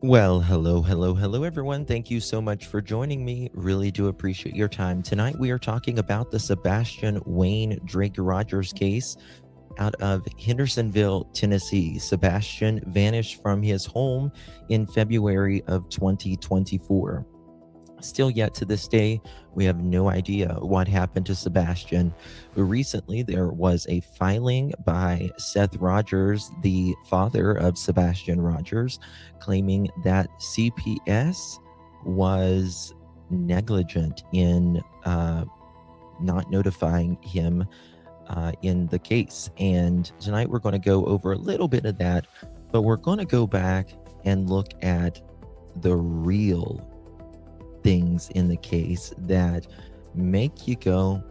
Well, hello, everyone. Thank you so much for joining me. Really do appreciate your time. Tonight, we are talking about the Sebastian Wayne Drake Rogers case out of Hendersonville, Tennessee. Sebastian vanished from his home in February of 2024. Still yet to this day, we have no idea what happened to Sebastian. But recently, there was a filing by Seth Rogers, the father of Sebastian Rogers, claiming that CPS was negligent in not notifying him in the case. And tonight we're going to go over a little bit of that, but we're going to go back and look at the real things in the case that make you go,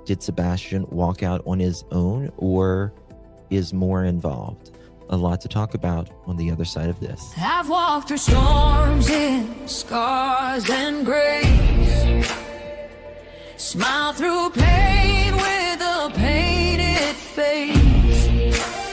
did Sebastian walk out on his own, or is more involved? A lot to talk about on the other side of this. I've walked through storms in scars and grace, smile through pain with a painted face.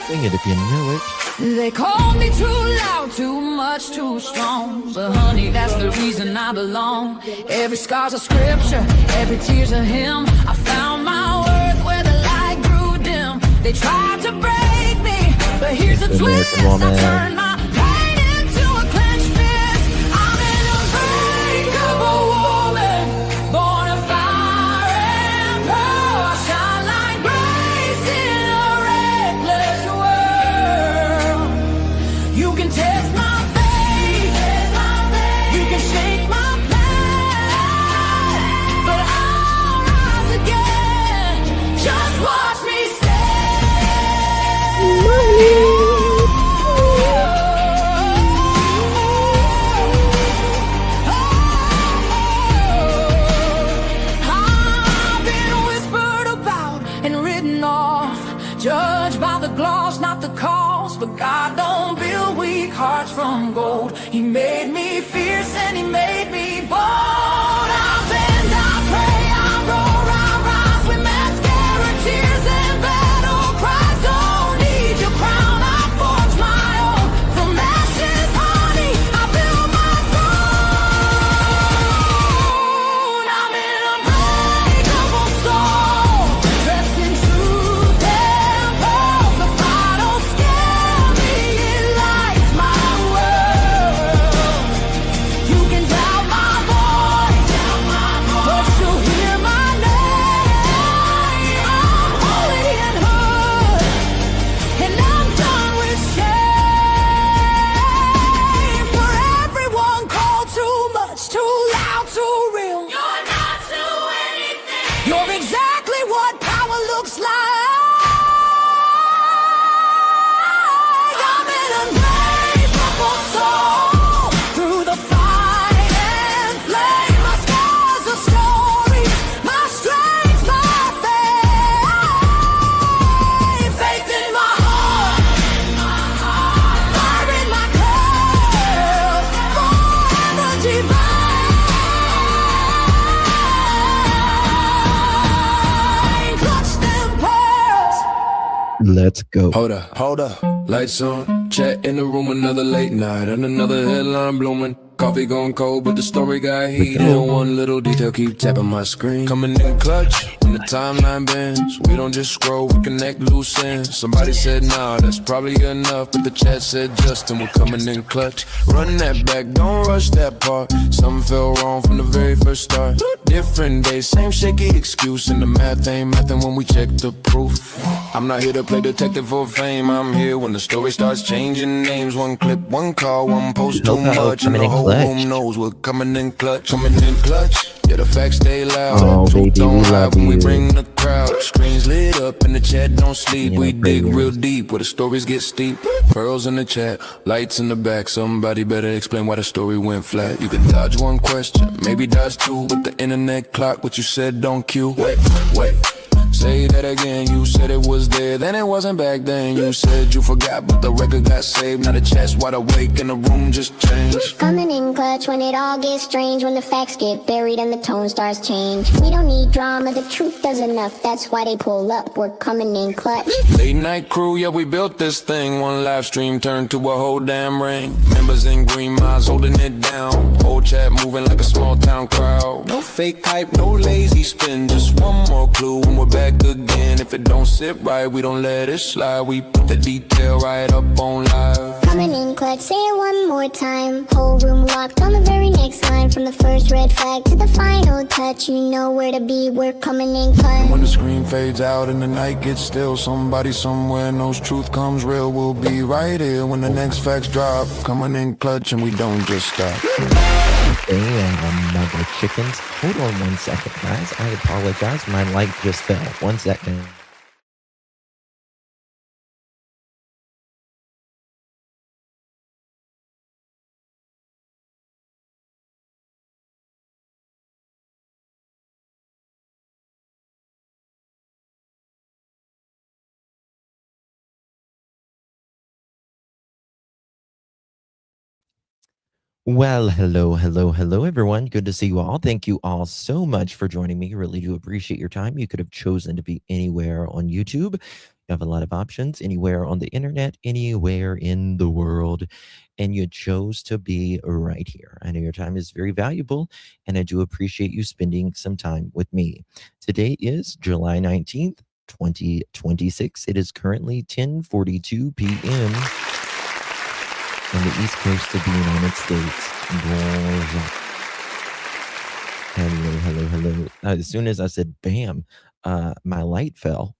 Sing it if you know it. They called me too loud, too much, too strong. But honey, that's the reason I belong. Every scar's a scripture, every tear's a hymn. I found my worth where the light grew dim. They tried to break me, but here's a twist. I turned my pain into a clenched fist. I'm an unbreakable woman, born of fire and pearl. I shine like grace in a reckless world. You can test my faith, you can shake my plan, but I'll rise again. Just watch me I've been whispered about and written off, judged by the gloss, not the cause. But God don't build weak hearts from gold. He made me fierce and he made me bold. I bend, I pray, I roar, I rise with mascara, tears and battle cries. Don't need your crown, I forge my own. From ashes, honey, I build my throne. I'm an unbreakable soul, dressed in truth and pearls. The fire don't scare me, it lights my world. You can doubt my voice, but you'll hear my name. I'm holy and hood, and I'm done with shame. For everyone called too much, too loud, too real. You're not to anything. You're exactly what power looks like. I'm an unbreakable soul, through the fight and flame. My scars are stories, my strength, my faith. Faith in my heart, fire in my curls, forever divine. Clutch them pearls. Let's go. Hold up, lights on, chat in the room, another late night, and another headline blooming. Coffee gone cold, but the story got heat. And one little detail keep tapping my screen. Coming in clutch, when the timeline bends. We don't just scroll, we connect loose ends. Somebody said, nah, that's probably enough. But the chat said, Justin, we're coming in clutch. Run that back, don't rush that part. Something felt wrong from the very first start. Different day, same shaky excuse. And the math ain't mathin' when we check the proof. I'm not here to play detective for fame. I'm here when the story starts changing names. One clip, one call, one post too much. And the whole room knows we're coming in clutch. Coming in clutch. Yeah, the facts stay loud. Oh, Truth baby, don't we hide love when we you. bring the crowd. Screens lit up and the chat don't sleep. Yeah, We dig baby. real deep where the stories get steep. Pearls in the chat, lights in the back. Somebody better explain why the story went flat. You can dodge one question, maybe dodge two. With the internet clock, what you said don't cue. Wait. Say that again, you said it was there, then it wasn't back then. You said you forgot, but the record got saved. Now the chest wide awake and the room just changed. Coming in clutch when it all gets strange, when the facts get buried and the tone starts change. We don't need drama, the truth does enough, that's why they pull up, we're coming in clutch. Late night crew, yeah, we built this thing. One live stream turned to a whole damn ring. Members in green minds holding it down. Whole chat moving like a small town crowd. No fake hype, no lazy spin, just one more clue and we're back again. If it don't sit right, we don't let it slide. We put the detail right up on live. Coming in clutch, say it one more time. Whole room locked on the very next line. From the first red flag to the final touch, you know where to be, we're coming in clutch. When the screen fades out and the night gets still, somebody somewhere knows truth comes real. We'll be right here when the next facts drop. Coming in clutch and we don't just stop. Mother chickens. Hold on 1 second, guys. I apologize. My light just fell. 1 second. Well, hello, everyone. Good to see you all. Thank you all so much for joining me. Really do appreciate your time. You could have chosen to be anywhere on YouTube. You have a lot of options, anywhere on the internet, anywhere in the world, and you chose to be right here. I know your time is very valuable, and I do appreciate you spending some time with me. Today is July 19th, 2026. It is currently 10:42 p.m. on the East Coast of the United States. Hello. As soon as I said bam, my light fell.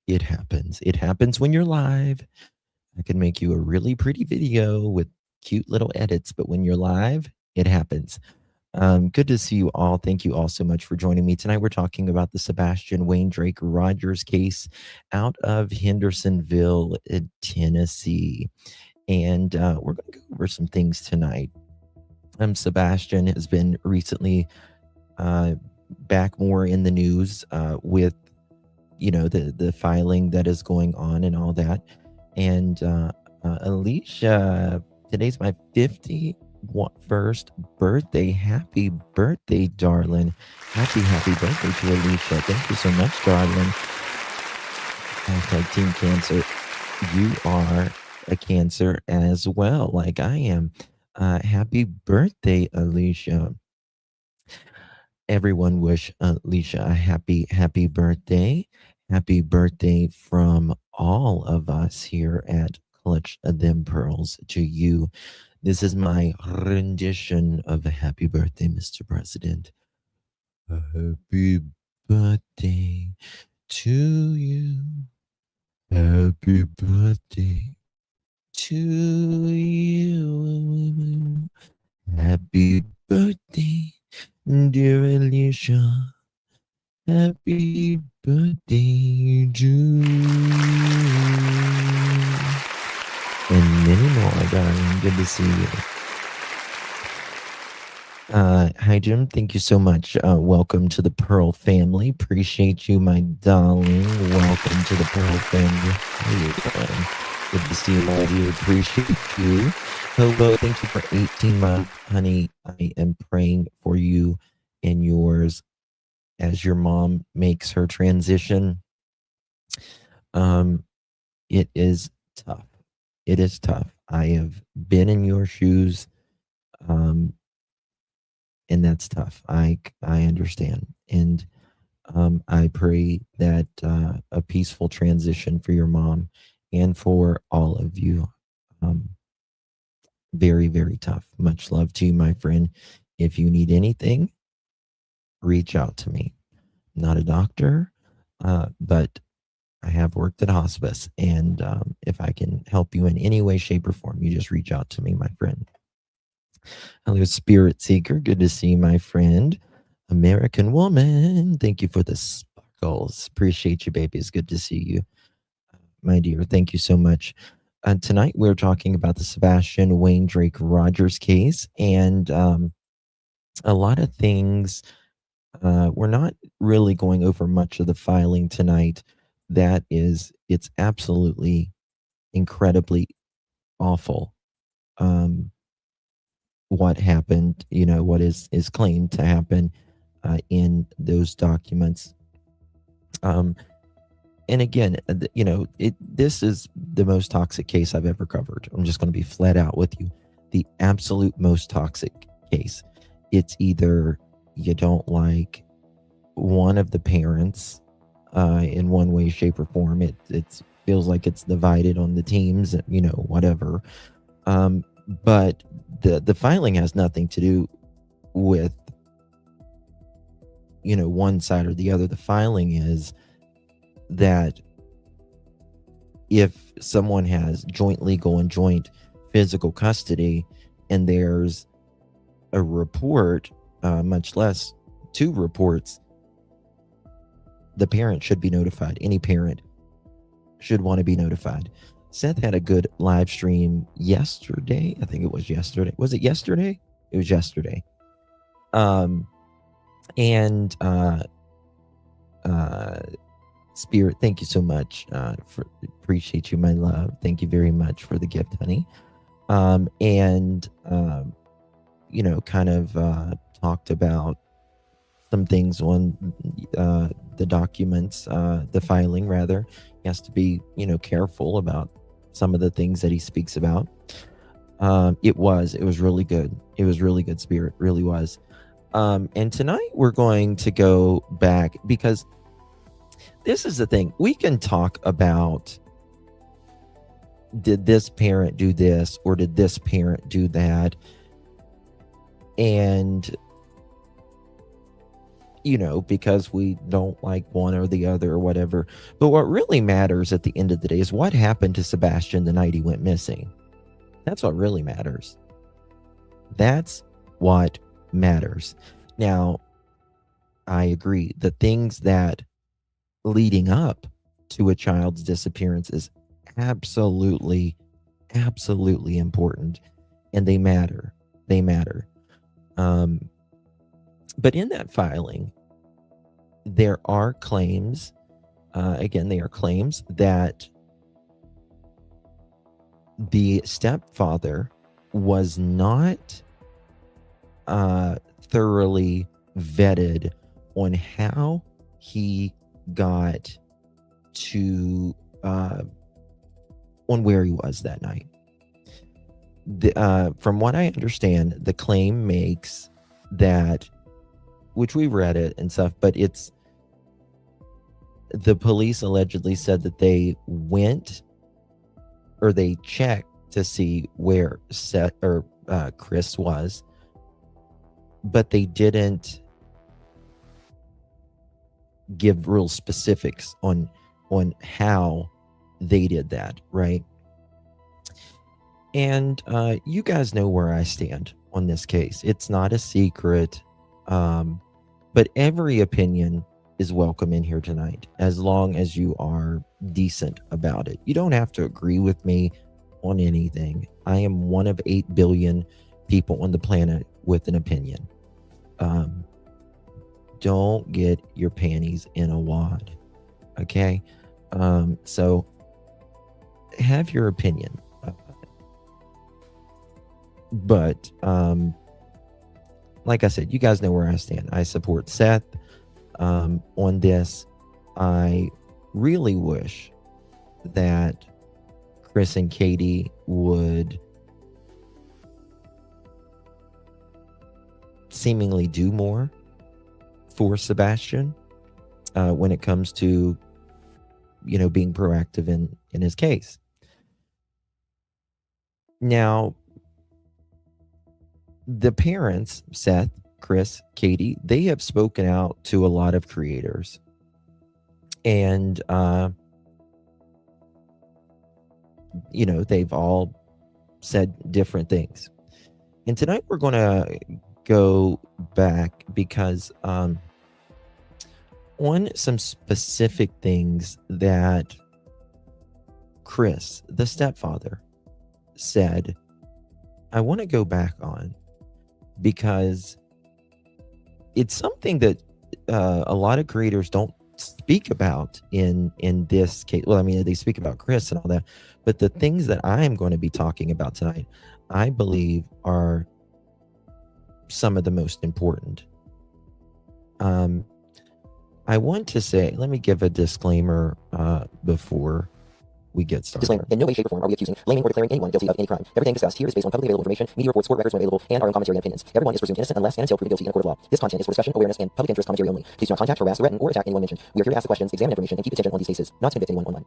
It happens. It happens when you're live. I can make you a really pretty video with cute little edits, but when you're live, it happens. Good to see you all. Thank you all so much for joining me. Tonight, we're talking about the Sebastian Wayne Drake Rogers case out of Hendersonville, Tennessee. And we're going to go over some things tonight. Sebastian has been recently back more in the news with, the filing that is going on and all that. And Alicia, today's my 51st birthday. Happy birthday, darling. Happy birthday to Alicia. Thank you so much, darling. Hashtag Team Cancer. You are a Cancer as well, like I am. Happy birthday, Alicia. Everyone wish Alicia a happy birthday. Happy birthday from all of us here at Clutch Them Pearls to you. This is my rendition of a happy birthday, Mr. President. Happy birthday to you. Happy birthday to you. Happy birthday, dear Alicia. Happy birthday to you. And many more, darling. Good to see you. Hi, Jim. Thank you so much. Welcome to the Pearl family. Appreciate you, my darling. Welcome to the Pearl family. How you doing? Good to see you, my dear. Appreciate you. Hobo, thank you for 18 months. Honey, I am praying for you and yours as your mom makes her transition. It is tough. It is tough. I have been in your shoes, and that's tough. I understand, and I pray that a peaceful transition for your mom and for all of you. Very, very tough. Much love to you, my friend. If you need anything, reach out to me. I'm not a doctor, but I have worked at hospice, and if I can help you in any way, shape, or form, you just reach out to me, my friend. Hello, Spirit Seeker. Good to see you, my friend. American Woman. Thank you for the sparkles. Appreciate you, baby. It's good to see you, my dear. Thank you so much. Tonight, we're talking about the Sebastian Wayne Drake Rogers case, and a lot of things We're not really going over much of the filing tonight. It's absolutely incredibly awful. What happened, what is claimed to happen in those documents. And again, this is the most toxic case I've ever covered. I'm just going to be flat out with you. The absolute most toxic case. It's either you don't like one of the parents in one way, shape, or form. It feels like it's divided on the teams, whatever. But the filing has nothing to do with, one side or the other. The filing is that if someone has joint legal and joint physical custody and there's a report, much less 2 reports, the parent should be notified. Any parent should want to be notified. Seth had a good live stream yesterday. I think it was yesterday. Was it yesterday? It was yesterday. Spirit, thank you so much. Appreciate you, my love. Thank you very much for the gift, honey. Kind of talked about some things on the documents, the filing rather. He has to be, careful about some of the things that he speaks about. It was really good. It was really good, Spirit, really was. And tonight we're going to go back because this is the thing. We can talk about, did this parent do this or did this parent do that? And, because we don't like one or the other or whatever. But what really matters at the end of the day is what happened to Sebastian the night he went missing. That's what really matters. That's what matters. Now, I agree. The things that leading up to a child's disappearance is absolutely important, and they matter. But in that filing, there are claims. Again, they are claims that the stepfather was not thoroughly vetted on how he got to on where he was that night. From what I understand, the claim makes that, which we read it and stuff, but it's the police allegedly said that they went or they checked to see where Seth or Chris was, but they didn't give real specifics on how they did that, right? And you guys know where I stand on this case. It's not a secret, but every opinion is welcome in here tonight, as long as you are decent about it. You don't have to agree with me on anything. I am one of 8 billion people on the planet with an opinion. Don't get your panties in a wad, okay? So have your opinion, but like I said, you guys know where I stand. I support Seth on this. I really wish that Chris and Katie would seemingly do more for Sebastian when it comes to, being proactive in his case. Now, the parents, Seth, Chris, Katie, they have spoken out to a lot of creators. And, they've all said different things. And tonight we're going to go back because on some specific things that Chris, the stepfather, said, I want to go back on, because it's something that a lot of creators don't speak about in this case. Well, I mean, they speak about Chris and all that, but the things that I am going to be talking about tonight, I believe, are some of the most important. I want to say, let me give a disclaimer before we get started. Disclaimer. In no way, shape, or form are we accusing, blaming, or declaring anyone guilty of any crime. Everything discussed here is based on publicly available information, media reports, court records when available, and our own commentary and opinions. Everyone is presumed innocent unless and until proven guilty in a court of law. This content is for discussion, awareness, and public interest commentary only. Please do not contact, harass, threaten, or attack anyone mentioned. We are here to ask the questions, examine information, and keep attention on these cases, not to convict anyone online.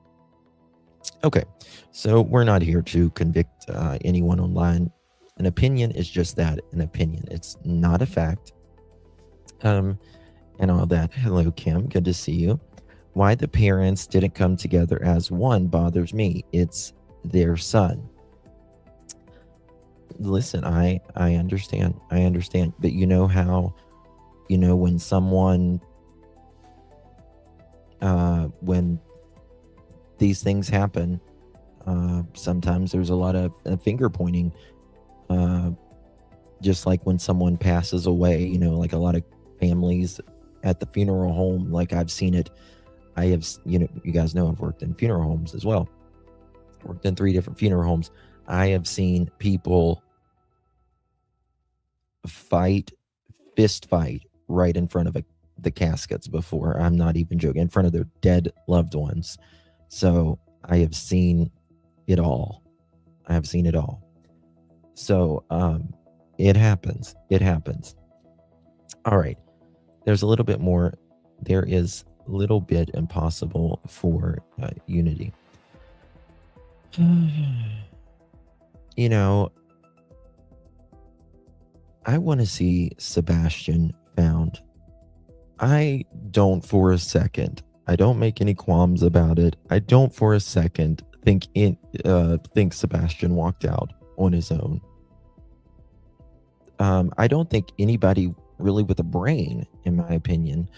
Okay, so we're not here to convict anyone online. An opinion is just that, an opinion. It's not a fact. And all that. Hello, Kim. Good to see you. Why the parents didn't come together as one bothers me. It's their son. Listen, I understand. I understand. But you know how, when someone, when these things happen, sometimes there's a lot of finger pointing. Just like when someone passes away, like a lot of families at the funeral home, like I've seen it. I have, you guys know I've worked in funeral homes as well. Worked in 3 different funeral homes. I have seen people fist fight right in front of the caskets before. I'm not even joking, in front of their dead loved ones. So I have seen it all. I have seen it all. So it happens. It happens. All right. There's a little bit more. There is a little bit impossible for unity. I want to see Sebastian found. I don't for a second. I don't make any qualms about it. I don't for a second think Sebastian walked out on his own. I don't think anybody really with a brain, in my opinion,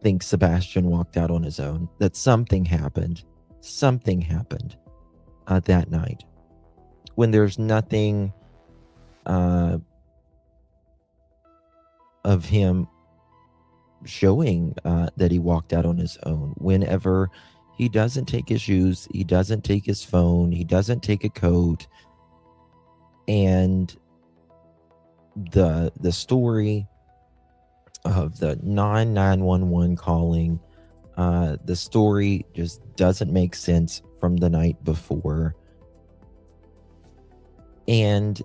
thinks Sebastian walked out on his own. That something happened. Something happened that night when there's nothing of him showing that he walked out on his own. Whenever he doesn't take his shoes, he doesn't take his phone, he doesn't take a coat, and the story of the 911 calling, the story just doesn't make sense from the night before, and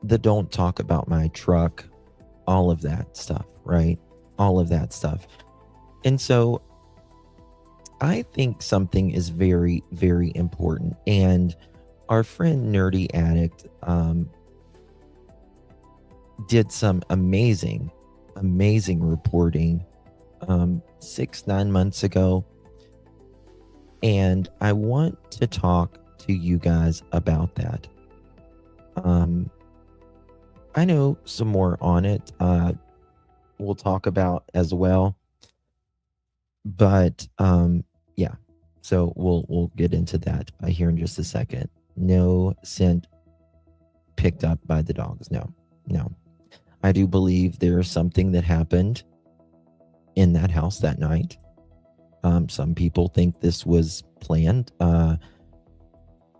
the don't talk about my truck, all of that stuff, right? All of that stuff. And so I think something is very, very important. And our friend Nerdy Addict did some amazing reporting 6-9 months ago. And I want to talk to you guys about that. I know some more on it. We'll talk about as well. But yeah, so we'll get into that here in just a second. No scent picked up by the dogs. No. I do believe there's something that happened in that house that night. Some people think this was planned.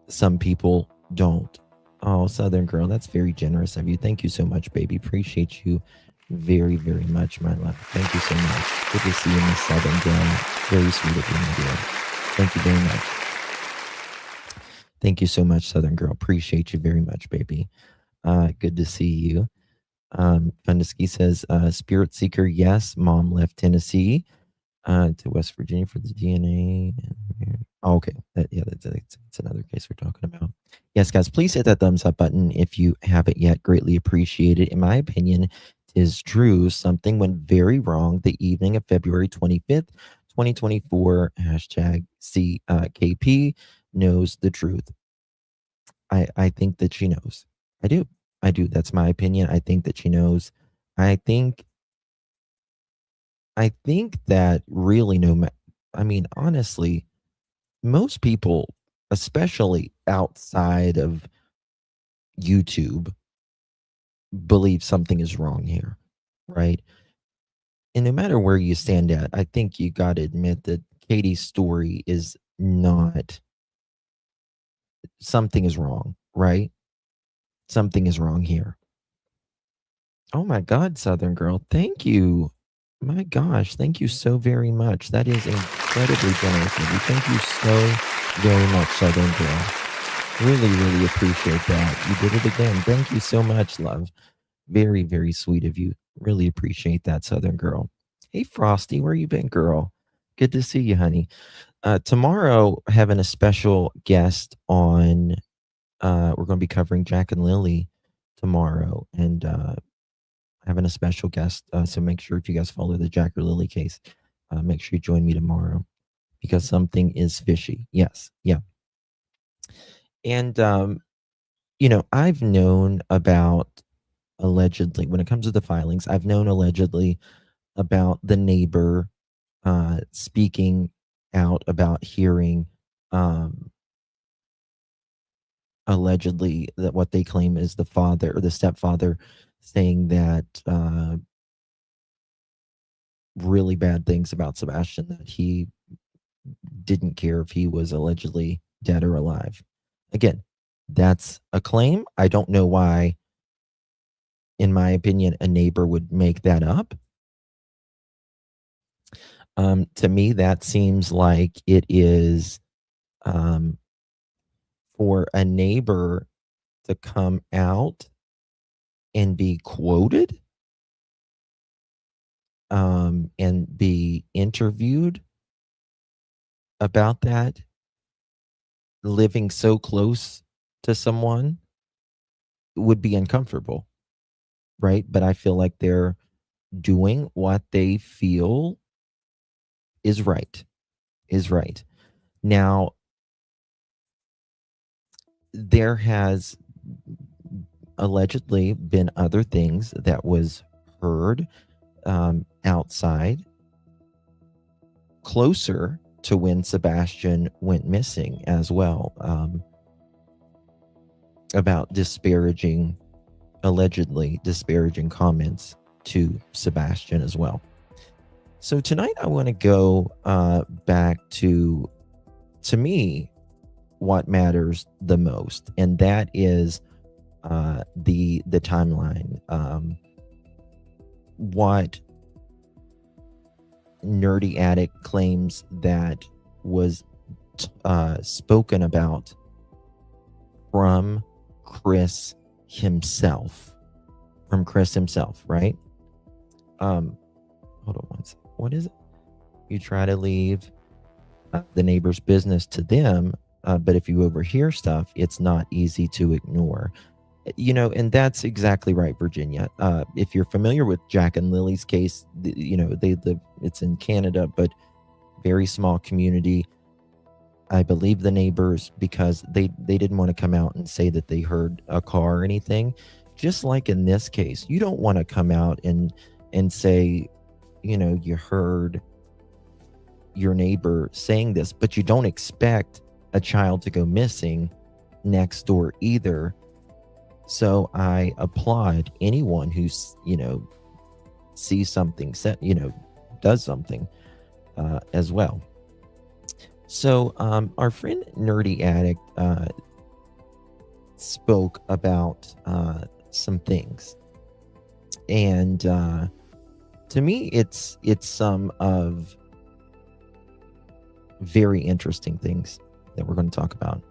Some people don't. Oh, Southern Girl, that's very generous of you. Thank you so much, baby. Appreciate you very, very much, my love. Thank you so much. Good to see you, Miss Southern Girl. Very sweet of you, my dear. Thank you very much. Thank you so much, Southern Girl. Appreciate you very much, baby. Good to see you. Fundeski says, Spirit Seeker, yes. Mom left Tennessee to West Virginia for the DNA. Oh, okay. That's another case we're talking about. Yes, guys, please hit that thumbs up button if you haven't yet. Greatly appreciated. In my opinion, it is true. Something went very wrong the evening of February 25th, 2024. Hashtag CKP knows the truth. I think that she knows. I do. That's my opinion. I think that she knows. I think that really honestly, most people, especially outside of YouTube, believe something is wrong here, right? and no matter where you stand at, I think you got to admit that Katie's story is not, something is wrong, right? Something is wrong here. Oh my God, Southern Girl. Thank you. My gosh, thank you so very much. That is incredibly generous of you. Thank you so very much, Southern Girl. Really, really appreciate that. You did it again. Thank you so much, love. Very, very sweet of you. Really appreciate that, Southern Girl. Hey, Frosty, where you been, girl? Good to see you, honey. Tomorrow, having a special guest on. We're going to be covering Jack and Lily tomorrow, and having a special guest. So make sure, if you guys follow the Jack or Lily case, make sure you join me tomorrow, because something is fishy. Yes, yeah. And I've known about, allegedly, when it comes to the filings, I've known allegedly about the neighbor speaking out about hearing allegedly that what they claim is the father or the stepfather saying that really bad things about Sebastian, that he didn't care if he was allegedly dead or alive. Again, that's a claim. I don't know why, in my opinion, a neighbor would make that up. To me, that seems like it is for a neighbor to come out and be quoted and be interviewed about that, living so close to someone, would be uncomfortable, right? But I feel like they're doing what they feel is right. Now, there has allegedly been other things that was heard outside, closer to when Sebastian went missing as well, about allegedly disparaging comments to Sebastian as well. So tonight I want to go back to me, what matters the most, and that is the timeline. What Nerdy Addict claims that was spoken about from Chris himself. Right? Hold on one second. What is it? You try to leave the neighbor's business to them, but if you overhear stuff, it's not easy to ignore. And that's exactly right, Virginia. If you're familiar with Jack and Lily's case, they live, it's in Canada, but very small community. I believe the neighbors, because they didn't want to come out and say that they heard a car or anything. Just like in this case, you don't want to come out and say, you heard your neighbor saying this, but you don't expect a child to go missing next door either. So I applaud anyone who's, sees something, does something as well. So our friend Nerdy Addict spoke about some things, and to me, it's some of very interesting things that we're going to talk about.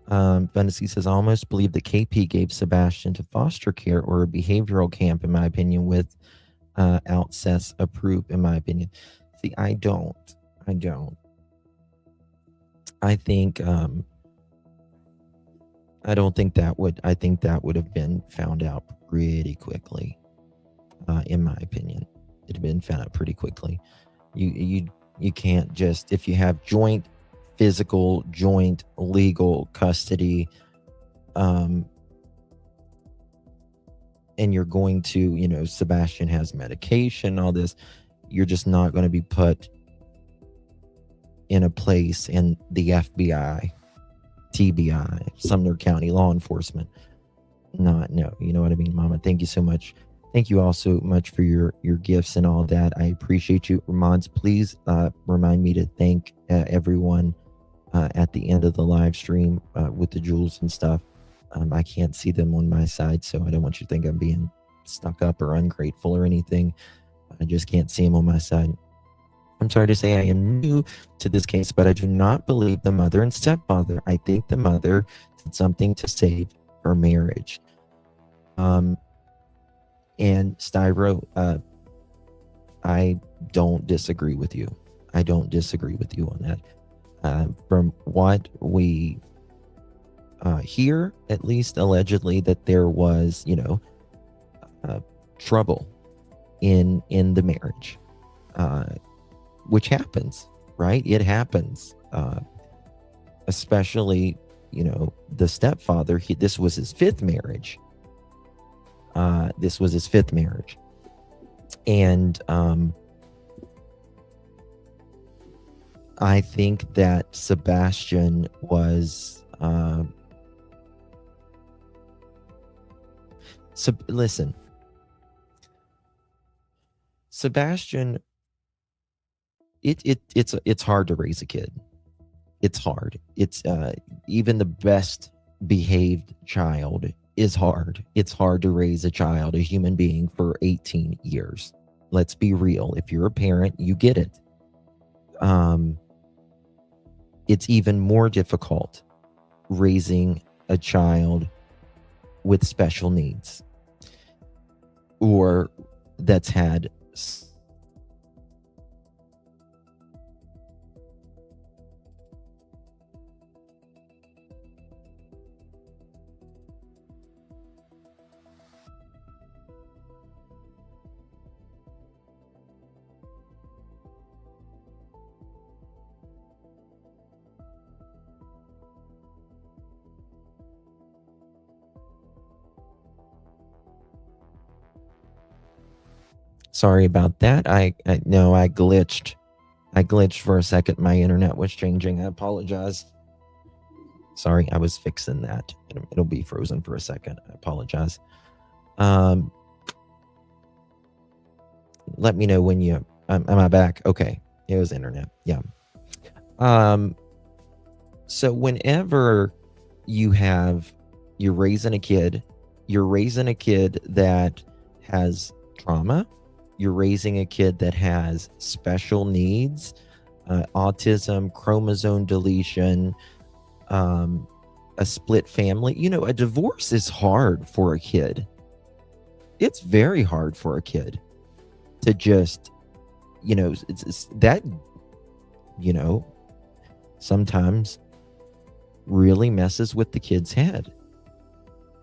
Fantasy says, I almost believe that KP gave Sebastian to foster care or a behavioral camp, in my opinion, without Seth's approve, in my opinion. See, I don't. I think, I don't think that would, I think that would have been found out pretty quickly, in my opinion. It'd have been found out pretty quickly. You can't just, if you have joint physical, joint legal custody, and you're going to, Sebastian has medication, all this, you're just not going to be put in a place in the FBI, TBI, Sumner County law enforcement. No, you know what I mean, Mama? Thank you so much Thank you all so much for your gifts and all that. I appreciate you. Mods, please remind me to thank everyone at the end of the live stream with the jewels and stuff. I can't see them on my side, so I don't want you to think I'm being stuck up or ungrateful or anything. I just can't see them on my side. I'm sorry to say I am new to this case, but I do not believe the mother and stepfather. I think the mother did something to save her marriage. And Styro, I don't disagree with you. I don't disagree with you on that. From what we hear, at least allegedly, that there was, trouble in the marriage, which happens, right? It happens, especially, the stepfather. This was his fifth marriage. And I think that Sebastian was listen, Sebastian, it's hard to raise a kid. It's hard. It's even the best behaved child is hard. It's hard to raise a child, a human being, for 18 years. Let's be real. If you're a parent, you get it. It's even more difficult raising a child with special needs or that's had Sorry about that. I know I glitched. I glitched for a second. My internet was changing. I apologize. Sorry, I was fixing that. It'll be frozen for a second. I apologize. Let me know when you am I back? Okay. It was internet. Yeah. So whenever you're raising a kid that has trauma. You're raising a kid that has special needs, autism, chromosome deletion, a split family. A divorce is hard for a kid. It's very hard for a kid to just, it's that, sometimes really messes with the kid's head.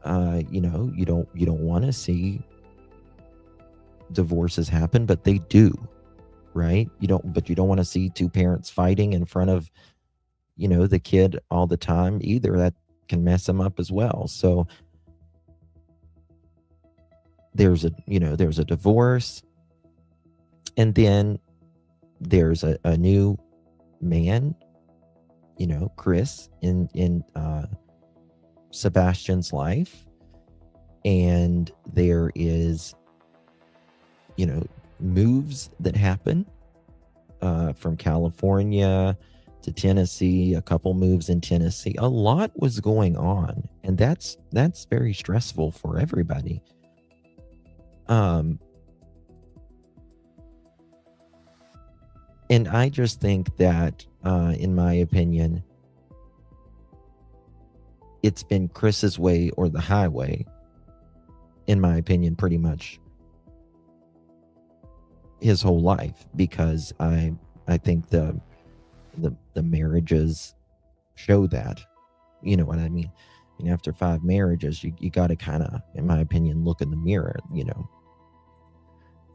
You don't want to see divorces happen, but they do, right? You don't want to see two parents fighting in front of the kid all the time either. That can mess them up as well. So there's a divorce, and then there's a new man, Chris, in Sebastian's life, and there is moves that happen from California to Tennessee, a couple moves in Tennessee. A lot was going on, and that's very stressful for everybody. And I just think that, in my opinion, it's been Chris's way or the highway, in my opinion, pretty much his whole life, because I think the marriages show that. You know what I mean? After 5 marriages, you got to kind of, in my opinion, look in the mirror,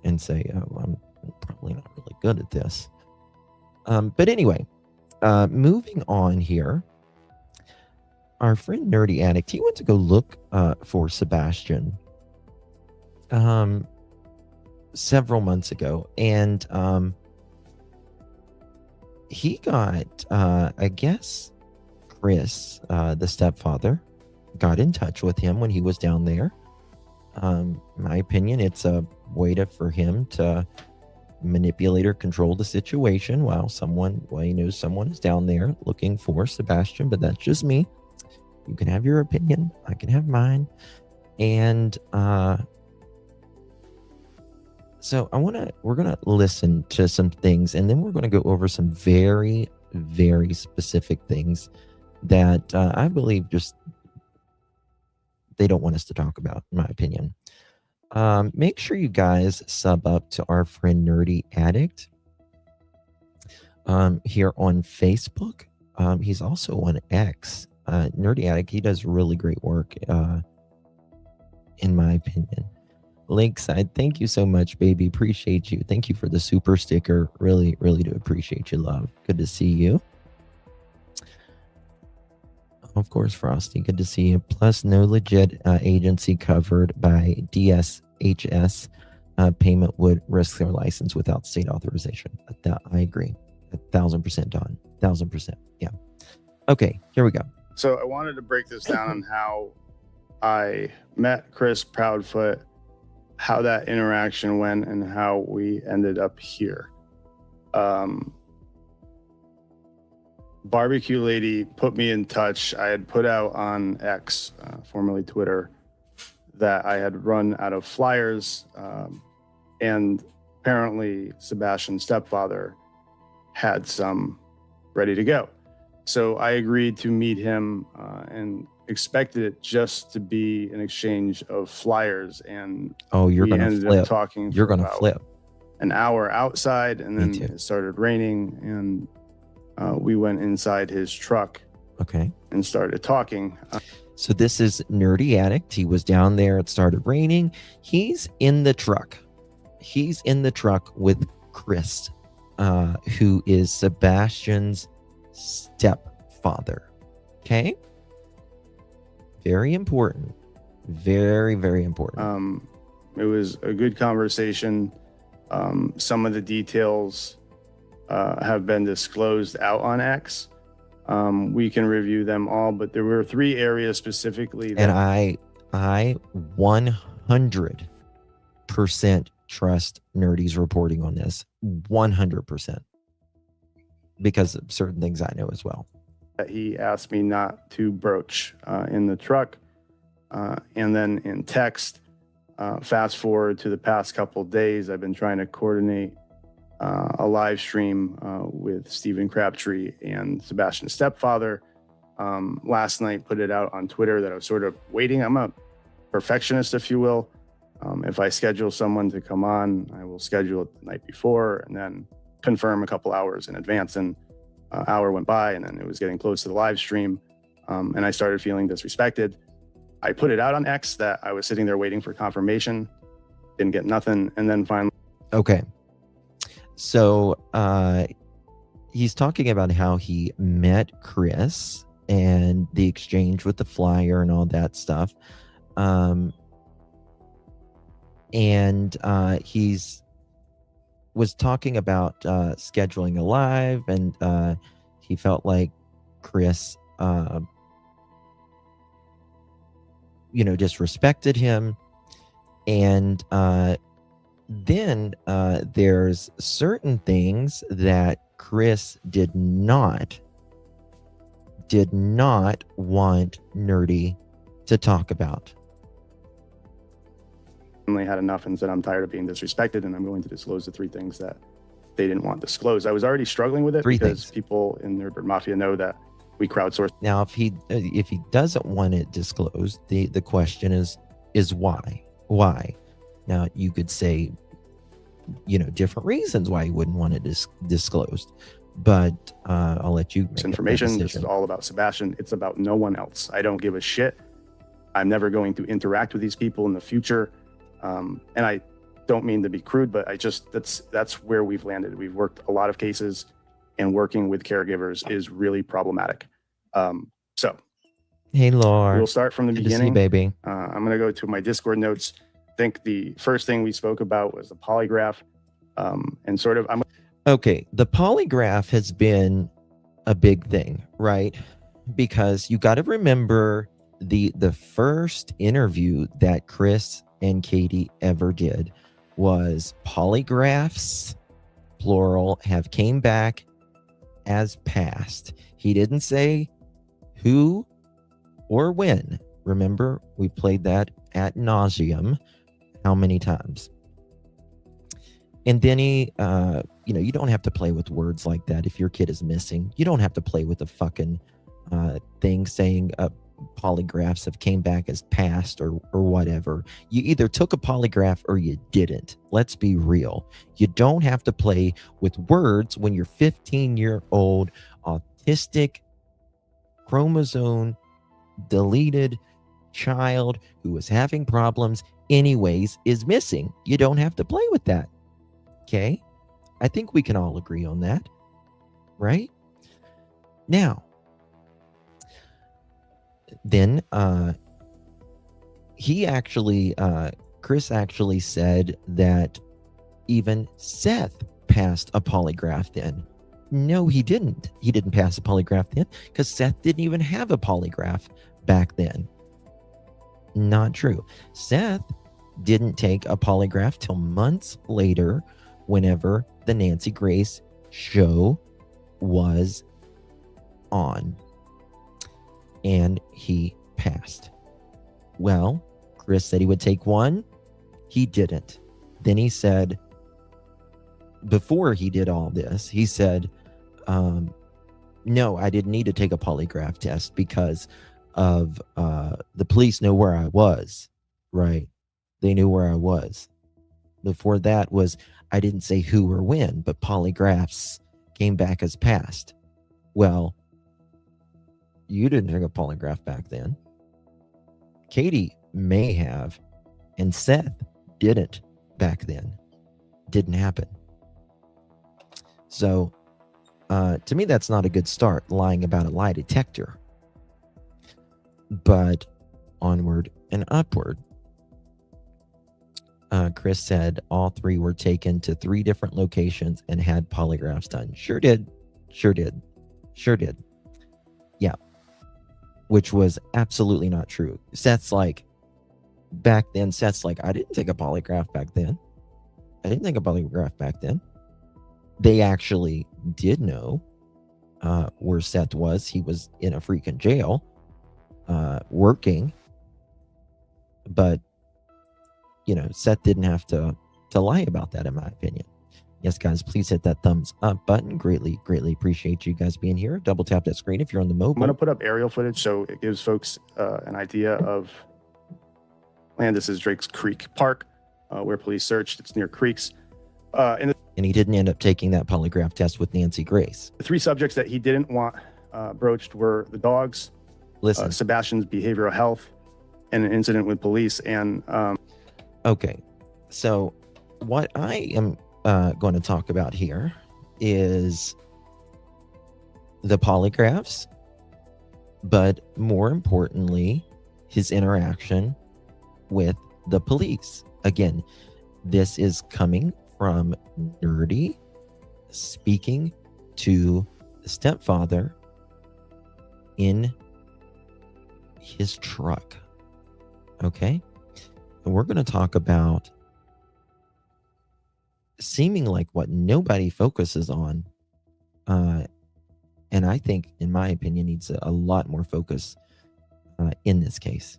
and say, oh, I'm probably not really good at this. But anyway, moving on here, our friend Nerdy Addict, he went to go look for Sebastian several months ago, and he got, I guess, Chris, the stepfather, got in touch with him when he was down there. My opinion, it's a way for him to manipulate or control the situation while he knows someone is down there looking for Sebastian, but that's just me. You can have your opinion, I can have mine. And so we're gonna listen to some things, and then we're gonna go over some very, very specific things that I believe just they don't want us to talk about, in my opinion. Make sure you guys sub up to our friend Nerdy Addict here on Facebook. He's also on X. Nerdy Addict, he does really great work, in my opinion. Lakeside, thank you so much, baby. Appreciate you. Thank you for the super sticker. Really, really do appreciate your love. Good to see you. Of course, Frosty, good to see you. Plus, no legit agency covered by DSHS payment would risk their license without state authorization. I agree. 1,000%, Don. 1,000%. Yeah. Okay, here we go. So I wanted to break this down on how I met Chris Proudfoot, how that interaction went, and how we ended up here. Barbecue Lady put me in touch. I had put out on X, formerly Twitter, that I had run out of flyers, and apparently Sebastian's stepfather had some ready to go. So I agreed to meet him and expected it just to be an exchange of flyers. And you're we gonna ended flip. up talking. You're for gonna about flip. an hour outside, and Me then too. it started raining, and we went inside his truck Okay. and started talking. So this is Nerdy Addict. He was down there. It started raining. He's in the truck. He's in the truck with Chris, who is Sebastian's stepfather. Okay. Very important. Very, very important. It was a good conversation. Some of the details have been disclosed out on X. We can review them all, but there were 3 areas specifically that And I 100% trust Nerdy's reporting on this. 100%. Because of certain things I know as well. he asked me not to broach in the truck. And then in text, fast forward to the past couple days, I've been trying to coordinate a live stream with Stephen Crabtree and Sebastian's stepfather. Last night, put it out on Twitter that I was sort of waiting. I'm a perfectionist, if you will. If I schedule someone to come on, I will schedule it the night before and then confirm a couple hours in advance. And an hour went by, and then it was getting close to the live stream, and I started feeling disrespected. I put it out on X that I was sitting there waiting for confirmation, didn't get nothing, and then finally. Okay. So he's talking about how he met Chris and the exchange with the flyer and all that stuff. And he's was talking about scheduling a live, and he felt like Chris disrespected him. And then there's certain things that Chris did not want Nerdy to talk about. Had enough and said, I'm tired of being disrespected, and I'm going to disclose the 3 things that they didn't want disclosed. I was already struggling with it because people in Nerdbird Mafia know that we crowdsource. Now, if he doesn't want it disclosed, the question is why? Why? Now, you could say, different reasons why you wouldn't want it disclosed, but I'll let you make information. This is all about Sebastian. It's about no one else. I don't give a shit. I'm never going to interact with these people in the future. And I don't mean to be crude, but that's where we've landed. We've worked a lot of cases, and working with caregivers is really problematic. So, hey, Laura, we'll start from the Good beginning, to see you, baby. I'm going to go to my Discord notes. I think the first thing we spoke about was the polygraph, and sort of. Okay, the polygraph has been a big thing, right? Because you got to remember the first interview that Chris and Katie ever did was polygraphs, plural, have came back as passed. He didn't say who or when. Remember, we played that ad nauseum how many times. And then he, you don't have to play with words like that if your kid is missing. You don't have to play with a fucking thing saying polygraphs have came back as passed or whatever. You either took a polygraph or you didn't. Let's be real. You don't have to play with words when your 15-year-old autistic chromosome deleted child who is having problems anyways is missing. You don't have to play with that. Okay? I think we can all agree on that. Right? Now, then Chris actually said that even Seth passed a polygraph then. No, he didn't. He didn't pass a polygraph then because Seth didn't even have a polygraph back then. Not true. Seth didn't take a polygraph till months later whenever the Nancy Grace show was on. And he passed. Well, Chris said he would take one. He didn't. Then he said, before he did all this, he said, no, I didn't need to take a polygraph test because of the police know where I was, right? They knew where I was. Before that was, I didn't say who or when, but polygraphs came back as passed. Well, you didn't take a polygraph back then. Katie may have, and Seth didn't back then. Didn't happen. So, to me, that's not a good start, lying about a lie detector. But onward and upward. Chris said all three were taken to 3 different locations and had polygraphs done. Sure did. Yeah. Which was absolutely not true. Seth's like, I didn't take a polygraph back then. They actually did know where Seth was. He was in a freaking jail, working. But, Seth didn't have to lie about that, in my opinion. Yes, guys, please hit that thumbs up button. Greatly appreciate you guys being here. Double tap that screen if you're on the mobile. I'm going to put up aerial footage so it gives folks an idea of land. This is Drake's Creek Park, where police searched. It's near creeks. And he didn't end up taking that polygraph test with Nancy Grace. The 3 subjects that he didn't want broached were the dogs, Sebastian's behavioral health, and an incident with police. And okay, so what I am going to talk about here is the polygraphs, but more importantly, his interaction with the police. Again, this is coming from Nerdy speaking to the stepfather in his truck. Okay? And we're going to talk about seeming like what nobody focuses on. And I think, in my opinion, needs a lot more focus in this case.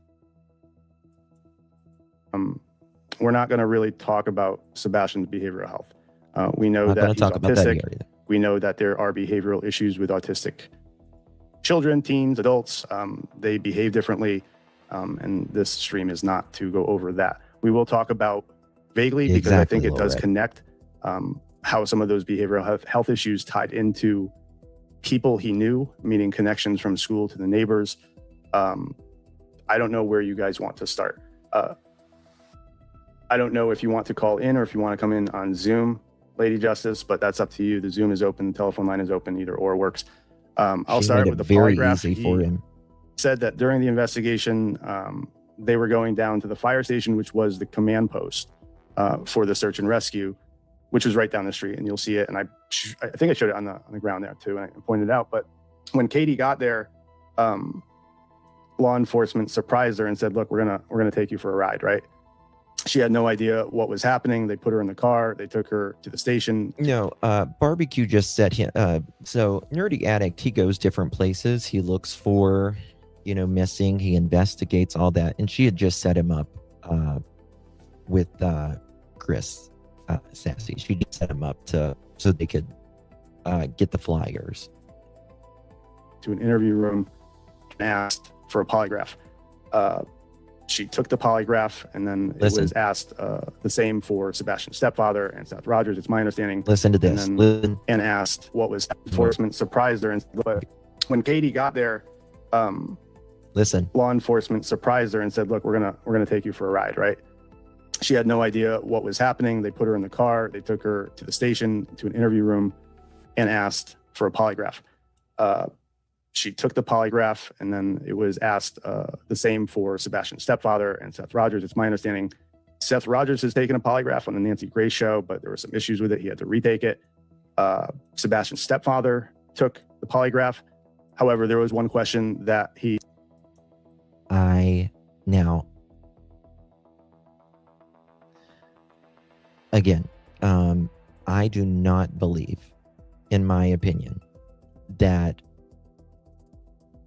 We're not going to really talk about Sebastian's behavioral health. We know that he's autistic. We know that there are behavioral issues with autistic children, teens, adults. They behave differently. And this stream is not to go over that. We will talk about vaguely because I think it does connect how some of those behavioral health issues tied into people he knew, meaning connections from school to the neighbors. I don't know where you guys want to start. I don't know if you want to call in or if you want to come in on Zoom, Lady Justice, but that's up to you. The Zoom is open, the telephone line is open, either or works. I'll start with the polygraph. Easy for him. Said that during the investigation, they were going down to the fire station, which was the command post for the search and rescue, which was right down the street. And you'll see it. And I think I showed it on the ground there too, and I pointed it out. But when Katie got there, law enforcement surprised her and said, "Look, we're gonna take you for a ride, right?" She had no idea what was happening. They put her in the car. They took her to the station. No, Barbecue just said him. So Nerdy Addict, he goes different places. He looks for, missing. He investigates all that, and she had just set him up with Chris Sassy. She just set him up so they could get the flyers. To an interview room and asked for a polygraph. She took the polygraph, and then it was asked the same for Sebastian's stepfather and Seth Rogers. It's my understanding. Listen to this. And asked what was enforcement. Surprised her, and when Katie got there, law enforcement surprised her and said, "Look, we're gonna take you for a ride." Right? She had no idea what was happening. They put her in the car. They took her to the station, to an interview room, and asked for a polygraph. She took the polygraph, and then it was asked the same for Sebastian's stepfather and Seth Rogers. It's my understanding Seth Rogers has taken a polygraph on the Nancy Grace show, but there were some issues with it. He had to retake it. Sebastian's stepfather took the polygraph. However, there was one question that he... I do not believe, in my opinion, that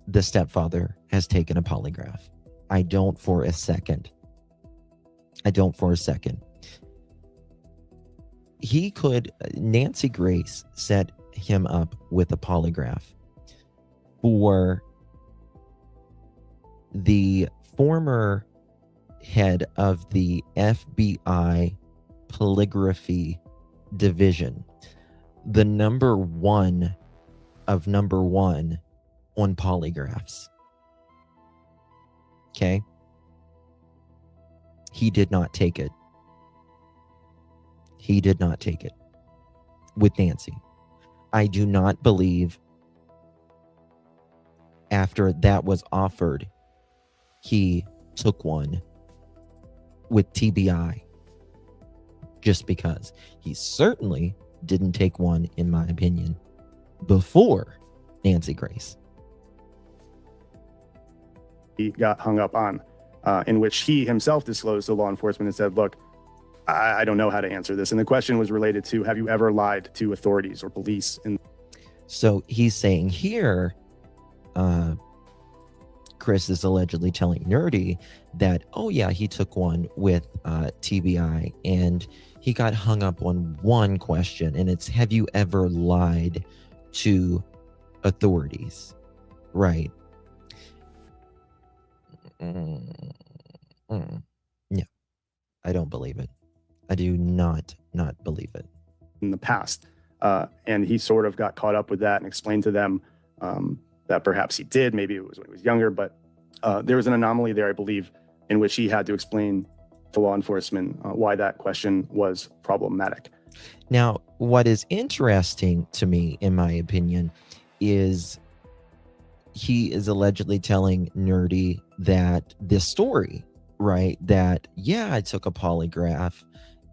the stepfather has taken a polygraph. I don't for a second. Nancy Grace set him up with a polygraph for the former head of the FBI polygraphy division, the number one of number one on polygraphs. Okay. He did not take it. With Nancy. I do not believe after that was offered, he took one with TBI just because. He certainly didn't take one, in my opinion, before Nancy Grace. He got hung up on, in which he himself disclosed to law enforcement and said, "Look, I don't know how to answer this." And the question was related to, have you ever lied to authorities or police? So he's saying here, Chris is allegedly telling Nerdy that, oh yeah, he took one with TBI, and he got hung up on one question, and it's, have you ever lied to authorities? Right. Yeah, I don't believe it. I do not believe it. In the past. And he sort of got caught up with that and explained to them that perhaps he did. Maybe it was when he was younger, but there was an anomaly there, I believe, in which he had to explain to law enforcement why that question was problematic. Now, what is interesting to me, in my opinion, is he is allegedly telling Nerdy that this story, right? That, yeah, I took a polygraph,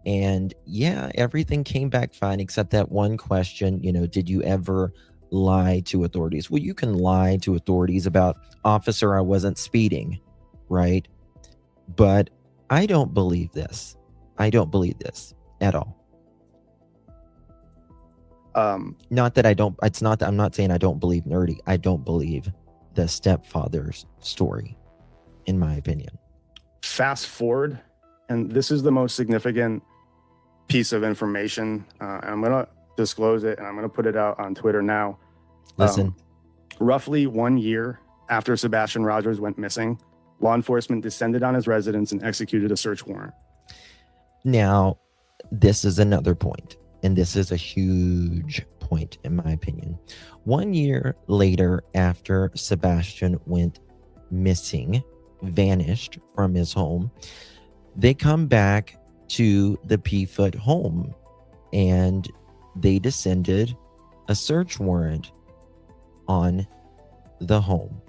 and yeah, everything came back fine except that one question, did you ever lie to authorities? Well, you can lie to authorities about, officer, I wasn't speeding, right? But I don't believe this. I don't believe this at all. Not that I don't, it's not that I'm not saying I don't believe Nerdy. I don't believe the stepfather's story, in my opinion. Fast forward, and this is the most significant piece of information. I'm going to disclose it, and I'm going to put it out on Twitter now. Listen. Roughly 1 year after Sebastian Rogers went missing, law enforcement descended on his residence and executed a search warrant. Now, this is another point, and this is a huge point, in my opinion. 1 year later, after Sebastian went missing, vanished from his home, they come back to the Proudfoot home, and they descended a search warrant on the home.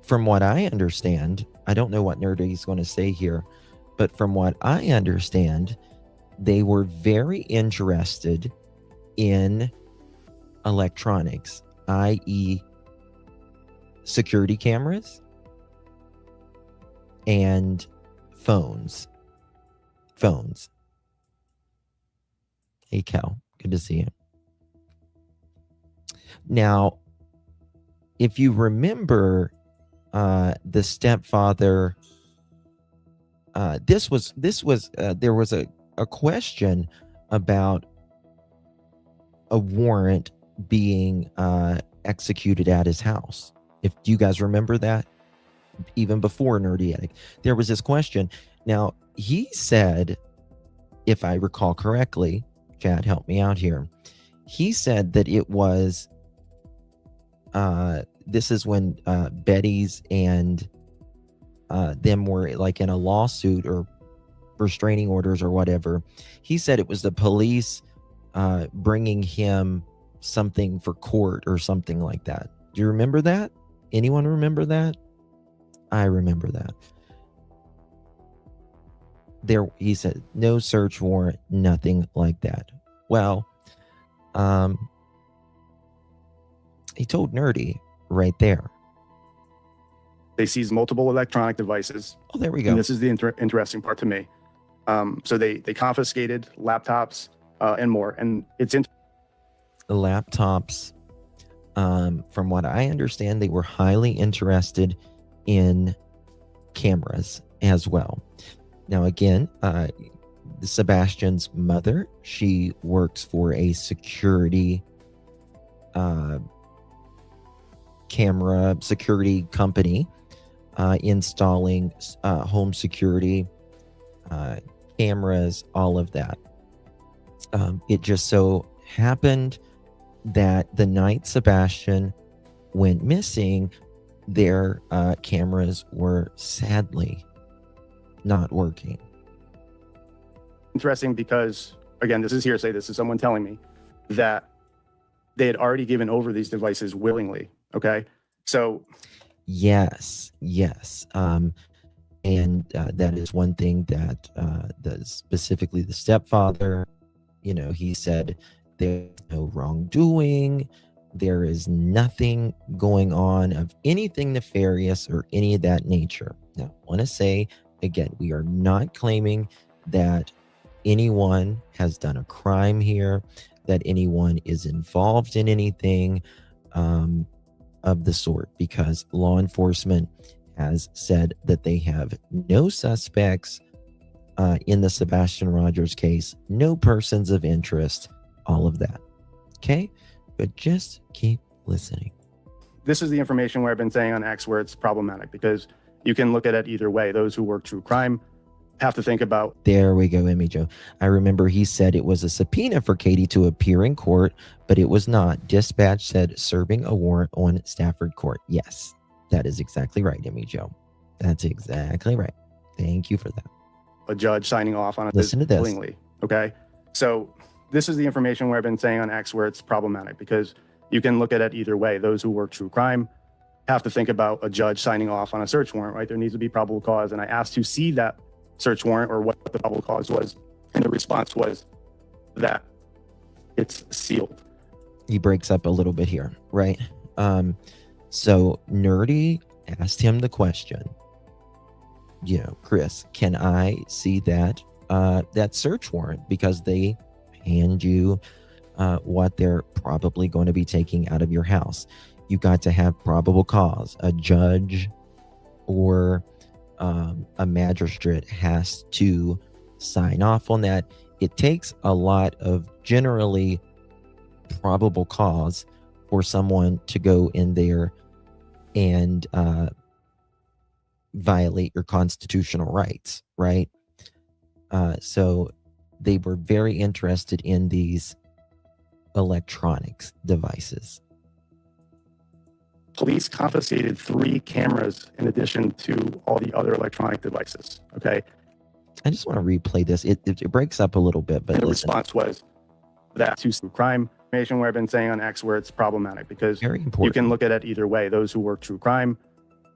From what I understand, I don't know what Nerdy is going to say here, but from what I understand, they were very interested in electronics, i.e. security cameras and phones. Phones. Hey, Cal. Good to see you. Now, if you remember, the stepfather, there was a question about a warrant being executed at his house. If you guys remember that, even before Nerdy Attic, there was this question. Now, he said, if I recall correctly, Chad, help me out here. He said that it was, this is when Betty's and them were like in a lawsuit or restraining orders or whatever. He said it was the police bringing him something for court or something like that. Do you remember that? Anyone remember that? I remember that. There, he said, no search warrant, nothing like that. Well, he told Nerdy right there. They seized multiple electronic devices. Oh, there we go. And this is the interesting part to me. So they confiscated laptops and more. And it's laptops. From what I understand, they were highly interested in cameras as well. Now, again, Sebastian's mother, she works for a security camera security company, installing home security cameras, all of that. It just so happened that the night Sebastian went missing, their cameras were sadly not working. interesting because, again, this is hearsay. This is someone telling me that they had already given over these devices willingly. Okay. So yes. And that is one thing that specifically the stepfather, he said there's no wrongdoing. There is nothing going on of anything nefarious or any of that nature. Now, I want to say, again, we are not claiming that anyone has done a crime here, that anyone is involved in anything of the sort, because law enforcement has said that they have no suspects in the Sebastian Rogers case, no persons of interest, all of that. Okay? But just keep listening. this is the information where I've been saying on X where it's problematic, because you can look at it either way. Those who work true crime have to think about. There we go, Emmy Joe. I remember he said it was a subpoena for Katie to appear in court, but it was not. Dispatch said serving a warrant on Stafford Court. Yes, that is exactly right, Emmy Joe. That's exactly right. Thank you for that. A judge signing off on it. Listen to this. Willingly. Okay. So this is the information where I've been saying on X where it's problematic, because you can look at it either way. Those who work true crime have to think about a judge signing off on a search warrant, right? There needs to be probable cause. And I asked to see that search warrant or what the probable cause was. And the response was that it's sealed. He breaks up a little bit here, right? So Nerdy asked him the question, Chris, can I see that search warrant? Because they hand you what they're probably going to be taking out of your house. You got to have probable cause. A judge or a magistrate has to sign off on that. It takes a lot of generally probable cause for someone to go in there and violate your constitutional rights, right? So they were very interested in these electronics devices. Police confiscated 3 cameras in addition to all the other electronic devices. Okay. I just want to replay this. It breaks up a little bit, but and the listen. response was that to crime information where I've been saying on X where it's problematic, because Very important. you can look at it either way. Those who work true crime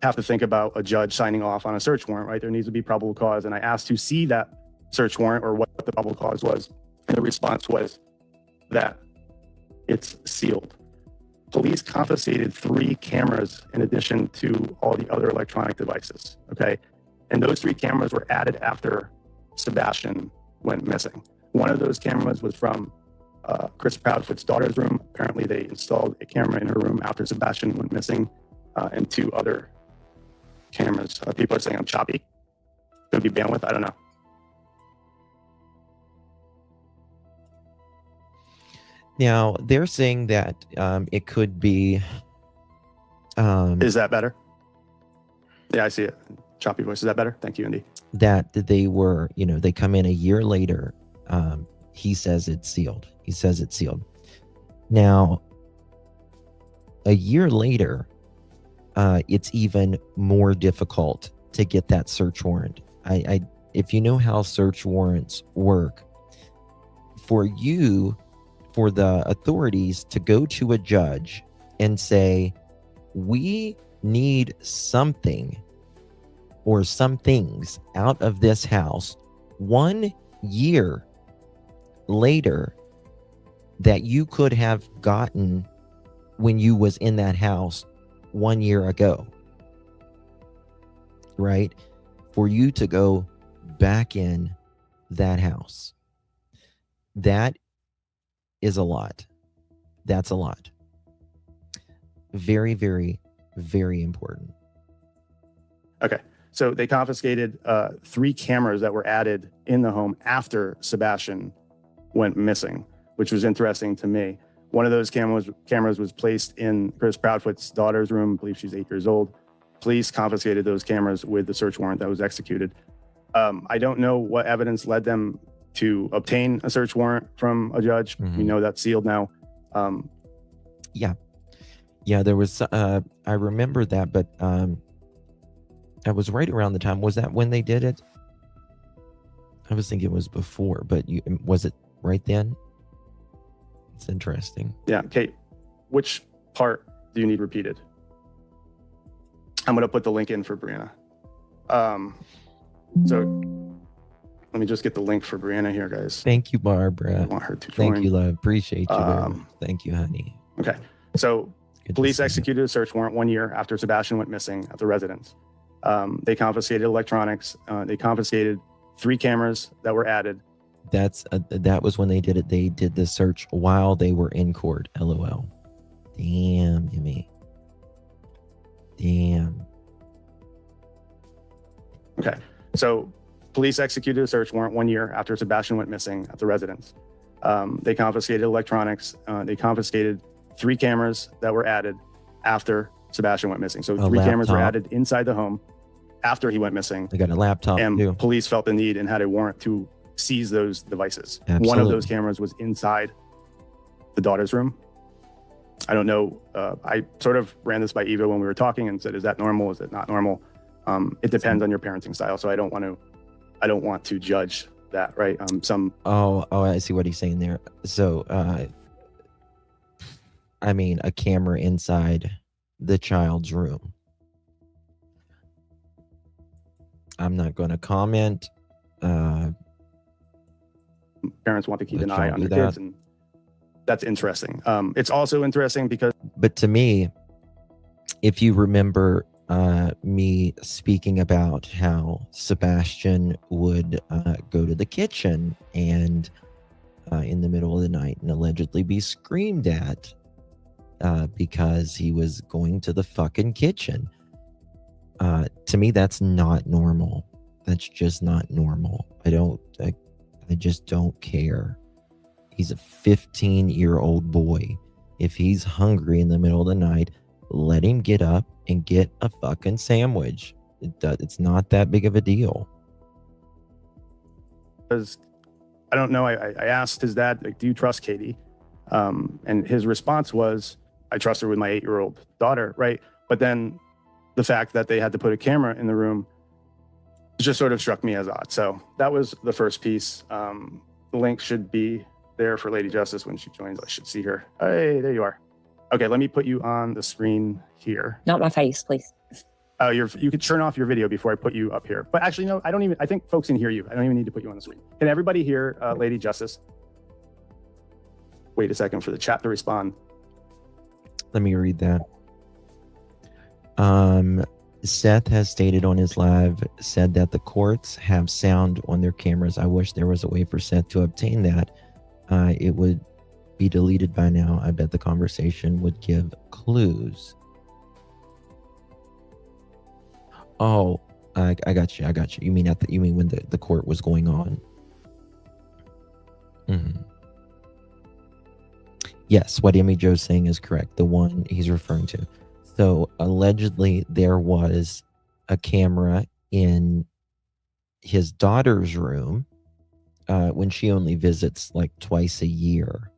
have to think about a judge signing off on a search warrant, right? There needs to be probable cause. And I asked to see that search warrant or what the probable cause was. And the response was that it's sealed. Police confiscated 3 cameras in addition to all the other electronic devices. Okay. And those 3 cameras were added after Sebastian went missing. One of those cameras was from Chris Proudfoot's daughter's room. Apparently, they installed a camera in her room after Sebastian went missing, and 2 other cameras. People are saying I'm choppy. Could be bandwidth. I don't know. Now they're saying that it could be. Is that better? Yeah, I see it. Choppy voice. Is that better? Thank you, Indy. That they were, they come in a year later. He says it's sealed. He says it's sealed. Now, a year later, it's even more difficult to get that search warrant. If you know how search warrants work, for the authorities to go to a judge and say, we need something or some things out of this house 1 year later that you could have gotten when you was in that house 1 year ago, right? For you to go back in that house. That is a lot. That's a lot. Very, very, very important. Okay. So they confiscated 3 cameras that were added in the home after Sebastian went missing, which was interesting to me. One of those cameras was placed in Chris Proudfoot's daughter's room. I believe she's 8 years old. Police confiscated those cameras with the search warrant that was executed. I don't know what evidence led them to obtain a search warrant from a judge. We know that's sealed now. Yeah, there was, I remember that, but that was right around the time. Was that when they did it? I was thinking it was before, but was it right then? It's interesting. Yeah, Kate, which part do you need repeated? I'm going to put the link in for Brianna. So let me just get the link for Brianna here, guys. Thank you, Barbara. I want her to join. Thank you, love. Appreciate you. Very much. Thank you, honey. Okay. So Good police executed a search warrant 1 year after Sebastian went missing at the residence. They confiscated electronics. They confiscated 3 cameras that were added. That was when they did it. They did the search while they were in court. LOL. Damn, Emmy. Damn. Okay. So police executed a search warrant 1 year after Sebastian went missing at the residence. They confiscated electronics. They confiscated 3 cameras that were added after Sebastian went missing. So 3 cameras were added inside the home after he went missing. They got a laptop and too. Police felt the need and had a warrant to seize those devices. Absolutely. One of those cameras was inside the daughter's room. I don't know. I sort of ran this by Eva when we were talking and said, is that normal? Is it not normal? It depends on your parenting style. So I don't want to judge that, right? Oh, I see what he's saying there. So, I mean, a camera inside the child's room. I'm not going to comment. Parents want to keep an eye on their kids, and that's interesting. It's also interesting because... But to me, if you remember me speaking about how Sebastian would go to the kitchen and in the middle of the night and allegedly be screamed at because he was going to the fucking kitchen. To me, that's not normal. That's just not normal. I just don't care. He's a 15-year-old boy. If he's hungry in the middle of the night, let him get up and get a fucking sandwich. It's not that big of a deal. Because I don't know. I asked his dad, like, do you trust Katie? And his response was, I trust her with my 8-year-old daughter, right? But then the fact that they had to put a camera in the room just sort of struck me as odd. So that was the first piece. The link should be there for Lady Justice when she joins. I should see her. Hey, there you are. Okay, let me put you on the screen here. Not my face, please. Oh, you could turn off your video before I put you up here. But actually, no, I think folks can hear you. I don't even need to put you on the screen. Can everybody hear Lady Justice? Wait a second for the chat to respond. Let me read that. Seth has stated on his live, said that the courts have sound on their cameras. I wish there was a way for Seth to obtain that. It would be deleted by now. I bet the conversation would give clues. Oh, I got you. You mean you mean when the court was going on? Mm-hmm. Yes, what Amy Joe's saying is correct. The one he's referring to. So allegedly, there was a camera in his daughter's room when she only visits like twice a year.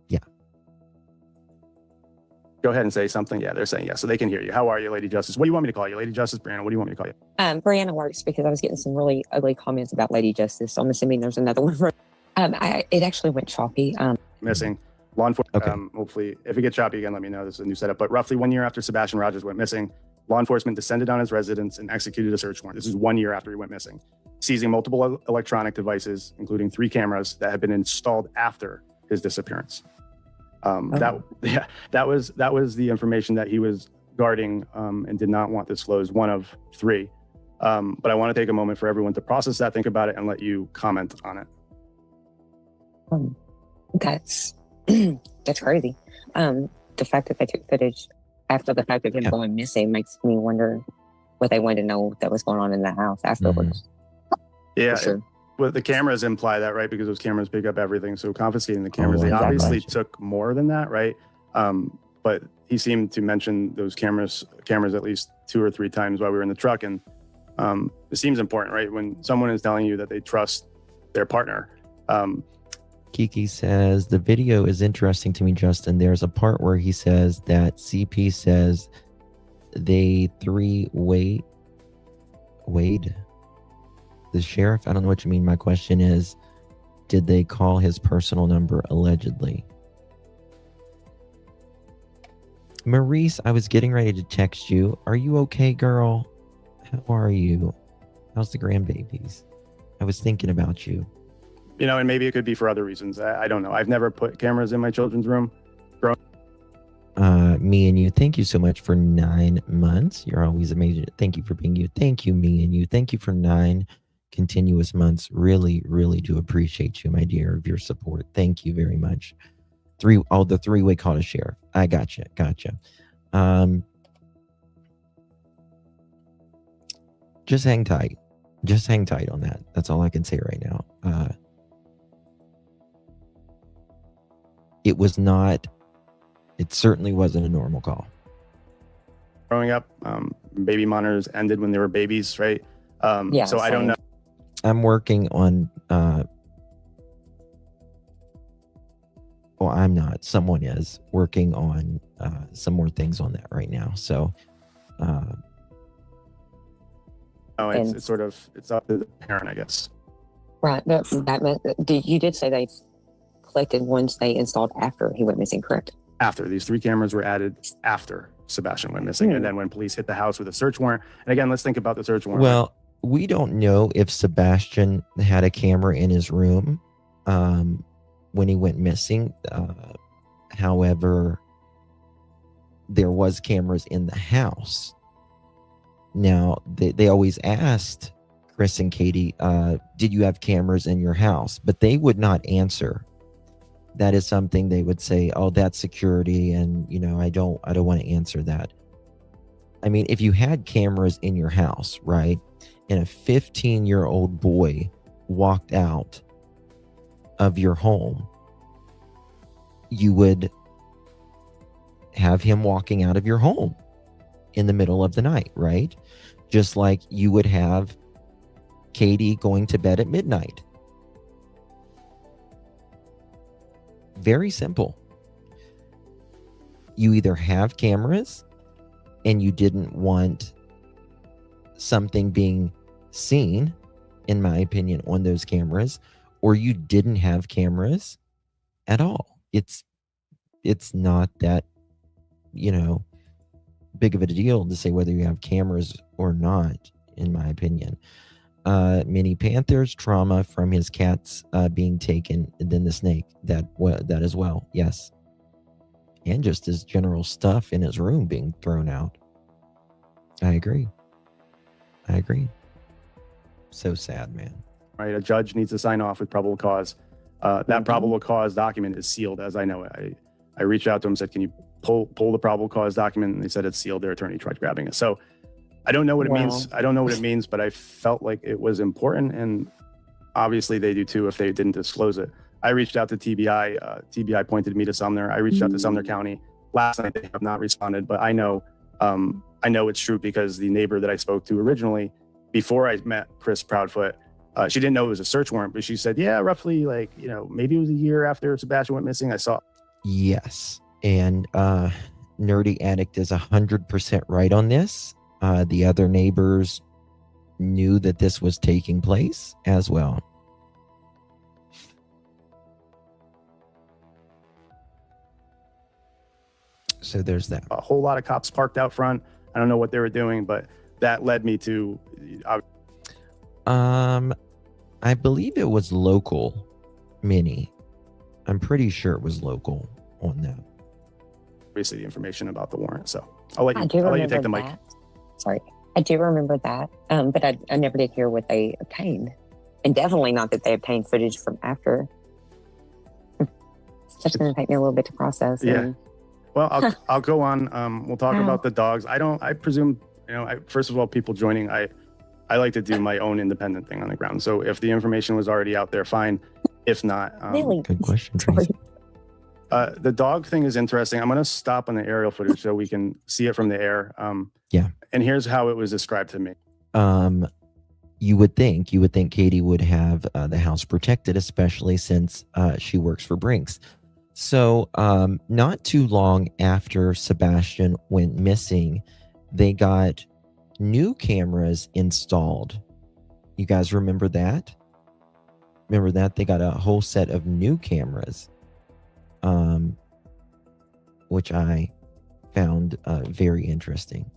Yeah. Go ahead and say something. Yeah, they're saying yeah, so they can hear you. How are you, Lady Justice? What do you want me to call you, Lady Justice? Brianna, what do you want me to call you? Brianna works because I was getting some really ugly comments about Lady Justice. So I'm assuming there's another one. It actually went choppy. Missing. Law enforcement. Okay. Hopefully, if it gets choppy again, let me know. This is a new setup. But roughly 1 year after Sebastian Rogers went missing, law enforcement descended on his residence and executed a search warrant. This is 1 year after he went missing, seizing multiple electronic devices, including 3 cameras that had been installed after his disappearance. That was the information that he was guarding and did not want disclosed. 1 of 3. But I want to take a moment for everyone to process that, think about it, and let you comment on it. That's that's crazy. The fact that they took footage after the fact of him going missing makes me wonder what they wanted to know that was going on in the house afterwards. Yeah, sure. Well, the cameras imply that, right? Because those cameras pick up everything. So confiscating the cameras, they obviously took more than that, right? But he seemed to mention those cameras at least 2 or 3 times while we were in the truck, and it seems important, right? When someone is telling you that they trust their partner. Kiki says, the video is interesting to me, Justin. There's a part where he says that CP says they 3 Wade, the sheriff. I don't know what you mean. My question is, did they call his personal number allegedly? Maurice, I was getting ready to text you. Are you okay, girl? How are you? How's the grandbabies? I was thinking about you. You know, and maybe it could be for other reasons. I don't know. I've never put cameras in my children's room. Me and you, thank you so much for 9 months. You're always amazing. Thank you for being you. Thank you, me and you. Thank you for 9 continuous months. Really, really do appreciate you, my dear, of your support. Thank you very much. The 3-way call to sheriff. I gotcha. Just hang tight. Just hang tight on that. That's all I can say right now. It certainly wasn't a normal call. Growing up, baby monitors ended when they were babies, right? Yeah, so I don't know. I'm working on, I'm not. Someone is working on some more things on that right now. So, it's sort of, it's up to the parent, I guess. Right. You did say they collected ones they installed after he went missing, correct? After. These 3 cameras were added after Sebastian went missing. And then when police hit the house with a search warrant, and again, let's think about the search warrant. Well, we don't know if Sebastian had a camera in his room when he went missing. However, there was cameras in the house. Now, they always asked Chris and Katie, did you have cameras in your house? But they would not answer. That is something they would say, oh, that's security, and I don't want to answer that. I mean, if you had cameras in your house, right, and a 15-year-old boy walked out of your home, you would have him walking out of your home in the middle of the night, right? Just like you would have Katie going to bed at midnight. Very simple. You either have cameras and you didn't want something being seen, in my opinion, on those cameras, or you didn't have cameras at all. It's not that, big of a deal to say whether you have cameras or not, in my opinion. Mini Panthers, trauma from his cats being taken, and then the snake, that as well. Yes. and just his general stuff in his room being thrown out. I agree. So sad, man. Right, a judge needs to sign off with probable cause. That probable cause document is sealed, as I know it. I reached out to him, said, "Can you pull the probable cause document?" And they said it's sealed. Their attorney tried grabbing it. So I don't know what it means. I don't know what it means, but I felt like it was important, and obviously they do too if they didn't disclose it. I reached out to TBI. TBI pointed me to Sumner. I reached out to Sumner County last night. They have not responded, but I know it's true because the neighbor that I spoke to originally, before I met Chris Proudfoot, she didn't know it was a search warrant, but she said, yeah, roughly maybe it was a year after Sebastian went missing. I saw. Yes. And Nerdy Addict is 100% right on this. The other neighbors knew that this was taking place as well. So there's that. A whole lot of cops parked out front. I don't know what they were doing, but that led me to. I believe it was local, Minnie. I'm pretty sure it was local on that. Obviously, the information about the warrant. So I'll let you take the mic. Sorry, I do remember that, but I never did hear what they obtained, and definitely not that they obtained footage from after. It's just going to take me a little bit to process. Yeah. Well, I'll go on. We'll talk about the dogs. I presume, first of all, people joining, I like to do my own independent thing on the ground. So if the information was already out there, fine. If not, really? Good question, Tracy. The dog thing is interesting. I'm going to stop on the aerial footage so we can see it from the air. Yeah. And here's how it was described to me. You would think Katie would have the house protected, especially since she works for Brinks. So not too long after Sebastian went missing, they got new cameras installed. You guys remember that? They got a whole set of new cameras, which I found very interesting.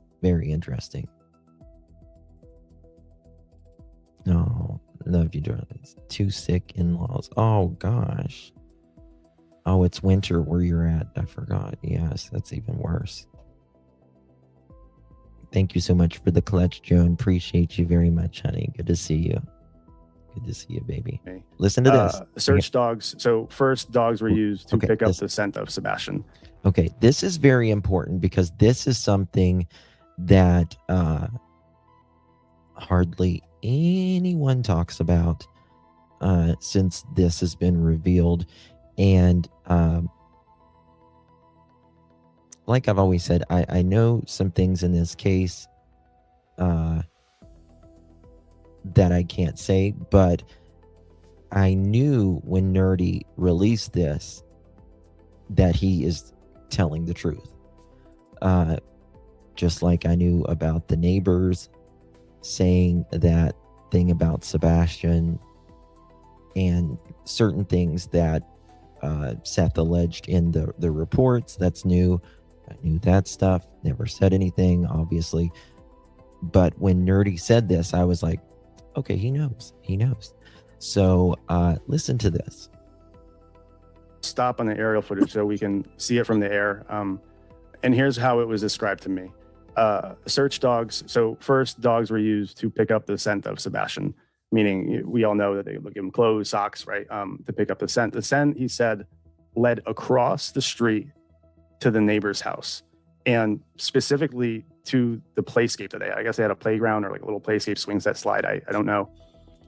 No, love you, darlings. Two sick in-laws. Oh gosh. Oh, it's winter where you're at. I forgot. Yes, that's even worse. Thank you so much for the clutch, Joan. Appreciate you very much, honey. Good to see you. Good to see you, baby. Okay. Listen to this. Search dogs. So first, dogs were used to pick up the scent of Sebastian. Okay, this is very important because this is something that hardly anyone talks about since this has been revealed. And like I've always said, I know some things in this case that I can't say, but I knew when Nerdy released this that he is telling the truth. Just like I knew about the neighbors saying that thing about Sebastian and certain things that Seth alleged in the reports. That's new. I knew that stuff. Never said anything, obviously. But when Nerdy said this, I was like, okay, he knows. So listen to this. Stop on the aerial footage so we can see it from the air. And here's how it was described to me. Search dogs. So first, dogs were used to pick up the scent of Sebastian, meaning we all know that they would give him clothes, socks, right, to pick up the scent. The scent, he said, led across the street to the neighbor's house, and specifically to the playscape that they had. I guess they had a playground or like a little playscape, swing set, slide. I don't know.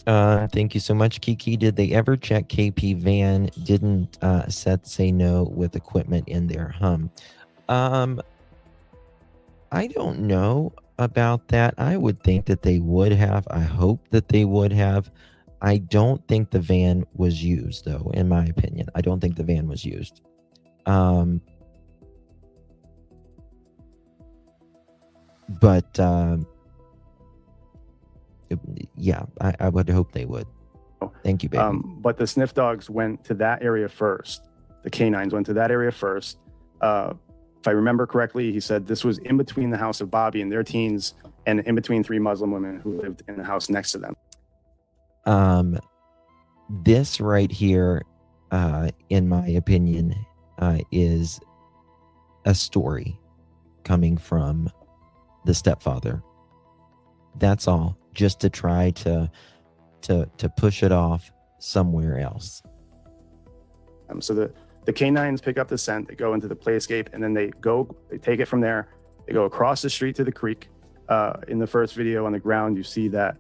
Thank you so much, Kiki. Did they ever check KP van? Didn't Seth say no with equipment in their hum? I don't know about that. I would think that they would have. I hope that they would have. I don't think the van was used, though, in my opinion. I don't think the van was used. But yeah, I would hope they would. Thank you, baby. But the sniff dogs went to that area first. The canines went to that area first. If I remember correctly, he said this was in between the house of Bobby and their teens and in between three Muslim women who lived in the house next to them. This right here, in my opinion, is a story coming from the stepfather. That's all, just to try to push it off somewhere else. So the canines pick up the scent, they go into the playscape, and then they take it from there. They go across the street to the creek. In the first video on the ground, you see that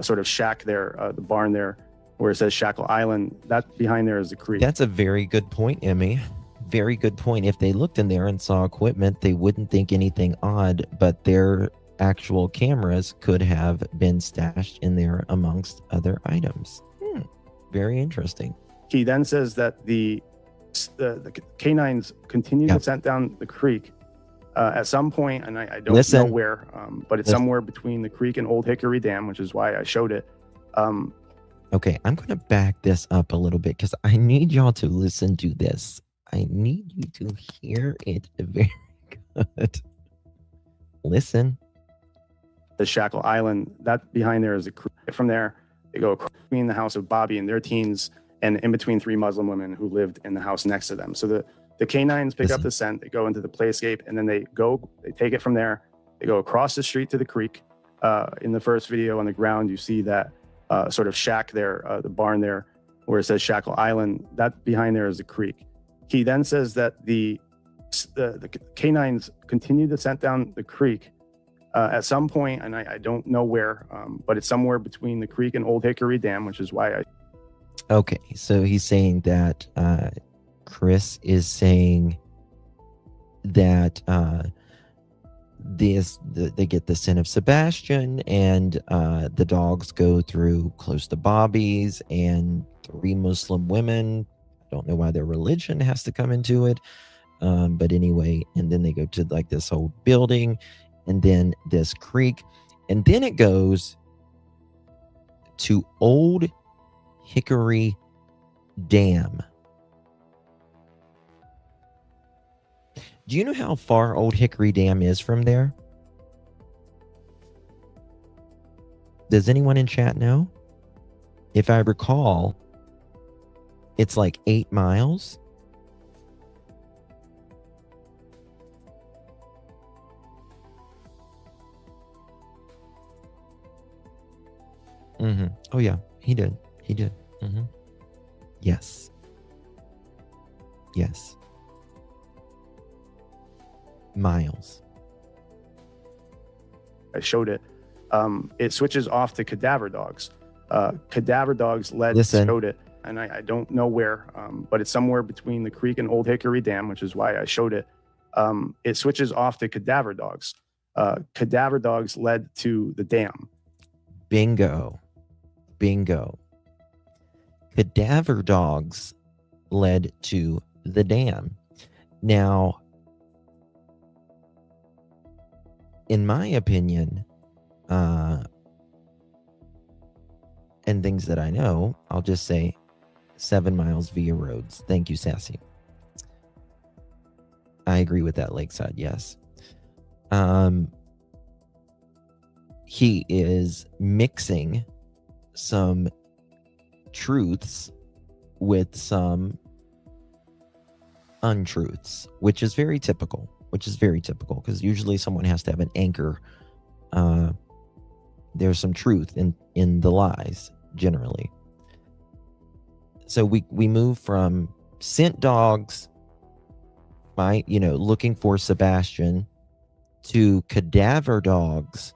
sort of shack there, the barn there, where it says Shackle Island. That behind there is the creek. That's a very good point, Emmy. Very good point. If they looked in there and saw equipment, they wouldn't think anything odd, but their actual cameras could have been stashed in there amongst other items. Very interesting. He then says that the canines continue the scent down the creek at some point, and I don't know where, but it's somewhere between the creek and Old Hickory Dam, which is why I showed it. Okay, I'm going to back this up a little bit because I need y'all to listen to this. I need you to hear it very good. Listen. The Shackle Island, that behind there is a creek. From there, they go across between the house of Bobby and their teens and in between 3 Muslim women who lived in the house next to them. So the canines pick up the scent, they go into the playscape, and then they take it from there. They go across the street to the creek. In the first video on the ground, you see that sort of shack there, the barn there, where it says Shackle Island. That behind there is the creek. He then says that the canines continue the scent down the creek at some point, and I don't know where, but it's somewhere between the creek and Old Hickory Dam, which is why I... Okay, so he's saying that Chris is saying that they get the scent of Sebastian, and the dogs go through close to Bobby's, and 3 Muslim women. I don't know why their religion has to come into it, but anyway, and then they go to like this old building, and then this creek, and then it goes to Old Hickory Dam. Do you know how far Old Hickory Dam is from there? Does anyone in chat know? If I recall, it's like 8 miles. Oh yeah, he did. Yes. Miles. I showed it. It switches off to cadaver dogs. Cadaver dogs showed it, and I don't know where, but it's somewhere between the creek and Old Hickory Dam, which is why I showed it. It switches off to cadaver dogs. Cadaver dogs led to the dam. Bingo. Cadaver dogs led to the dam. Now, in my opinion, and things that I know, I'll just say 7 miles via roads. Thank you, Sassy. I agree with that, Lakeside, yes. He is mixing some truths with some untruths, which is very typical, because usually someone has to have an anchor. There's some truth in the lies generally. So we move from scent dogs, looking for Sebastian, to cadaver dogs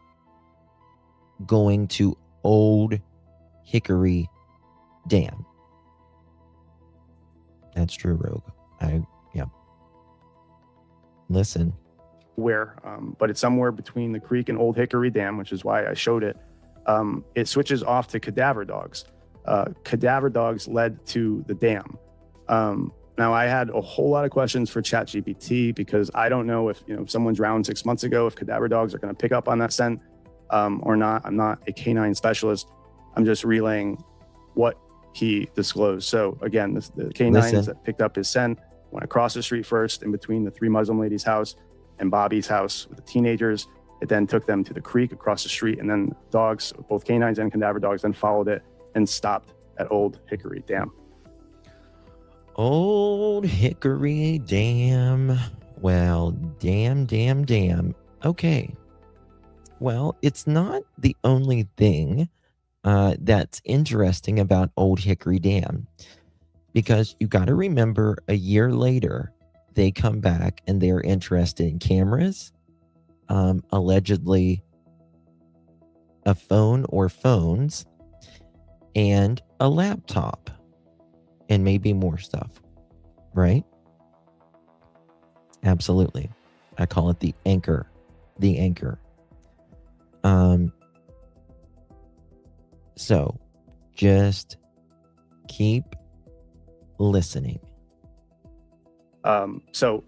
going to Old Hickory Dam. That's true, Rogue. Listen. Where, but it's somewhere between the creek and Old Hickory Dam, which is why I showed it. It switches off to cadaver dogs. Cadaver dogs led to the dam. Now, I had a whole lot of questions for ChatGPT because I don't know if someone drowned 6 months ago, if cadaver dogs are going to pick up on that scent or not. I'm not a canine specialist. I'm just relaying what he disclosed. So again, the canines that picked up his scent went across the street first in between the 3 Muslim ladies' house and Bobby's house with the teenagers. It then took them to the creek across the street, and then dogs, both canines and cadaver dogs, then followed it and stopped at Old Hickory Dam. Old Hickory Dam. Well, damn. Okay. Well, it's not the only thing that's interesting about Old Hickory Dam, because you got to remember a year later, they come back and they're interested in cameras, allegedly a phone or phones, and a laptop, and maybe more stuff, right? Absolutely. I call it the anchor. The anchor. So just keep listening. So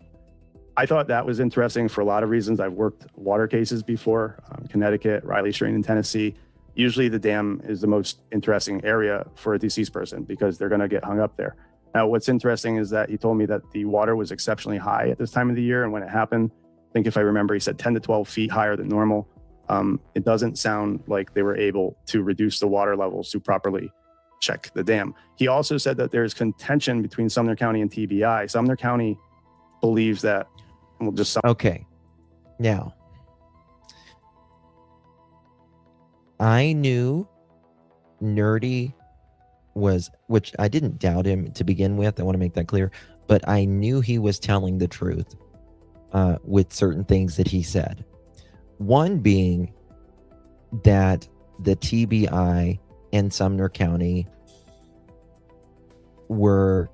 I thought that was interesting for a lot of reasons. I've worked water cases before, Connecticut, Riley Stream in Tennessee. Usually the dam is the most interesting area for a deceased person because they're going to get hung up there. Now, what's interesting is that he told me that the water was exceptionally high at this time of the year. And when it happened, I think if I remember, he said 10 to 12 feet higher than normal. It doesn't sound like they were able to reduce the water levels to properly check the dam. He also said that there's contention between Sumner County and TBI. Sumner County believes that, we'll just... Okay. Now, I knew Nerdy was, which I didn't doubt him to begin with. I want to make that clear. But I knew he was telling the truth with certain things that he said. One being that the TBI and Sumner County were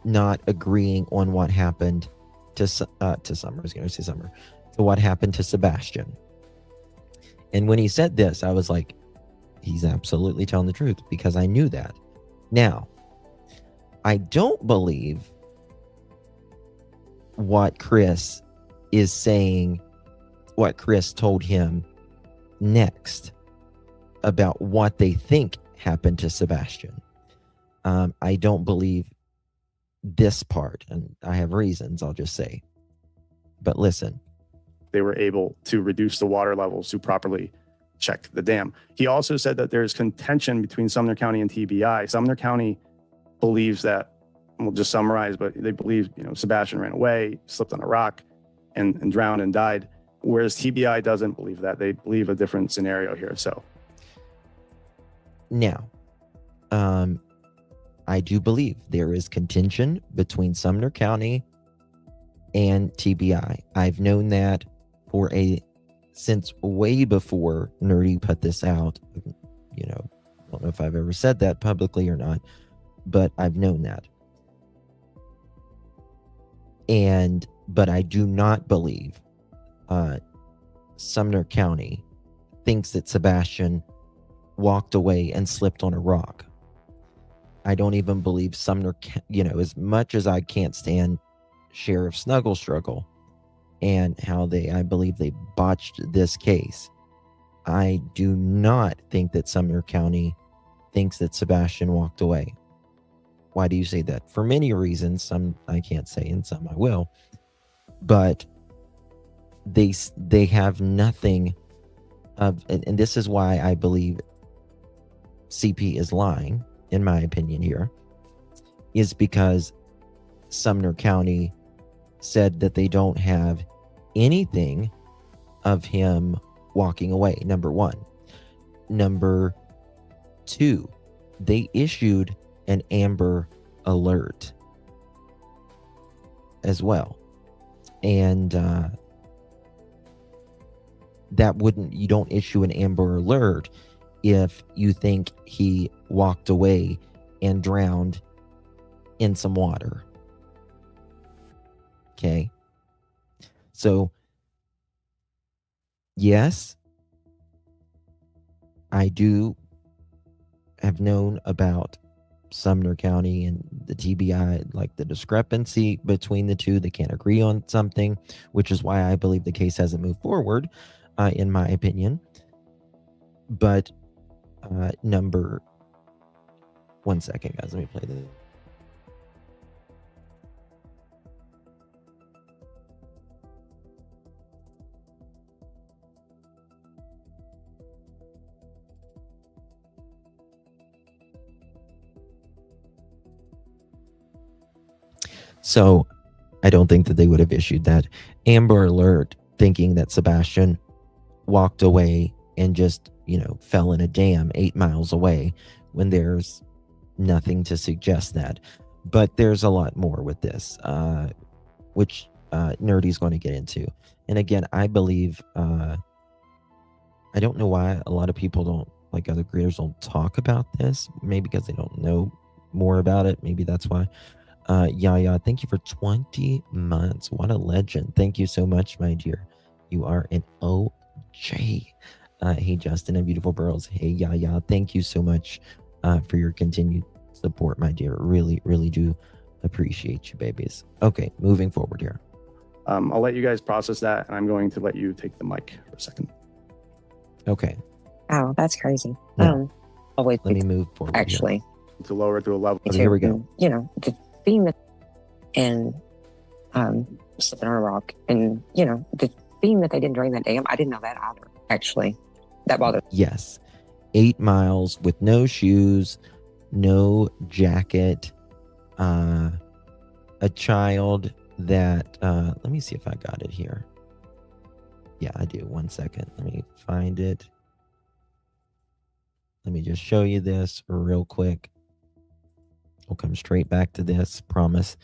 not agreeing on what happened to Summer. I was going to say Summer. To what happened to Sebastian. And when he said this, I was like, he's absolutely telling the truth, because I knew that. Now, I don't believe what Chris is saying, what Chris told him next about what they think happened to Sebastian. I don't believe this part, and I have reasons, I'll just say. But listen. They were able to reduce the water levels to properly check the dam. He also said that there's contention between Sumner County and TBI. Sumner County believes that, we'll just summarize, but they believe, Sebastian ran away, slipped on a rock, and drowned and died. Whereas TBI doesn't believe that. They believe a different scenario here. So now, I do believe there is contention between Sumner County and TBI. I've known that since way before Nerdy put this out. I don't know if I've ever said that publicly or not, but I've known that. But I do not believe Sumner County thinks that Sebastian walked away and slipped on a rock. I don't even believe Sumner, as much as I can't stand Sheriff Snuggle Struggle and how I believe they botched this case, I do not think that Sumner County thinks that Sebastian walked away. Why do you say that? For many reasons, some I can't say and some I will, but they have nothing of, and this is why I believe CP is lying, in my opinion here, is because Sumner County said that they don't have anything of him walking away, number one. Number two, they issued an Amber Alert as well. And you don't issue an Amber Alert if you think he walked away and drowned in some water. Okay. So, yes, I do have known about Sumner County and the TBI, like the discrepancy between the two. They can't agree on something, which is why I believe the case hasn't moved forward, in my opinion. But one second, guys, let me play this. So I don't think that they would have issued that Amber Alert thinking that Sebastian walked away and just, fell in a dam 8 miles away when there's nothing to suggest that. But there's a lot more with this, which Nerdy's going to get into. And again, I believe, I don't know why a lot of people don't, like other creators, don't talk about this. Maybe because they don't know more about it. Maybe that's why. Yaya, thank you for 20 months. What a legend. Thank you so much, my dear. You are an OJ. Hey, Justin and beautiful girls. Hey, Yaya, thank you so much for your continued support, my dear. Really, really do appreciate you, babies. Okay, moving forward here. I'll let you guys process that, and I'm going to let you take the mic for a second. Okay. Oh, that's crazy. Yeah. I'll wait. Let me move forward. Actually, To lower it to a level. Okay, here we go. The theme that, and slipping on a rock, and the theme that they didn't drain that dam. I didn't know that either. Actually, that bothered. Yes. 8 miles with no shoes, no jacket, a child that, let me see if I got it here. Yeah, I do. 1 second. Let me find it. Let me just show you this real quick. We'll come straight back to this. Promise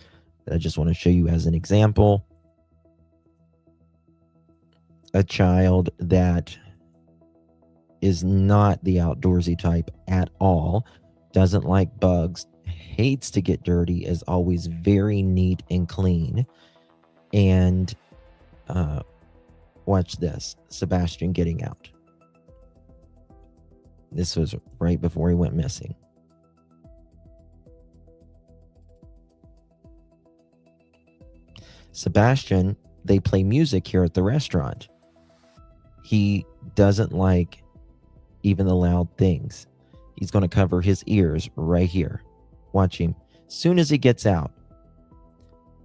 that I just want to show you as an example. A child that is not the outdoorsy type at all, doesn't like bugs, hates to get dirty, is always very neat and clean. And watch this, Sebastian getting out. This was right before he went missing. Sebastian, they play music here at the restaurant. He doesn't like even the loud things. He's going to cover his ears right here. Watch him. Soon as he gets out,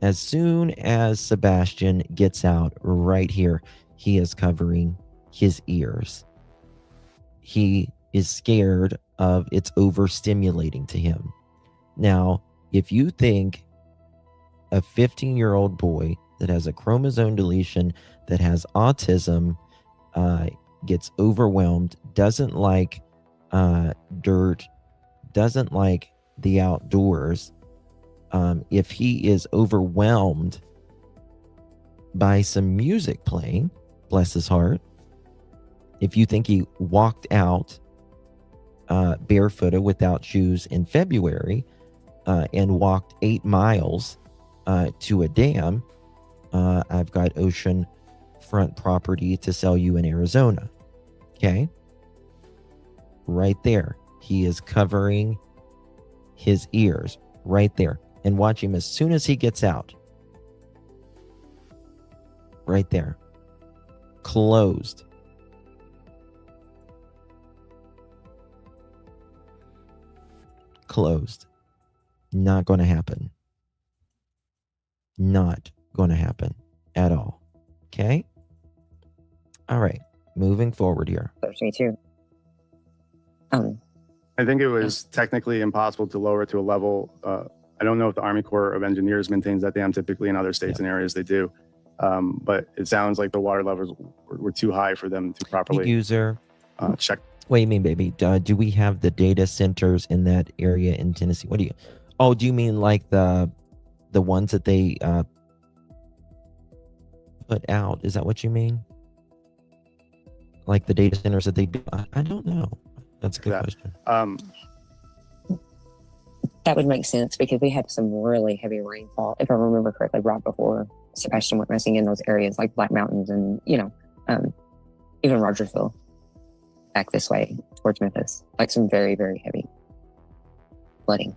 as soon as Sebastian gets out right here, he is covering his ears. He is scared of it's overstimulating to him. Now, if you think a 15-year-old boy that has a chromosome deletion, that has autism, gets overwhelmed, doesn't like dirt, doesn't like the outdoors, if he is overwhelmed by some music playing, bless his heart, if you think he walked out barefooted without shoes in February and walked 8 miles to a dam, I've got ocean front property to sell you in Arizona. Okay. Right there. He is covering his ears right there. And watch him as soon as he gets out. Right there. Closed. Closed. Not going to happen. Not going to happen at all. Okay? All right. Moving forward here. There's me too. I think it was technically impossible to lower it to a level. I don't know if the Army Corps of Engineers maintains that dam. Typically in other states and areas they do. But it sounds like the water levels were too high for them to properly user check. What do you mean, baby? Do we have the data centers in that area in Tennessee? What do you? Oh, do you mean like the ones that they put out? Is that what you mean? Like the data centers that they do? I don't know. That's a good question. That would make sense because we had some really heavy rainfall, if I remember correctly, right before Sebastian went missing in those areas like Black Mountains and, even Rogersville back this way towards Memphis. Like some very, very heavy flooding.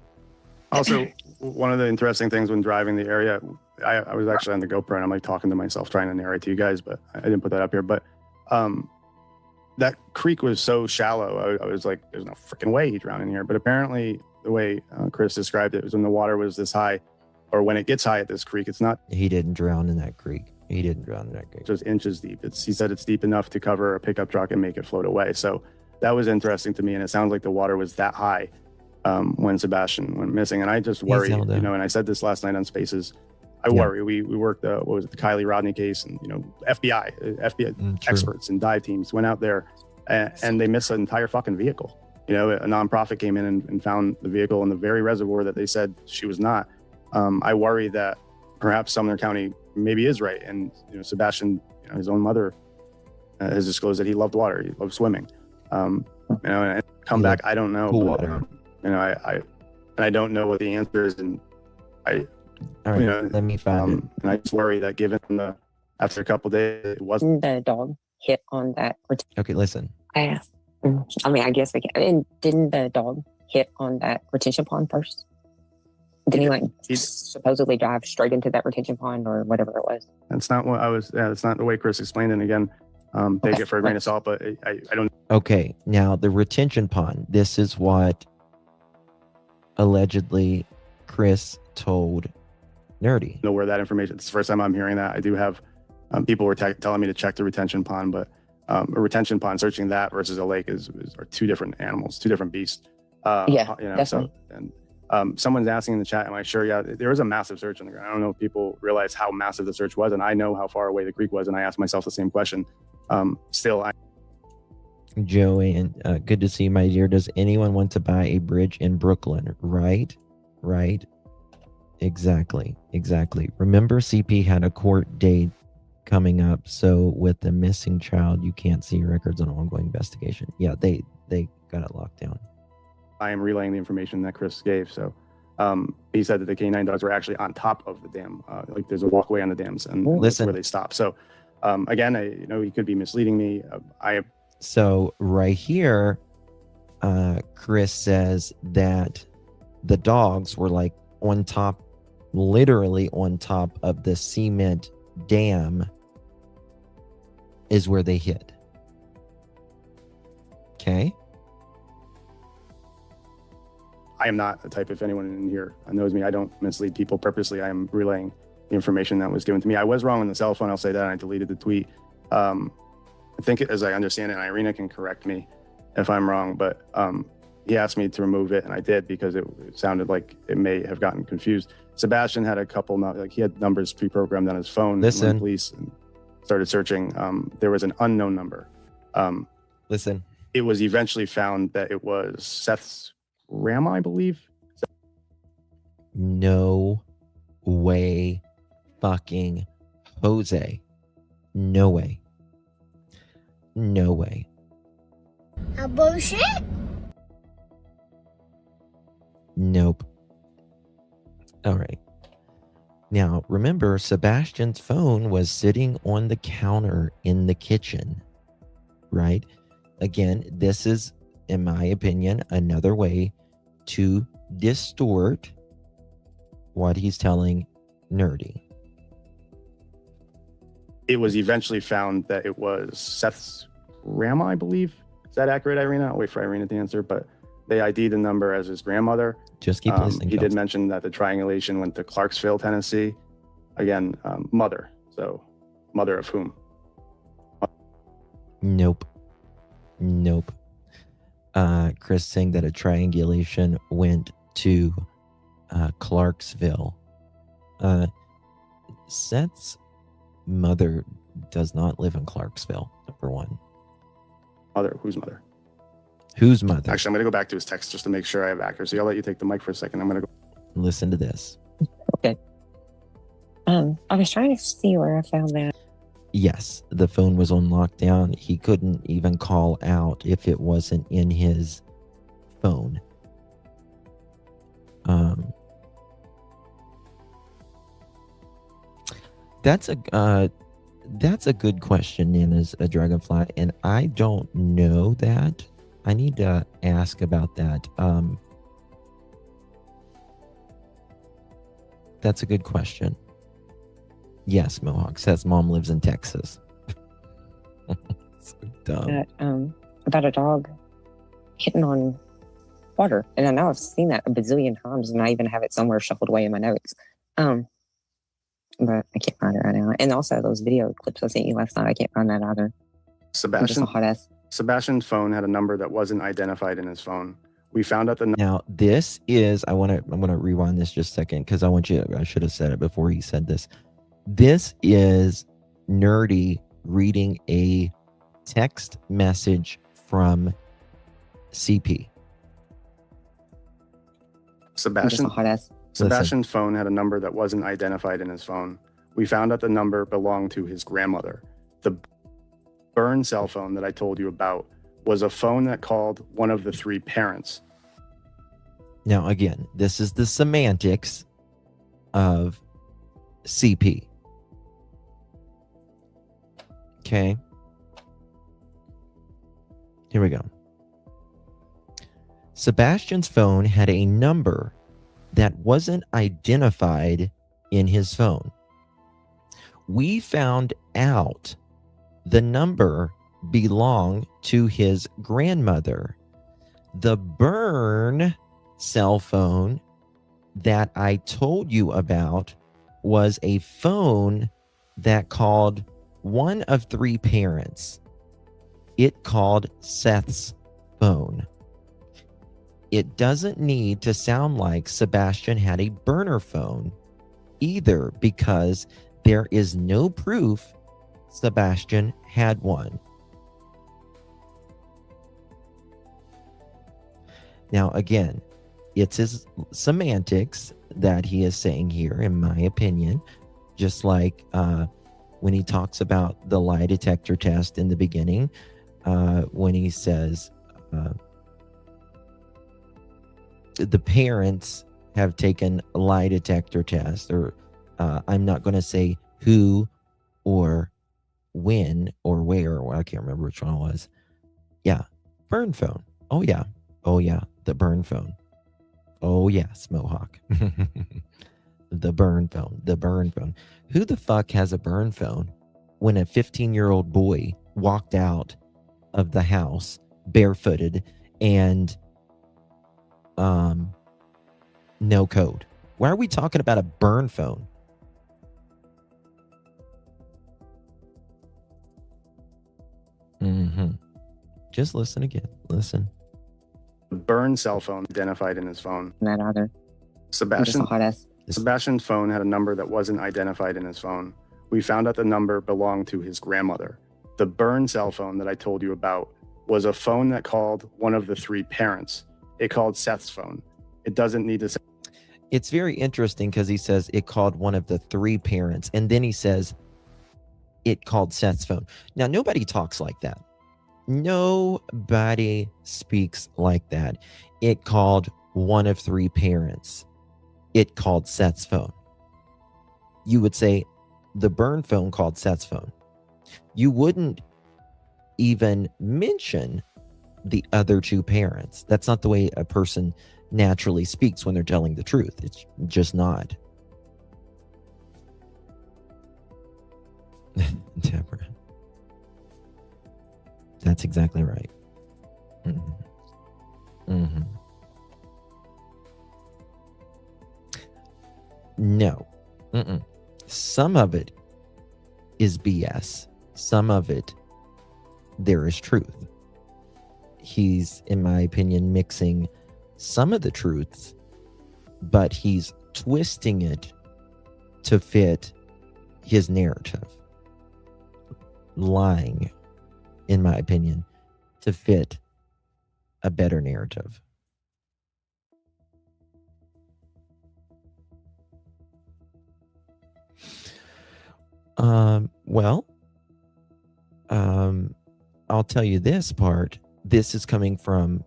Also, one of the interesting things when driving the area, I was actually on the GoPro and I'm like talking to myself, trying to narrate to you guys, but I didn't put that up here. But that creek was so shallow. I was like, there's no freaking way he drowned in here. But apparently the way Chris described it was when the water was this high, or when it gets high at this creek, it's not. He didn't drown in that creek. He didn't drown in that creek. Just inches deep. He said it's deep enough to cover a pickup truck and make it float away. So that was interesting to me. And it sounds like the water was that high when Sebastian went missing. And I just worried, and I said this last night on Spaces. I worry. We worked what was it, the Kylie Rodney case, and FBI experts and dive teams went out there and they missed an entire fucking vehicle. You know, a nonprofit came in and found the vehicle in the very reservoir that they said she was not. I worry that perhaps Sumner County maybe is right, and Sebastian, his own mother has disclosed that he loved water, he loved swimming. And come back, I don't know. Cool but, water. I don't know what the answer is, and All right, let me find it. And I just worry that given after a couple of days, it wasn't the dog hit on that. Okay, listen. I mean, I guess we can. And didn't the dog hit on that retention pond first? Didn't he supposedly drive straight into that retention pond or whatever it was? That's not what I was. That's not the way Chris explained it. And again, take it for a grain of salt, but I don't. Okay, now the retention pond. This is what allegedly Chris told Nerdy. Know where that information. It's the first time I'm hearing that. I do have people were telling me to check the retention pond, but a retention pond, searching that versus a lake are two different animals, two different beasts. Definitely. So and someone's asking in the chat, am I sure? Yeah, there was a massive search on the ground. I don't know if people realize how massive the search was, and I know how far away the creek was, and I asked myself the same question. Joey, and good to see you, my dear. Does anyone want to buy a bridge in Brooklyn? Right. Exactly. Remember, CP had a court date coming up, so with the missing child, you can't see records on ongoing investigation. Yeah, they got it locked down. I am relaying the information that Chris gave. So he said that the canine dogs were actually on top of the dam. Like there's a walkway on the dams, and that's where they stop. So again, he could be misleading me. So right here, Chris says that the dogs were like on top, literally on top of the cement dam is where they hid. Okay. I am not the type, if anyone in here knows me, I don't mislead people purposely. I am relaying the information that was given to me. I was wrong on the cell phone. I'll say that. I deleted the tweet. I think, as I understand it, and Irina can correct me if I'm wrong, but he asked me to remove it, and I did because it sounded like it may have gotten confused. Sebastian had a couple, he had numbers pre-programmed on his phone. Listen. When police started searching, there was an unknown number. Listen. It was eventually found that it was Seth's grandma, I believe. No way, fucking Jose. No way. A bullshit? Nope. All right. Now, remember, Sebastian's phone was sitting on the counter in the kitchen, right? Again, this is, in my opinion, another way to distort what he's telling Nerdy. It was eventually found that it was Seth's grandma, I believe. Is that accurate, Irina? I'll wait for Irina to answer, but they ID'd the number as his grandmother. Just keep listening. He did mention that the triangulation went to Clarksville, Tennessee. Again, mother. So, mother of whom? Nope. Chris saying that a triangulation went to Clarksville. Seth's mother does not live in Clarksville, number one. Mother? Whose mother? Whose mother? Actually, I'm going to go back to his text just to make sure I have accuracy. I'll let you take the mic for a second. I'm going to go. Listen to this. Okay. I was trying to see where I found that. Yes, the phone was on lockdown. He couldn't even call out if it wasn't in his phone. That's a good question, Nana's a dragonfly, and I don't know that. I need to ask about that. That's a good question. Yes, Mohawk says mom lives in Texas. So dumb. About a dog hitting on water. And I know I've seen that a bazillion times, and I even have it somewhere shuffled away in my notes. But I can't find it right now. And also those video clips I sent you last night, I can't find that either. Sebastian's phone had a number that wasn't identified in his phone We found out the Now, this is, I'm going to rewind this just a second because I should have said it before he said this. This is Nerdy reading a text message from CP. Sebastian's phone had a number that wasn't identified in his phone. We found out the number belonged to his grandmother. The burn cell phone that I told you about was a phone that called one of the 3 parents. Now, again, this is the semantics of CP. Okay. Here we go. Sebastian's phone had a number that wasn't identified in his phone. We found out the number belonged to his grandmother. The burn cell phone that I told you about was a phone that called one of 3 parents. It called Seth's phone. It doesn't need to sound like Sebastian had a burner phone either, because there is no proof Sebastian had one. Now, again, it's his semantics that he is saying here, in my opinion, just like when he talks about the lie detector test in the beginning, when he says the parents have taken a lie detector test, or I'm not going to say who or when or where, or I can't remember which one it was. Yeah, burn phone. Oh yeah, the burn phone. Oh yes, Mohawk. The burn phone. Who the fuck has a burn phone when a 15-year-old boy walked out of the house barefooted and no code? Why are we talking about a burn phone? Just listen again. Listen. The burn cell phone identified in his phone. Not either. Sebastian's phone had a number that wasn't identified in his phone. We found out the number belonged to his grandmother. The burn cell phone that I told you about was a phone that called one of the 3 parents. It called Seth's phone. It doesn't need to say. It's very interesting because he says it called one of the 3 parents, and then he says it called Seth's phone. Now, nobody talks like that. Nobody speaks like that. It called one of 3 parents. It called Seth's phone. You would say the burn phone called Seth's phone. You wouldn't even mention the other 2 parents. That's not the way a person naturally speaks when they're telling the truth. It's just not. Deborah. That's exactly right. No. Some of it is BS. Some of it, there is truth. He's, in my opinion, mixing some of the truths, but he's twisting it to fit his narrative. Lying, in my opinion, to fit a better narrative. I'll tell you this part. This is coming from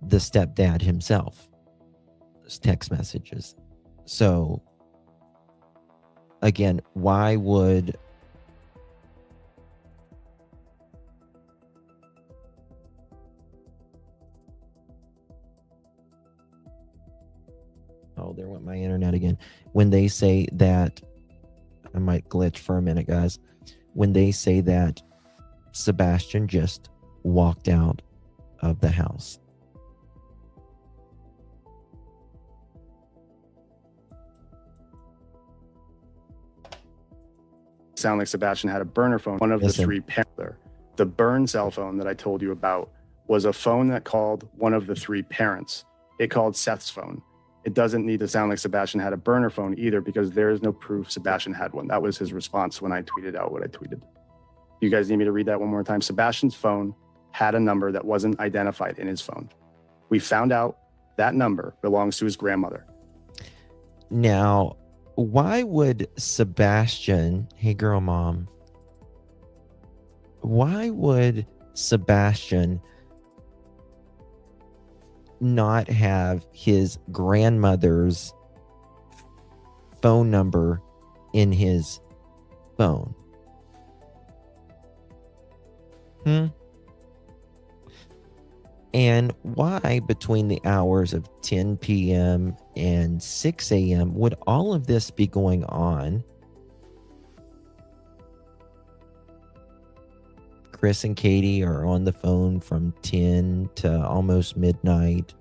the stepdad himself. Text messages. So, again, why would there went my internet again. When they say that, I might glitch for a minute, guys. When they say that Sebastian just walked out of the house. Sound like Sebastian had a burner phone. One of the 3 parents. The burn cell phone that I told you about was a phone that called one of the three parents. It called Seth's phone. It doesn't need to sound like Sebastian had a burner phone either, because there is no proof Sebastian had one. That was his response when I tweeted out what I tweeted. You guys need me to read that one more time? Sebastian's phone had a number that wasn't identified in his phone. We found out that number belongs to his grandmother. Now, why would Sebastian, hey girl mom, why would Sebastian not have his grandmother's phone number in his phone? And why between the hours of 10 p.m. and 6 a.m. would all of this be going on? Chris and Katie are on the phone from 10 to almost midnight.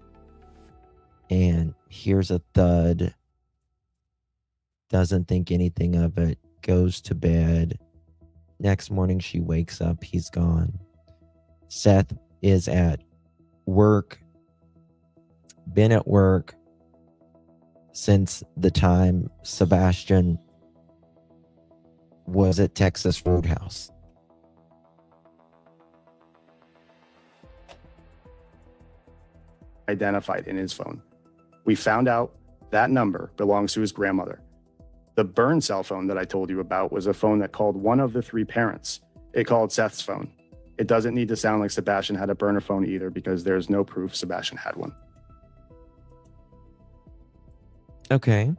And here's a thud. Doesn't think anything of it. Goes to bed. Next morning she wakes up. He's gone. Seth is at work. Been at work since the time Sebastian was at Texas Roadhouse. Identified in his phone. We found out that number belongs to his grandmother. The burn cell phone that I told you about was a phone that called one of the three parents. It called Seth's phone. It doesn't need to sound like Sebastian had a burner phone either, because there's no proof Sebastian had one. Okay.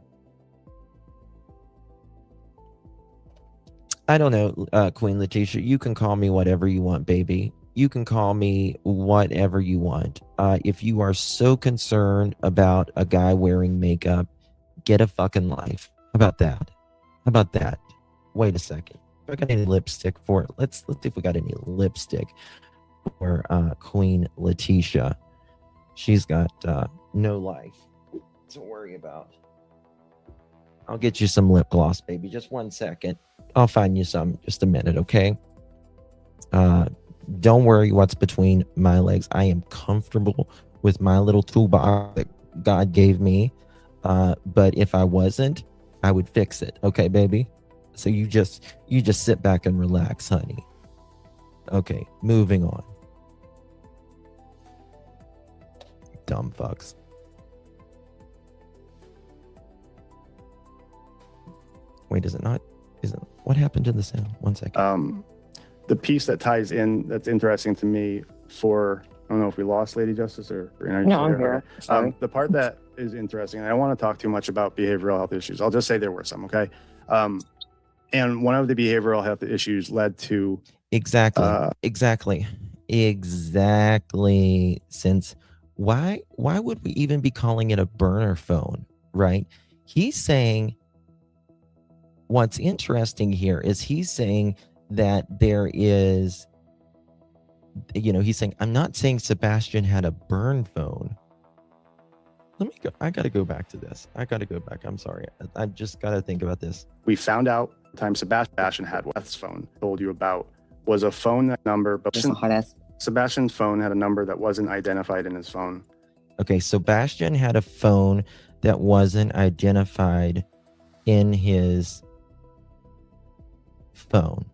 I don't know, Queen Letitia. You can call me whatever you want, baby. You can call me whatever you want. If you are so concerned about a guy wearing makeup, get a fucking life. How about that? How about that? Wait a second. If I got any lipstick for it, let's see if we got any lipstick for Queen Letitia. She's got no life to worry about. I'll get you some lip gloss, baby. Just 1 second. I'll find you some. Just a minute, okay? Don't worry what's between my legs. I am comfortable with my little toolbox that God gave me. But if I wasn't, I would fix it. Okay, baby? So you just sit back and relax, honey. Okay, moving on. Dumb fucks. Wait, is it not? What happened to the sound? 1 second. The piece that ties in, that's interesting to me for, I don't know if we lost Lady Justice or No, I'm here. Sorry. The part that is interesting, and I don't want to talk too much about behavioral health issues. I'll just say there were some, okay? And one of the behavioral health issues led to... Exactly. Since why would we even be calling it a burner phone, right? He's saying, what's interesting here is he's saying that there is, he's saying, I'm not saying Sebastian had a burn phone. Let me go. I got to go back to this. I'm sorry. I just got to think about this. We found out the time Sebastian had Seth's phone, told you about, was a phone that number, but Sebastian's phone had a number that wasn't identified in his phone. Okay, Sebastian had a phone that wasn't identified in his phone.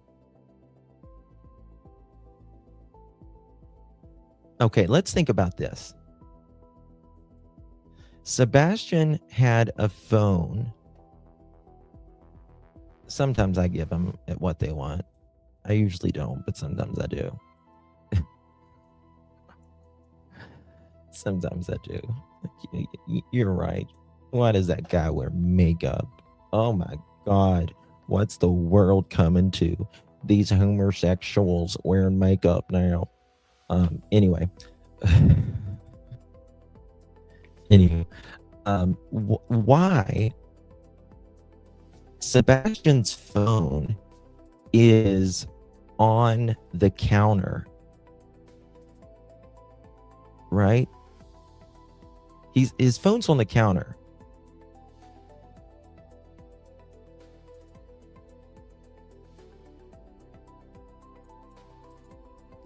Okay, let's think about this. Sebastian had a phone. Sometimes I give them what they want. I usually don't, but sometimes I do. Sometimes I do. You're right. Why does that guy wear makeup? Oh my God. What's the world coming to? These homosexuals wearing makeup now. Anyway. Why Sebastian's phone is on the counter, right? His phone's on the counter.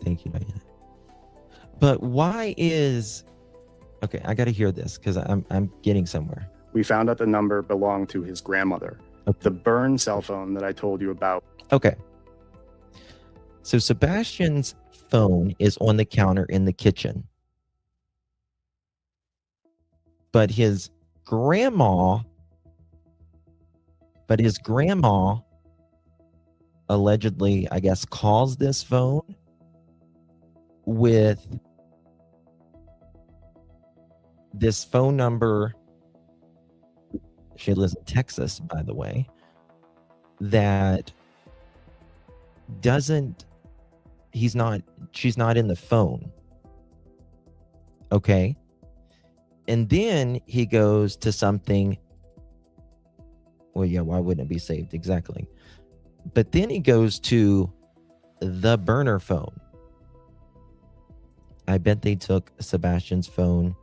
Thank you, Diana. But why is... Okay, I got to hear this because I'm getting somewhere. We found out the number belonged to his grandmother. Okay. The burn cell phone that I told you about. Okay. So Sebastian's phone is on the counter in the kitchen. But his grandma allegedly, I guess, calls this phone with this phone number. She lives in Texas, by the way, that she's not in the phone. Okay. And then he goes to something. Well, yeah, why wouldn't it be saved? Exactly. But then he goes to the burner phone. I bet they took Sebastian's phone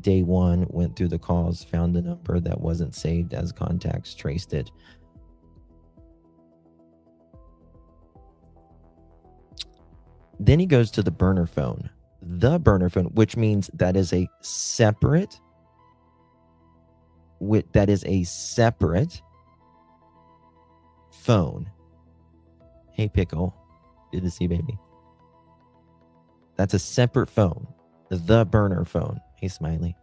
day one, went through the calls, found the number that wasn't saved as contacts, traced it. Then he goes to the burner phone, which means that is a separate phone. Hey, Pickle. Good to see you, baby. That's a separate phone. The burner phone. Hey, Smiley.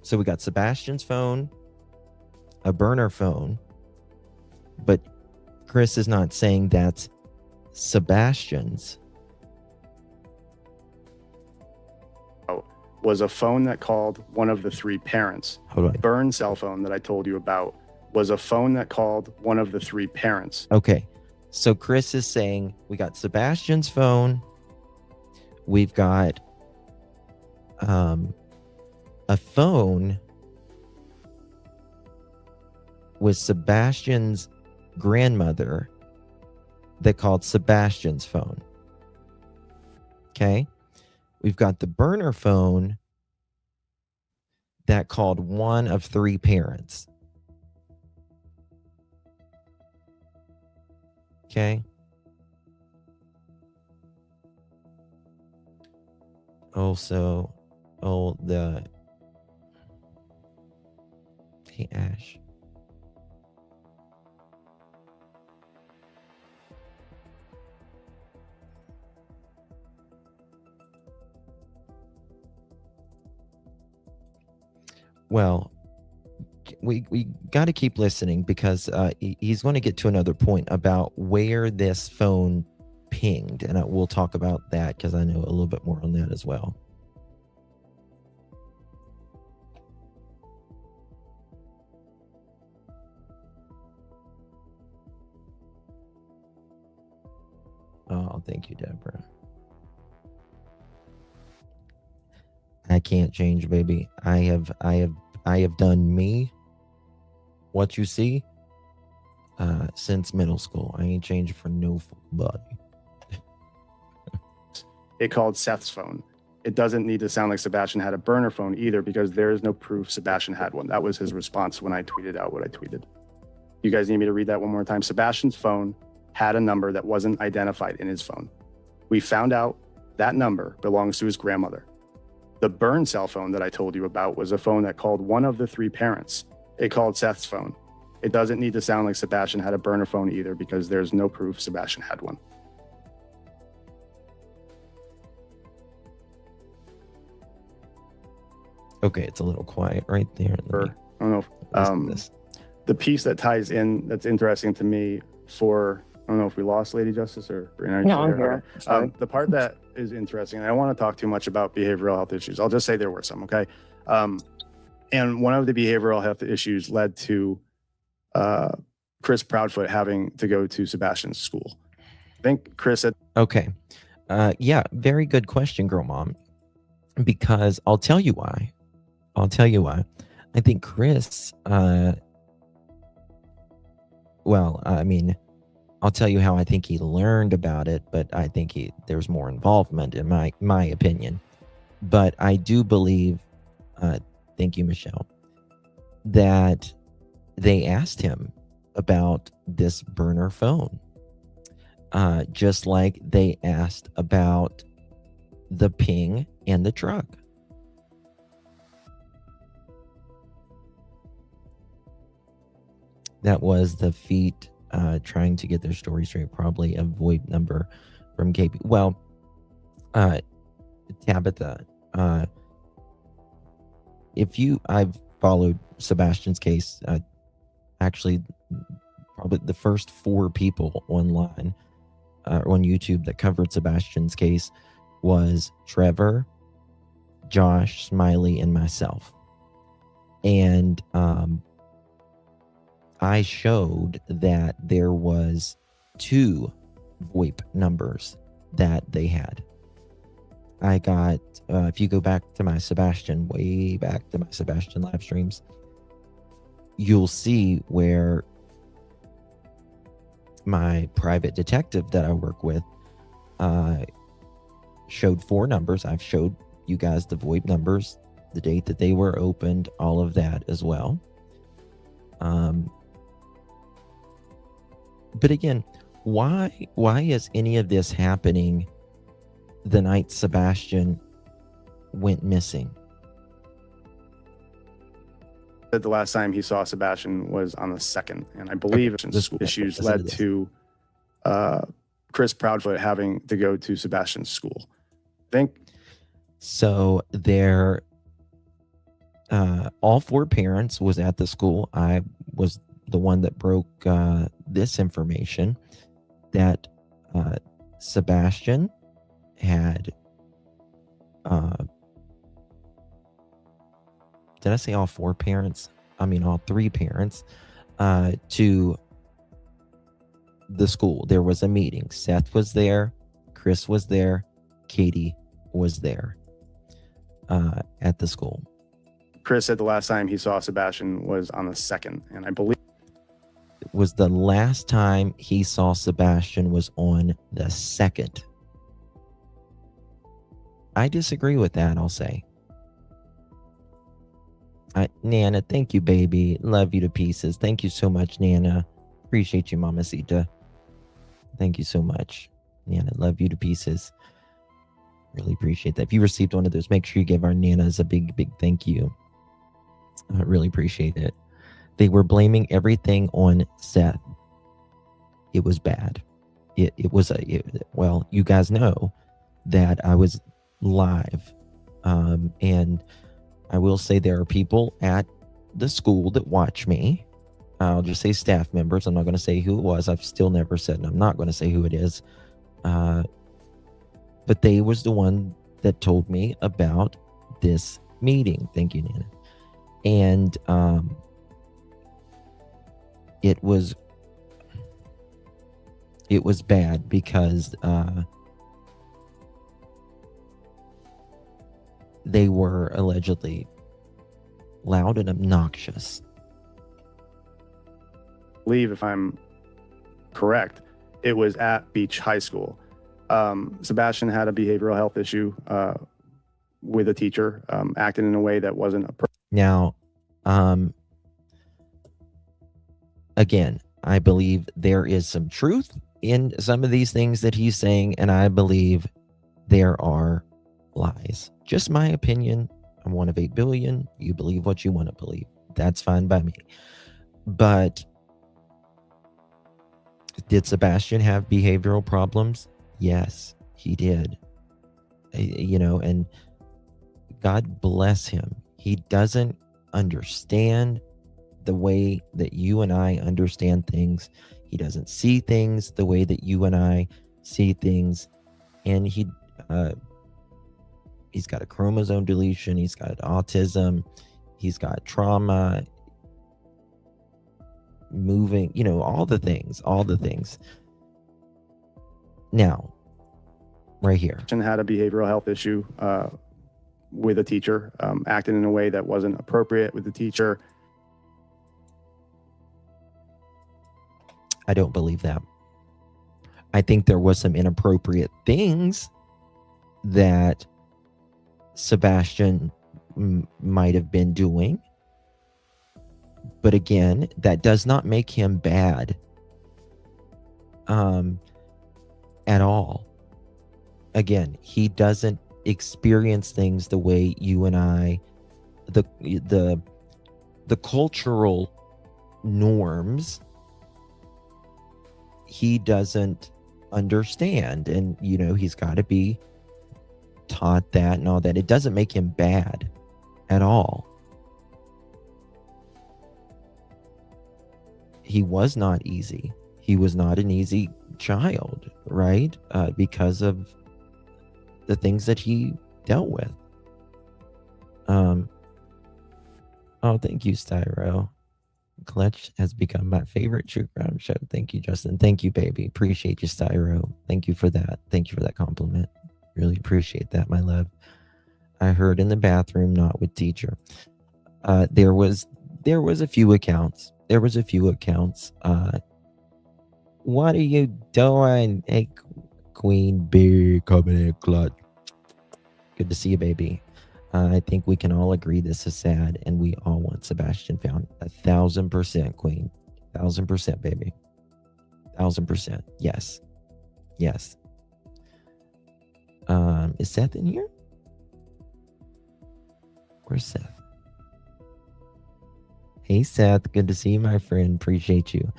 So we got Sebastian's phone, a burner phone, but Chris is not saying that's Sebastian's. Was a phone that called one of the three parents. Hold on. Burn cell phone that I told you about was a phone that called one of the three parents. Okay. So Chris is saying we got Sebastian's phone. We've got a phone with Sebastian's grandmother that called Sebastian's phone. Okay. We've got the burner phone that called one of three parents. Okay. Also, hey, Ash. Well, we got to keep listening because he's going to get to another point about where this phone pinged, and we'll talk about that because I know a little bit more on that as well. Oh, thank you, Deborah. I can't change, baby. I have done me. What you see, since middle school. I ain't changing for nobody. It called Seth's phone. It doesn't need to sound like Sebastian had a burner phone either, because there is no proof Sebastian had one. That was his response when I tweeted out what I tweeted. You guys need me to read that one more time? Sebastian's phone had a number that wasn't identified in his phone. We found out that number belongs to his grandmother. The burn cell phone that I told you about was a phone that called one of the three parents. It called Seth's phone. It doesn't need to sound like Sebastian had a burner phone either, because there's no proof Sebastian had one. Okay, it's a little quiet right there. I don't know if, the piece that ties in that's interesting to me for, I don't know if we lost Lady Justice or No, I'm here. The part that is interesting, and I don't want to talk too much about behavioral health issues. I'll just say there were some, okay? And one of the behavioral health issues led to Chris Proudfoot having to go to Sebastian's school. I think Chris said... Okay. Yeah, very good question, girl mom. Because I'll tell you why. I think Chris, well, I mean, I'll tell you how I think he learned about it, but I think there's more involvement in my opinion. But I do believe, thank you, Michelle, that they asked him about this burner phone. just like they asked about the ping and the truck. That was the feet trying to get their story straight, probably a VoIP number from KB. Well, Tabitha, I've followed Sebastian's case. Actually, probably the first 4 people online on YouTube that covered Sebastian's case was Trevor, Josh, Smiley, and myself. And I showed that there was 2 VoIP numbers that they had. I got, if you go back to my Sebastian, way back to my Sebastian live streams, you'll see where my private detective that I work with showed 4 numbers. I've showed you guys the VoIP numbers, the date that they were opened, all of that as well. But again, why is any of this happening the night Sebastian went missing? The last time he saw Sebastian was on the 2nd, and I believe issues led to Chris Proudfoot having to go to Sebastian's school. I think so. There, all 4 parents was at the school. I was the one that broke this information that Sebastian had. Did I say all 4 parents? I mean all 3 parents to the school. There was a meeting. Seth was there, Chris was there, Katie was there at the school. Chris said the last time he saw Sebastian was on the 2nd, and I believe it was the last time he saw Sebastian was on the 2nd. I disagree with that, I'll say. Nana, thank you, baby. Love you to pieces. Thank you so much, Nana. Appreciate you, Mamacita. Thank you so much, Nana. Love you to pieces. Really appreciate that. If you received one of those, make sure you give our Nanas a big, big thank you. I really appreciate it. They were blaming everything on Seth. It was bad. Well, you guys know that I was live. And I will say there are people at the school that watch me. I'll just say staff members. I'm not going to say who it was. I've still never said, and I'm not going to say who it is. But they was the one that told me about this meeting. Thank you, Nana. And it was bad because they were allegedly loud and obnoxious. I believe, if I'm correct, it was at Beach High School. Sebastian had a behavioral health issue with a teacher, acted in a way that wasn't appropriate. Now, again, I believe there is some truth in some of these things that he's saying, and I believe there are lies. Just my opinion. I'm one of 8 billion. You believe what you want to believe. That's fine by me. But did Sebastian have behavioral problems? Yes, he did. And God bless him. He doesn't understand the way that you and I understand things. He doesn't see things the way that you and I see things. And he's got a chromosome deletion. He's got autism. He's got trauma, moving, all the things. Now, right here. Had a behavioral health issue with a teacher, acted in a way that wasn't appropriate with the teacher. I don't believe that. I think there was some inappropriate things that Sebastian might have been doing. But again, that does not make him bad. at all. Again, he doesn't experience things the way you and I, the cultural norms, he doesn't understand. And, you know, he's got to be taught that and all that. It doesn't make him bad at all. He was not easy. He was not an easy child, right? Because of the things that he dealt with. Oh, thank you, Styro. Clutch has become my favorite true crime show. Thank you, Justin. Thank you, baby. Appreciate you, Styro. Thank you for that. Thank you for that compliment. Really appreciate that, my love. I heard in the bathroom, not with teacher. There was a few accounts. What are you doing? Hey, Queen Bee coming in clutch. Good to see you, baby. I think we can all agree this is sad, and we all want Sebastian found. 1,000%, Queen. 1,000%, baby. 1,000%. Yes. Yes. Is Seth in here? Where's Seth? Hey, Seth. Good to see you, my friend. Appreciate you.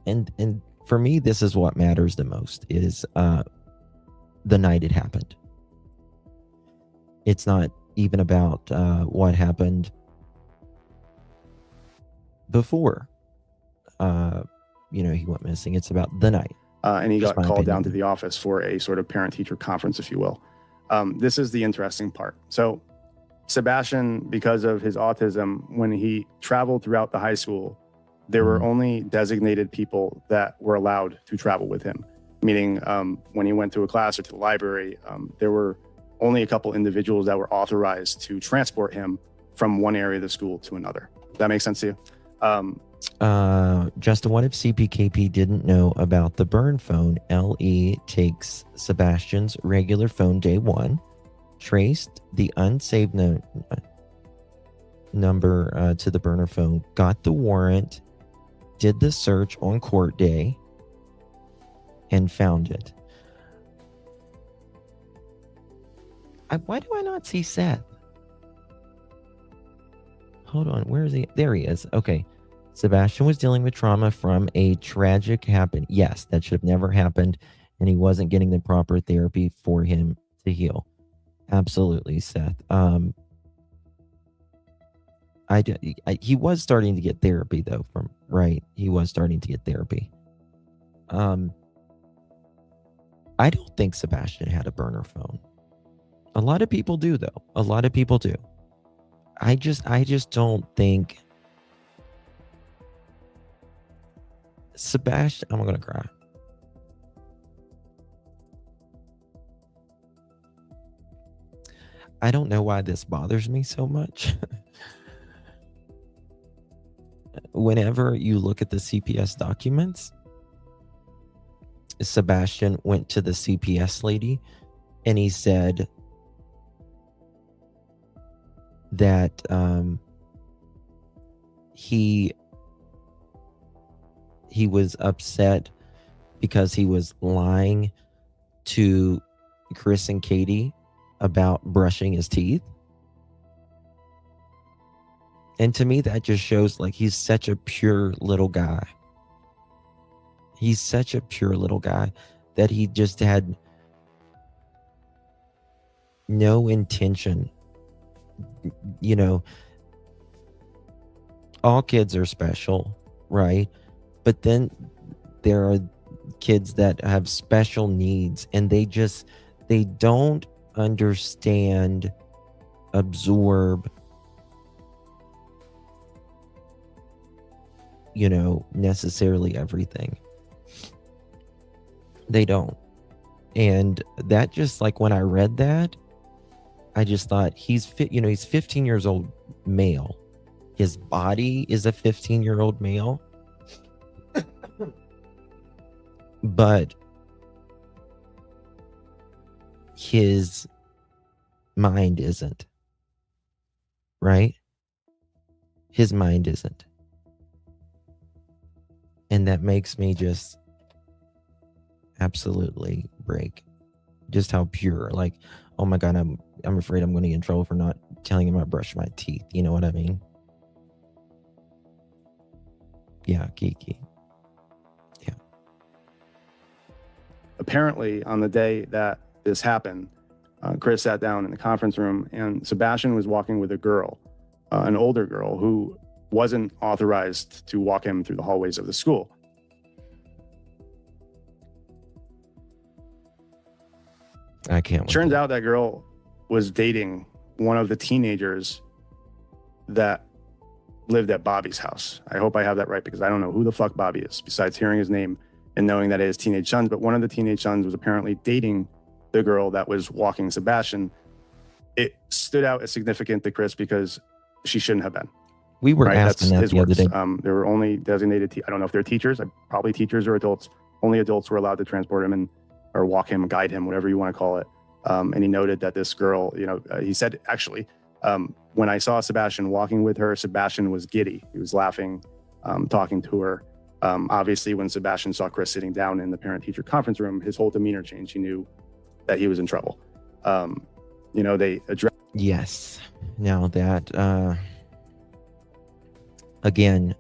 And for me, this is what matters the most, is the night it happened. It's not even about what happened before, he went missing. It's about the night. And he Just got my called down opinion. to the office for a sort of parent-teacher conference, if you will. This is the interesting part. So Sebastian, because of his autism, when he traveled throughout the high school, there were only designated people that were allowed to travel with him. Meaning when he went to a class or to the library, there were only a couple individuals that were authorized to transport him from one area of the school to another. Does that make sense to you? Justin, what if CPKP didn't know about the burn phone? LE takes Sebastian's regular phone day one, traced the unsaved number to the burner phone, got the warrant, did the search on court day, and found it. Why do I not see Seth? Hold on, where is he? There he is. Okay. Sebastian was dealing with trauma from a tragic happen. Yes, that should have never happened, and he wasn't getting the proper therapy for him to heal. Absolutely, Seth. He was starting to get therapy though, he was starting to get therapy. I don't think Sebastian had a burner phone. A lot of people do though. A lot of people do. I just don't think Sebastian, I'm gonna cry. I don't know why this bothers me so much. Whenever you look at the CPS documents, Sebastian went to the CPS lady and he said that he was upset because he was lying to Chris and Katie about brushing his teeth. And to me, that just shows like he's such a pure little guy. He's such a pure little guy that he just had no intention. You know, all kids are special, right? But then there are kids that have special needs and they don't understand, absorb, necessarily everything. They don't. And that just like when I read that, I just thought he's 15 years old male. His body is a 15-year-old male. But his mind isn't. Right? His mind isn't. And that makes me just absolutely break. Just how pure, like, oh my God, I'm afraid I'm going to get in trouble for not telling him I brush my teeth. You know what I mean? Yeah, Kiki. Yeah. Apparently, on the day that this happened, Chris sat down in the conference room and Sebastian was walking with a girl, an older girl who wasn't authorized to walk him through the hallways of the school. I can't. Turns out that girl was dating one of the teenagers that lived at Bobby's house. I hope I have that right because I don't know who the fuck Bobby is besides hearing his name and knowing that it is teenage sons. But one of the teenage sons was apparently dating the girl that was walking Sebastian. It stood out as significant to Chris because she shouldn't have been. We were asking that the other day. There were only designated, I don't know if they're teachers, probably teachers or adults. Only adults were allowed to transport him or walk him, guide him, whatever you want to call it. And he noted that this girl, he said, actually, when I saw Sebastian walking with her, Sebastian was giddy. He was laughing, talking to her. Obviously, when Sebastian saw Chris sitting down in the parent-teacher conference room, his whole demeanor changed. He knew that he was in trouble. They addressed. Yes. Now that, again,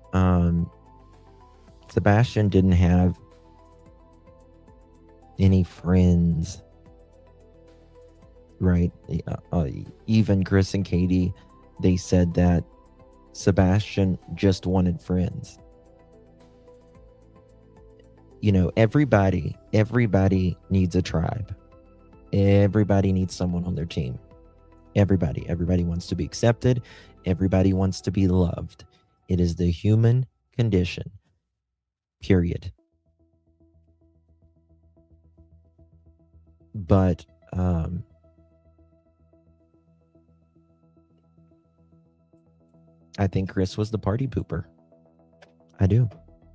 Sebastian didn't have any friends, right? Even Chris and Katie, they said that Sebastian just wanted friends. Everybody needs a tribe. Everybody needs someone on their team. Everybody wants to be accepted. Everybody wants to be loved. It is the human condition, period. But I think Chris was the party pooper. I do.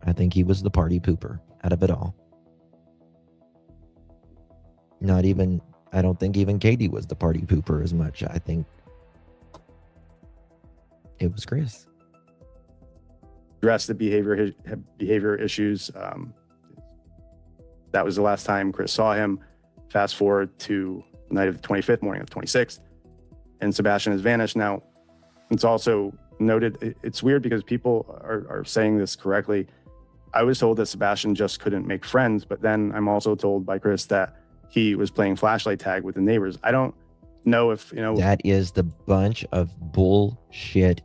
I think he was the party pooper out of it all. I don't think even Katie was the party pooper as much. I think it was Chris. Address the behavior issues. That was the last time Chris saw him. Fast forward to the night of the 25th, morning of the 26th, and Sebastian has vanished. Now, it's also noted, it's weird because people are saying this correctly. I was told that Sebastian just couldn't make friends, but then I'm also told by Chris that he was playing flashlight tag with the neighbors. I don't know if, That is the bunch of bullshit.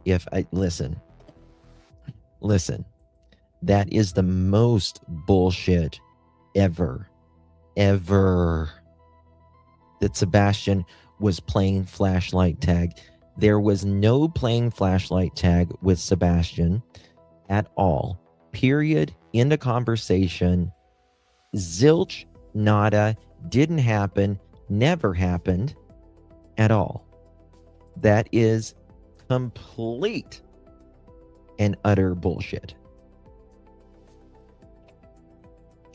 Listen, that is the most bullshit ever, that Sebastian was playing flashlight tag. There was no playing flashlight tag with Sebastian at all. Period. End of conversation. Zilch, nada, didn't happen, never happened at all. That is complete and utter bullshit.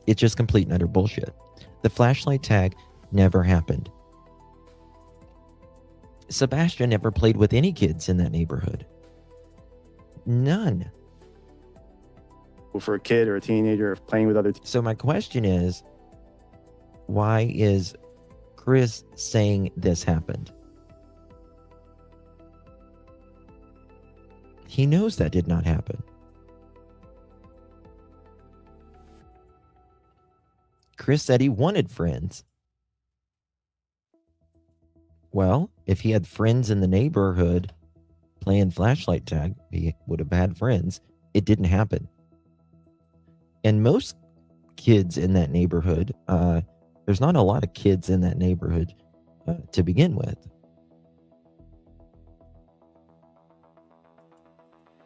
It's just complete and utter bullshit. The flashlight tag never happened. Sebastian never played with any kids in that neighborhood. None. For a kid or a teenager playing with other. So my question is, why is Chris saying this happened? He knows that did not happen. Chris said he wanted friends. Well, if he had friends in the neighborhood playing flashlight tag, he would have had friends. It didn't happen. And most kids in that neighborhood, there's not a lot of kids in that neighborhood to begin with.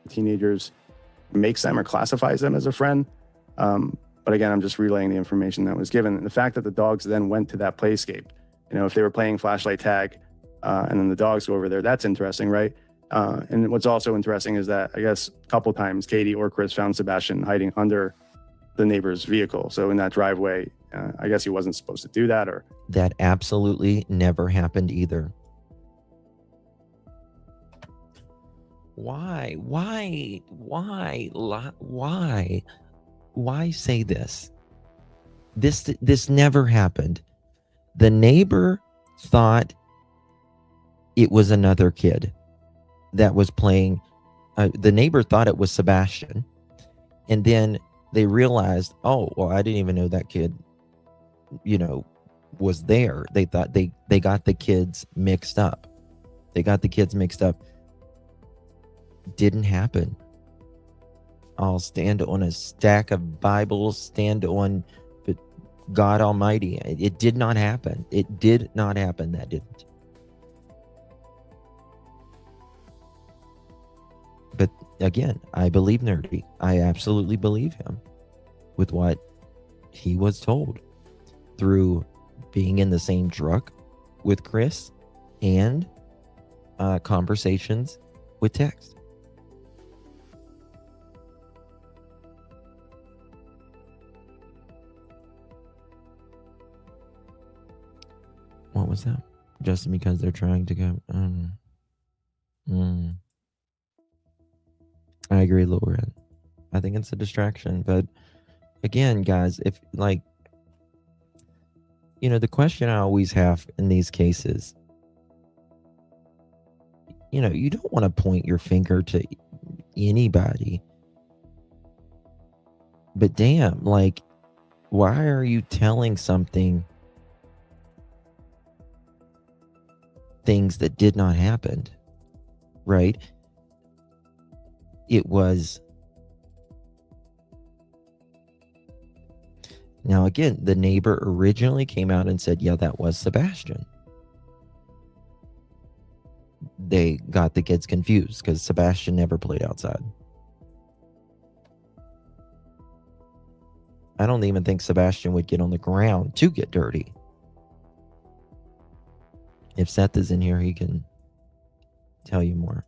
Teenagers makes them or classifies them as a friend. But again, I'm just relaying the information that was given. And the fact that the dogs then went to that playscape, if they were playing flashlight tag and then the dogs go over there, that's interesting, right? And what's also interesting is that I guess a couple times Katie or Chris found Sebastian hiding under the neighbor's vehicle. So in that driveway, I guess he wasn't supposed to do that, or that absolutely never happened either. Why say this? This never happened. The neighbor thought it was another kid that was playing. The neighbor thought it was Sebastian, and then they realized, oh, well, I didn't even know that kid, was there. They thought they got the kids mixed up. Didn't happen. I'll stand on a stack of Bibles, stand on God Almighty. It did not happen. It did not happen. That didn't. But again, I believe Nerdy. I absolutely believe him with what he was told through being in the same truck with Chris and conversations with text. What was that? Just because they're trying to go. I agree, Lauren. I think it's a distraction. But again, guys, if the question I always have in these cases, you don't want to point your finger to anybody. But damn, why are you telling things that did not happen, right? It was. Now, again, the neighbor originally came out and said, yeah, that was Sebastian. They got the kids confused because Sebastian never played outside. I don't even think Sebastian would get on the ground to get dirty. If Seth is in here, he can tell you more.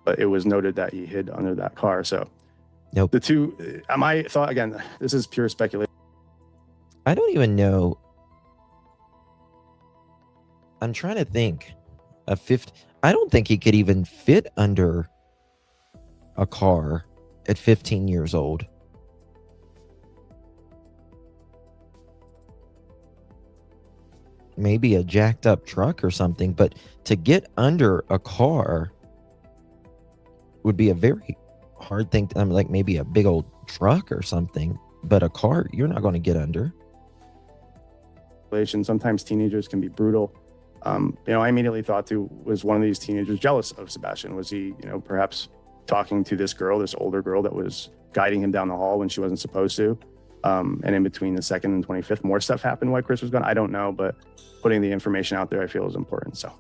But it was noted that he hid under that car. So nope. The two, my thought, again, this is pure speculation. I don't even know. I'm trying to think. I don't think he could even fit under a car at 15 years old. Maybe a jacked up truck or something, but to get under a car would be a very hard thing. Maybe a big old truck or something, but a car, you're not going to get under. Sometimes teenagers can be brutal. I immediately thought was one of these teenagers jealous of Sebastian? Was he, perhaps talking to this older girl that was guiding him down the hall when she wasn't supposed to? And in between the 2nd and 25th, more stuff happened while Chris was gone. I don't know, but putting the information out there, I feel is important. So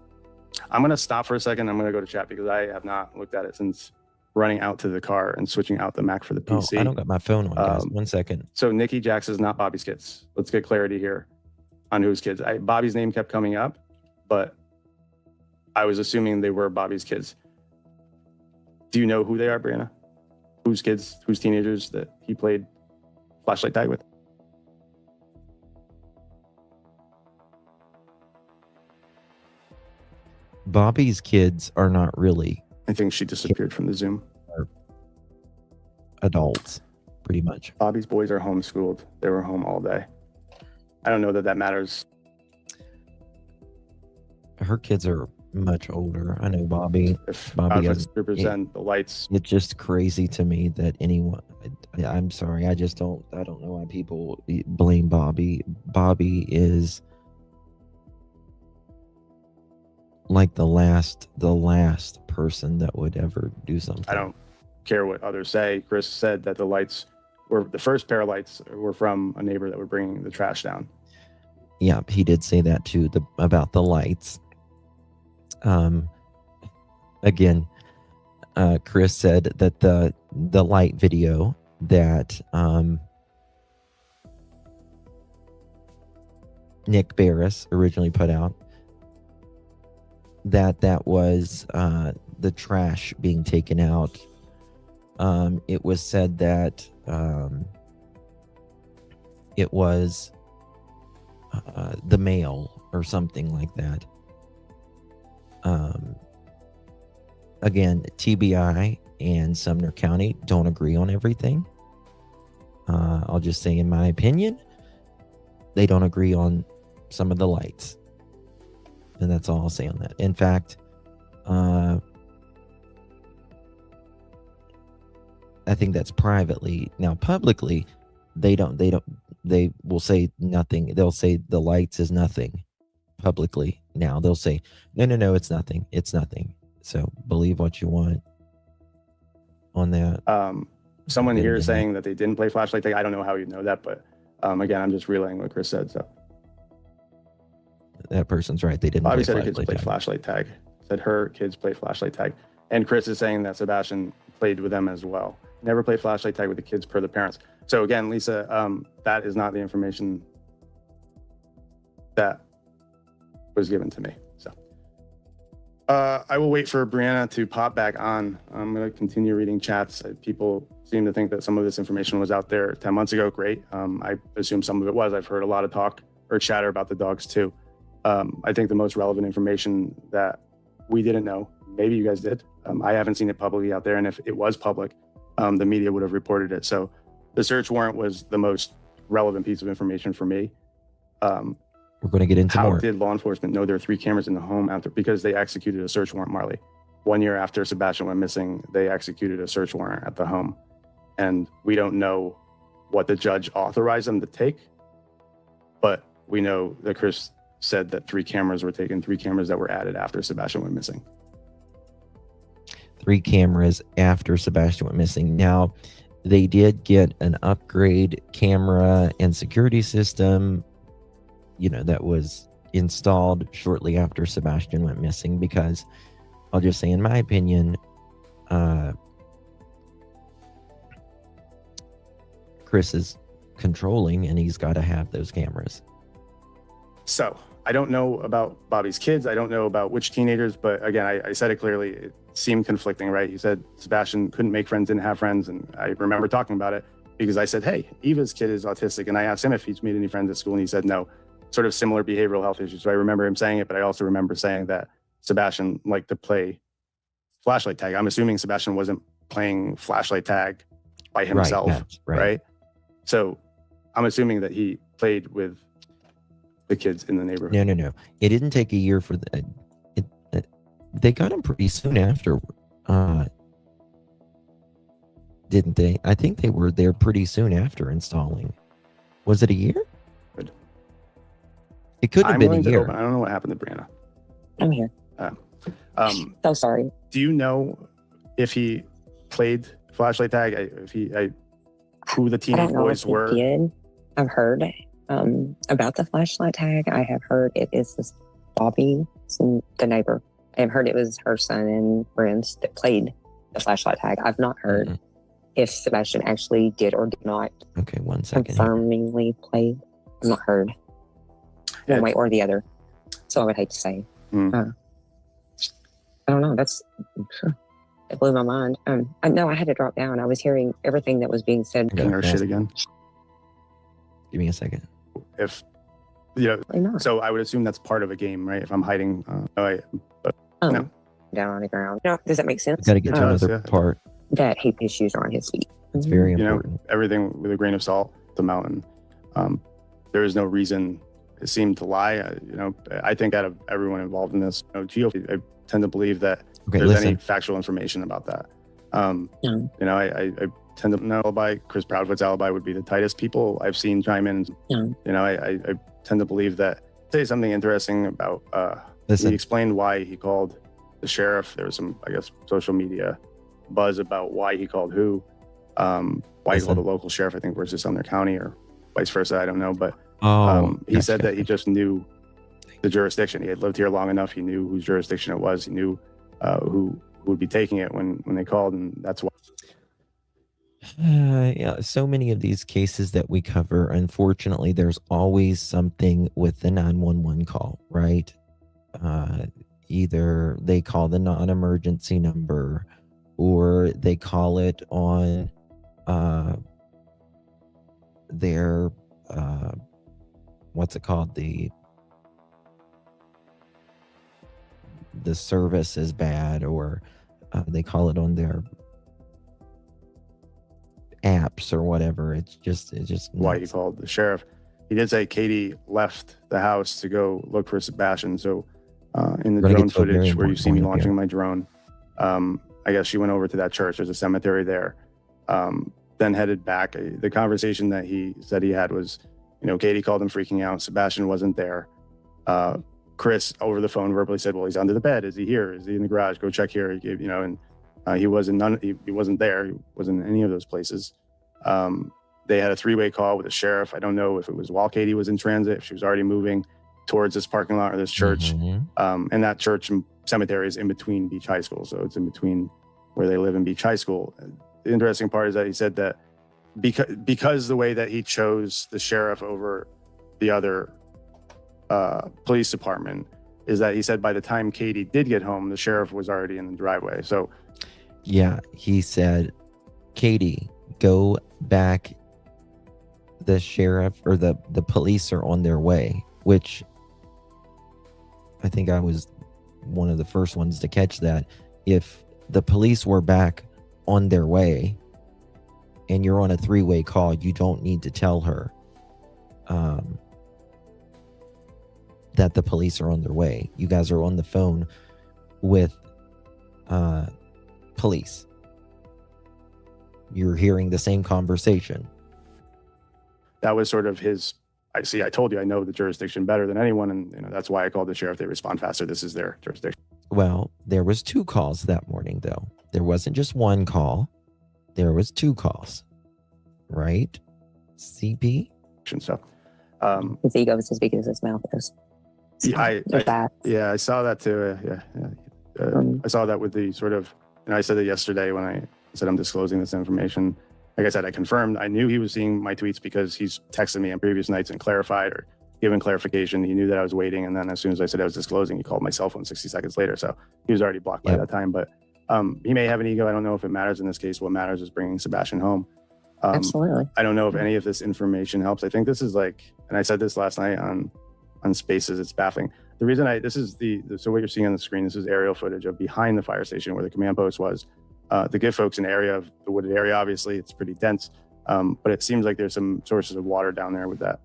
I'm going to stop for a second. I'm going to go to chat because I have not looked at it since running out to the car and switching out the Mac for the PC. I don't got my phone on, guys. 1 second. So Nikki Jax is not Bobby's kids. Let's get clarity here on whose kids. Bobby's name kept coming up, but I was assuming they were Bobby's kids. Do you know who they are, Brianna? Whose kids, whose teenagers that he played flashlight tag with? Bobby's kids are not really. I think she disappeared from the Zoom. Adults, pretty much. Bobby's boys are homeschooled. They were home all day. I don't know that matters. Her kids are much older. I know Bobby. If Bobby has represent the lights. It's just crazy to me that anyone. I'm sorry. I don't know why people blame Bobby. Bobby is like the last person that would ever do something. I don't care what others say. Chris said that the first pair of lights were from a neighbor that were bringing the trash down. Yeah, he did say that too, about the lights. Again, Chris said that the light video that Nick Barris originally put out, that was the trash being taken out. It was said that it was the mail or something like that. Again, TBI and Sumner County don't agree on everything. I'll just say, in my opinion, they don't agree on some of the lights. And that's all I'll say on that. In fact, I think that's privately. Now, publicly, they will say nothing. They'll say the lights is nothing publicly. Now they'll say, no, it's nothing. It's nothing. So believe what you want on that. Someone here is saying that they didn't play flashlight tag. I don't know how you know that, but again, I'm just relaying what Chris said. So that person's right. They didn't. Bobby play said her kids flashlight played tag. flashlight tag. Said her kids play flashlight tag, and Chris is saying that Sebastian played with them as well. Never played flashlight tag with the kids per the parents. So again, Lisa, that is not the information that was given to me. So I will wait for Brianna to pop back on. I'm going to continue reading chats. People seem to think that some of this information was out there 10 months ago. Great. I assume some of it was. I've heard a lot of talk or chatter about the dogs too. I think the most relevant information that we didn't know, maybe you guys did. I haven't seen it publicly out there. And if it was public, the media would have reported it. So the search warrant was the most relevant piece of information for me. We're going to get into How more. did law enforcement know there are 3 cameras in the home after? Because they executed a search warrant, Marley. 1 year after Sebastian went missing, they executed a search warrant at the home. And we don't know what the judge authorized them to take, but we know that Chris said that 3 cameras were taken, 3 cameras that were added after Sebastian went missing. 3 cameras after Sebastian went missing. Now, they did get an upgrade camera and security system, that was installed shortly after Sebastian went missing, because I'll just say, in my opinion, Chris is controlling and he's got to have those cameras. So I don't know about Bobby's kids. I don't know about which teenagers, but again, I said it clearly. It seemed conflicting, right? He said Sebastian couldn't make friends, didn't have friends. And I remember talking about it because I said, hey, Eva's kid is autistic. And I asked him if he's made any friends at school, and he said no. Sort of similar behavioral health issues. So I remember him saying it, but I also remember saying that Sebastian liked to play flashlight tag. I'm assuming Sebastian wasn't playing flashlight tag by himself, right? So I'm assuming that he played with the kids in the neighborhood. No. It didn't take a year for they got him pretty soon after, didn't they? I think they were there pretty soon after installing. Was it a year? It could have been a year. I don't know what happened to Brianna. I'm here. So sorry. Do you know if he played flashlight tag? Who the I teenage don't know boys if he were? did. I've heard about the flashlight tag. I have heard it is this Bobby, the neighbor. I have heard it was her son and friends that played the flashlight tag. I've not heard if Sebastian actually did or did not. Okay, 1 second. Confirmingly played. I've not heard one way or the other. So I would hate to say. I don't know. It blew my mind. I know I had to drop down. I was hearing everything that was being said. Getting her shit again. Give me a second. If so I would assume that's part of a game, right? If I'm hiding, no. Down on the ground. No, does that make sense? Got to get to another part. That his shoes are on his feet. It's very important. Everything with a grain of salt. The mountain. There is no reason it seemed to lie. I think out of everyone involved in this, Gio, I tend to believe that there's any factual information about that. I tend to know alibi. Chris Proudfoot's alibi would be the tightest people I've seen chime in. I tend to believe that. Say something interesting about. He explained why he called the sheriff. There was some, I guess, social media buzz about why he called who, why he called the local sheriff. I think versus Sumner County or vice versa. I don't know, but he said that he just knew the jurisdiction. He had lived here long enough. He knew whose jurisdiction it was. He knew who would be taking it when they called, and that's why. So many of these cases that we cover, unfortunately, there's always something with the 911 call, right? Either they call the non-emergency number, or they call it on their what's it called, the service is bad, or they call it on their apps or whatever. It's just Why he nuts. called the sheriff. He did say Katie left the house to go look for Sebastian. So in the We're gonna drone get to a very footage where you important see me point up launching here. my drone, I guess she went over to that church. There's a cemetery there. Then headed back. The conversation that he said he had was, Katie called him freaking out. Sebastian wasn't there. Chris over the phone verbally said, well, he's under the bed. Is he here? Is he in the garage? Go check here. He gave, and he wasn't he wasn't there. He wasn't in any of those places. They had a 3-way call with the sheriff. I don't know if it was while Katie was in transit, if she was already moving towards this parking lot or this church. Mhm. And that church and cemetery is in between Beach High School. So it's in between where they live in Beach High School. The interesting part is that he said that because the way that he chose the sheriff over the other police department is that he said by the time Katie did get home, the sheriff was already in the driveway. So Yeah, he said, Katie, go back. The sheriff or the police are on their way, which I think I was one of the first ones to catch that. If the police were back on their way and you're on a 3-way call, you don't need to tell her that the police are on their way. You guys are on the phone with police. You're hearing the same conversation. that was sort of his, I told you, I know the jurisdiction better than anyone. And that's why I called the sheriff. They respond faster. This is their jurisdiction. Well, there was 2 calls that morning, though. There wasn't just 1 call. There was 2 calls, right? CP? So, His ego is as big as his mouth is. So there's that. I saw that too. I saw that with the sort of, and I said it yesterday when I said I'm disclosing this information. Like I said, I confirmed, I knew he was seeing my tweets because he's texted me on previous nights and clarified or given clarification. He knew that I was waiting. And then as soon as I said I was disclosing, he called my cell phone 60 seconds later. So he was already blocked by that time. But he may have an ego. I don't know if it matters in this case. What matters is bringing Sebastian home. Absolutely. I don't know if any of this information helps. I think this is like, and I said this last night on Spaces, it's baffling. The reason so what you're seeing on the screen, this is aerial footage of behind the fire station where the command post was. To give folks an area of the wooded area, obviously it's pretty dense, but it seems like there's some sources of water down there with that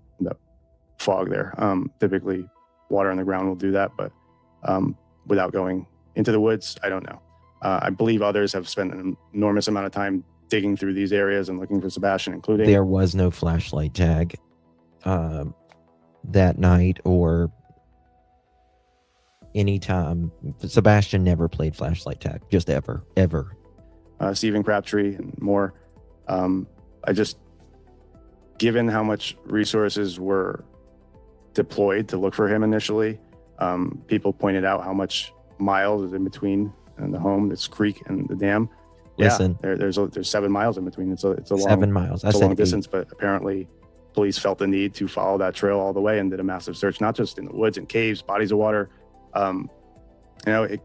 fog there. Typically water on the ground will do that, but without going into the woods, I don't know. I believe others have spent an enormous amount of time digging through these areas and looking for Sebastian, including... There was no flashlight tag that night or anytime. Sebastian never played flashlight tag, just ever. Stephen Crabtree and more. Given how much resources were deployed to look for him initially, people pointed out how much miles is in between the home, this creek and the dam. Listen, there's 7 miles in between. It's a long 7 miles. It's a long distance, but apparently police felt the need to follow that trail all the way and did a massive search, not just in the woods and caves, bodies of water. It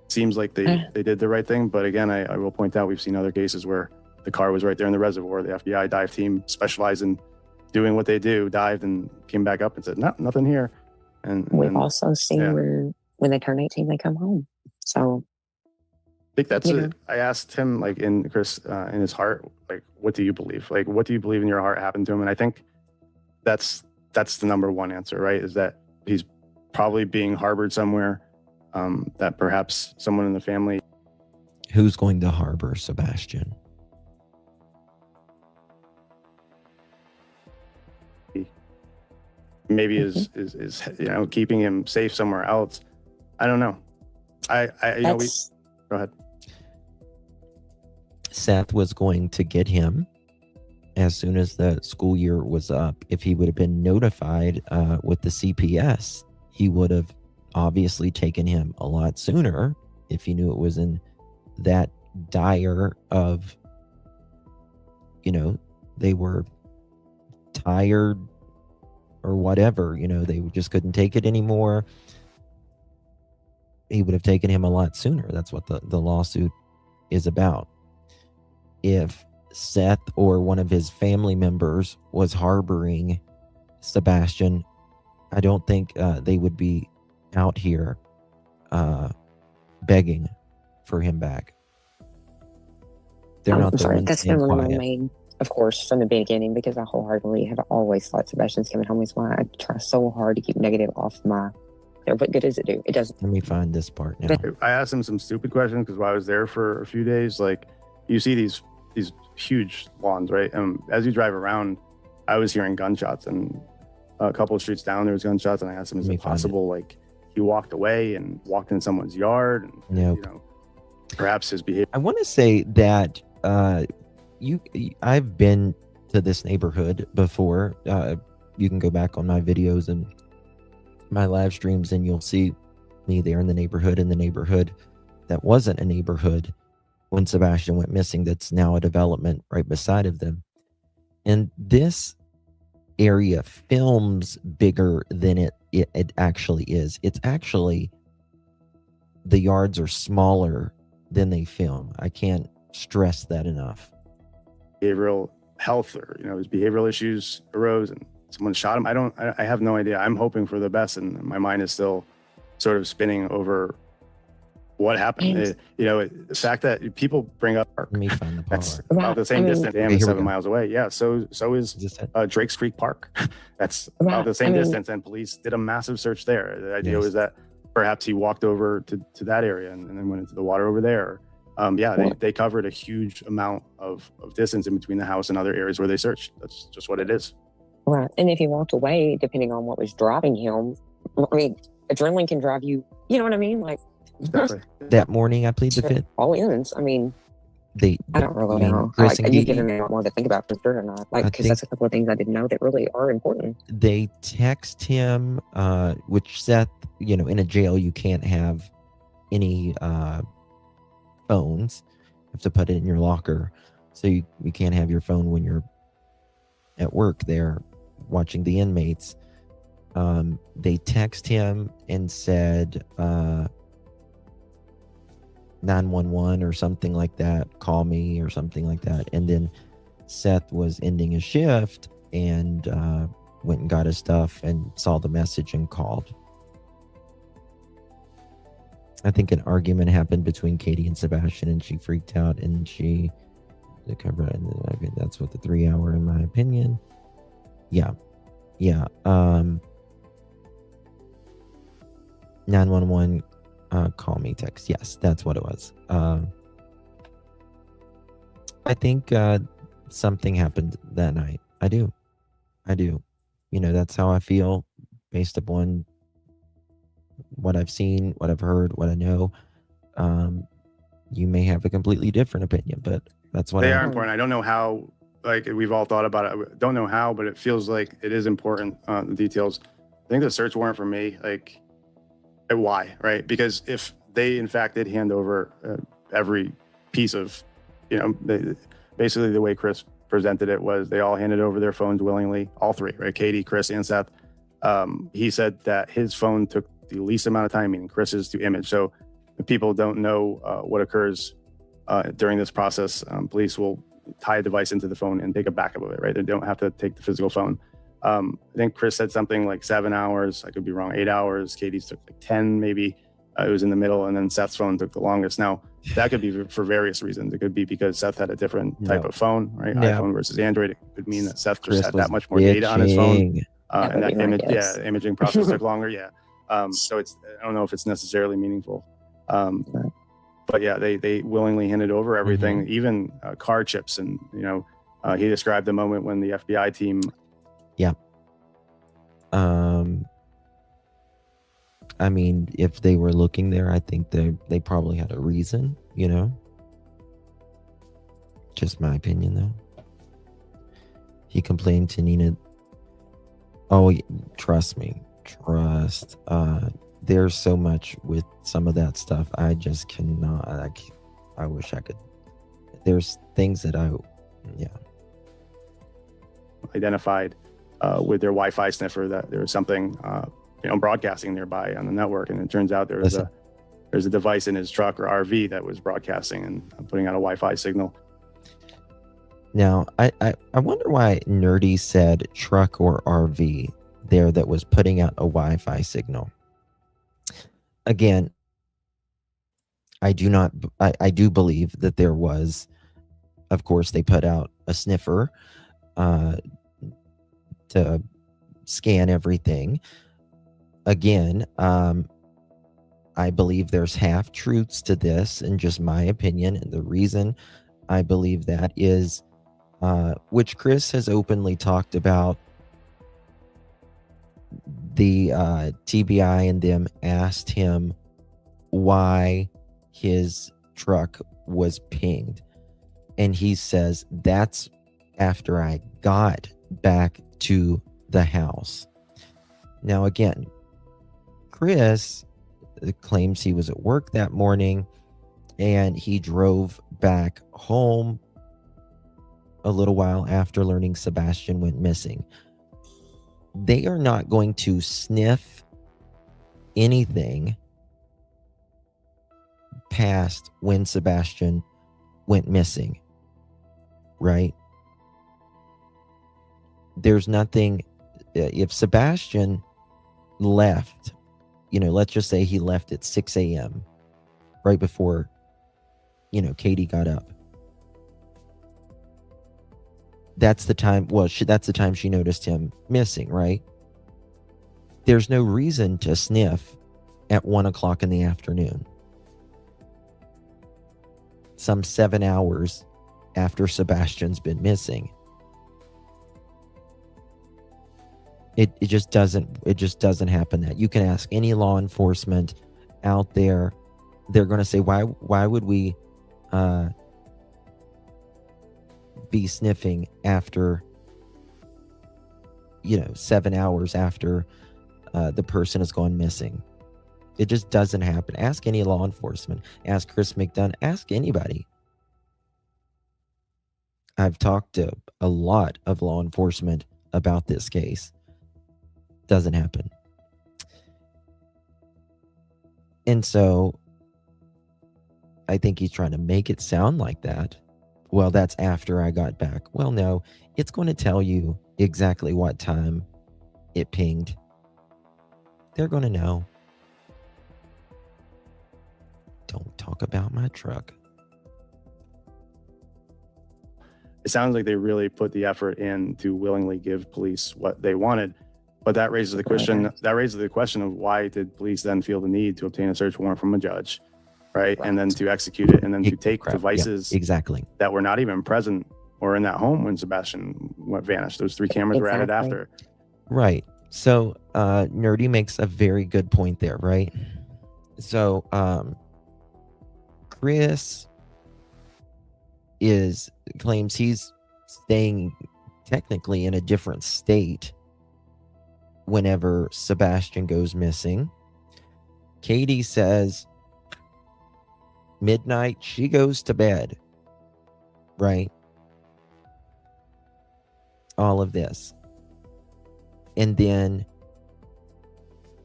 seems like they did the right thing, but again, I will point out we've seen other cases where the car was right there in the reservoir. The FBI dive team specialized in doing what they do, dived and came back up and said, no, nothing here. And we've also seen where when they turn 18, they come home. So I think that's it. I asked him, like, in his heart, like, what do you believe? Like, what do you believe in your heart happened to him? And I think that's the number one answer, right? Is that he's probably being harbored somewhere, that perhaps someone in the family. Who's going to harbor Sebastian? Maybe is keeping him safe somewhere else. I don't know. Go ahead. Seth was going to get him as soon as the school year was up. If he would have been notified with the CPS, he would have obviously taken him a lot sooner if he knew it was in that dire of, they were tired or whatever, they just couldn't take it anymore. He would have taken him a lot sooner. That's what the lawsuit is about. If Seth or one of his family members was harboring Sebastian, I don't think they would be out here begging for him back. They're not I'm there sorry. and That's staying been one of my quiet. main, of course, from the beginning, because I wholeheartedly have always thought Sebastian's coming home is why I try so hard to keep negative off my. What good does it do? It doesn't. Let me find this part now. I asked him some stupid questions because while I was there for a few days, like you see these huge lawns, right? And as you drive around, I was hearing gunshots, and a couple of streets down there was gunshots, and I asked him, is Let me it find it. possible like he walked away and walked in someone's yard, and Nope. you know, perhaps his behavior. I want to say that I've been to this neighborhood before. You can go back on my videos and my live streams, and you'll see me there in the neighborhood that wasn't a neighborhood when Sebastian went missing. That's now a development right beside of them. And this area films bigger than it actually is. It's actually, the yards are smaller than they film. I can't stress that enough. Behavioral health, or his behavioral issues arose and someone shot him. I have no idea. I'm hoping for the best, and my mind is still sort of spinning over what happened. The fact that people bring up Let me find the that's part. about the same distance. Damn, Okay, here we 7 go. miles away. Yeah, so is Is this it? Drake's Creek Park. That's about the same distance, and police did a massive search there. The idea was that perhaps he walked over to that area and then went into the water over there. They covered a huge amount of distance in between the house and other areas where they searched. That's just what it is. Right. And if he walked away, depending on what was driving him, I mean, adrenaline can drive you, you know what I mean? Like, Exactly. That morning I plead the fifth. all ends. I mean, I don't really know. Chris Like, and you've Gigi, given me a lot more to think about for sure or not. Like, I because think- that's a couple of things I didn't know that really are important. they text him, which Seth, in a jail you can't have any phones. You have to put it in your locker. So you can't have your phone when you're at work there watching the inmates. They text him and said 911 or something like that, call me or something like that. And then Seth was ending his shift and went and got his stuff and saw the message and called. I think an argument happened between Katie and Sebastian, and she freaked out, and okay, that's what the 3 hour, in my opinion. Yeah. 911 call me text. Yes, that's what it was. I think something happened that night. I do. That's how I feel based upon what I've seen, what I've heard, what I know. You may have a completely different opinion, but that's what They are important. I don't know how, like we've all thought about it. I don't know how, but it feels like it is important, the details. I think the search warrant for me, like, why, right? Because if they, in fact, did hand over every piece of, basically the way Chris presented it was they all handed over their phones willingly, all three, right? Katie, Chris, and Seth. He said that his phone took the least amount of time, meaning Chris's, to image. So if people don't know what occurs during this process, police will tie a device into the phone and take a backup of it, right? They don't have to take the physical phone. I think Chris said something like 7 hours. I could be wrong, 8 hours. Katie's took like 10, maybe. It was in the middle, and then Seth's phone took the longest. Now, that could be for various reasons. It could be because Seth had a different type of phone, right? No. iPhone versus Android. It could mean that Seth Chris just had was that much more data on his phone. bitching. And that would be my guess. imaging process took longer. Yeah. So I don't know if it's necessarily meaningful. But yeah, they willingly handed over everything, even car chips. And, he described the moment when the FBI team. I mean, if they were looking there, I think they probably had a reason, Just my opinion, though. He complained to Nina. Oh, trust me. There's so much with some of that stuff. I just cannot. I wish I could. There's things that identified with their Wi-Fi sniffer that there was something broadcasting nearby on the network, and it turns out there's a device in his truck or RV that was broadcasting and putting out a Wi-Fi signal. Now, I wonder why Nerdy said truck or RV there that was putting out a Wi-Fi signal. Again, I do believe that there was Of course, they put out a sniffer to scan everything. Again, I believe there's half truths to this, and just my opinion. And the reason I believe that is, which Chris has openly talked about, the TBI and them asked him why his truck was pinged. And he says, that's after I got back to the house. Now, again, Chris claims he was at work that morning and he drove back home a little while after learning Sebastian went missing. They are not going to sniff anything past when Sebastian went missing, right? There's nothing. If Sebastian left, let's just say he left at 6 a.m. right before, Katie got up. That's the time. Well, that's the time she noticed him missing, right? There's no reason to sniff at 1 o'clock in the afternoon, some 7 hours after Sebastian's been missing. It just doesn't happen. That you can ask any law enforcement out there, they're going to say, why would we be sniffing after 7 hours after the person has gone missing? It just doesn't happen. Ask any law enforcement. Ask Chris McDunn. Ask anybody. I've talked to a lot of law enforcement about this case. Doesn't happen. And so I think he's trying to make it sound like that. Well, that's after I got back. Well, no, it's going to tell you exactly what time it pinged. They're going to know. Don't talk about my truck. It sounds like they really put the effort in to willingly give police what they wanted. But that raises the question. Of why did police then feel the need to obtain a search warrant from a judge, right? And then to execute it, and then to take devices exactly that were not even present or in that home when Sebastian vanished. Those 3 cameras were added after. Right. So Nerdy makes a very good point there, right? So Chris claims he's staying technically in a different state whenever Sebastian goes missing. Katie says midnight, she goes to bed, right? All of this. And then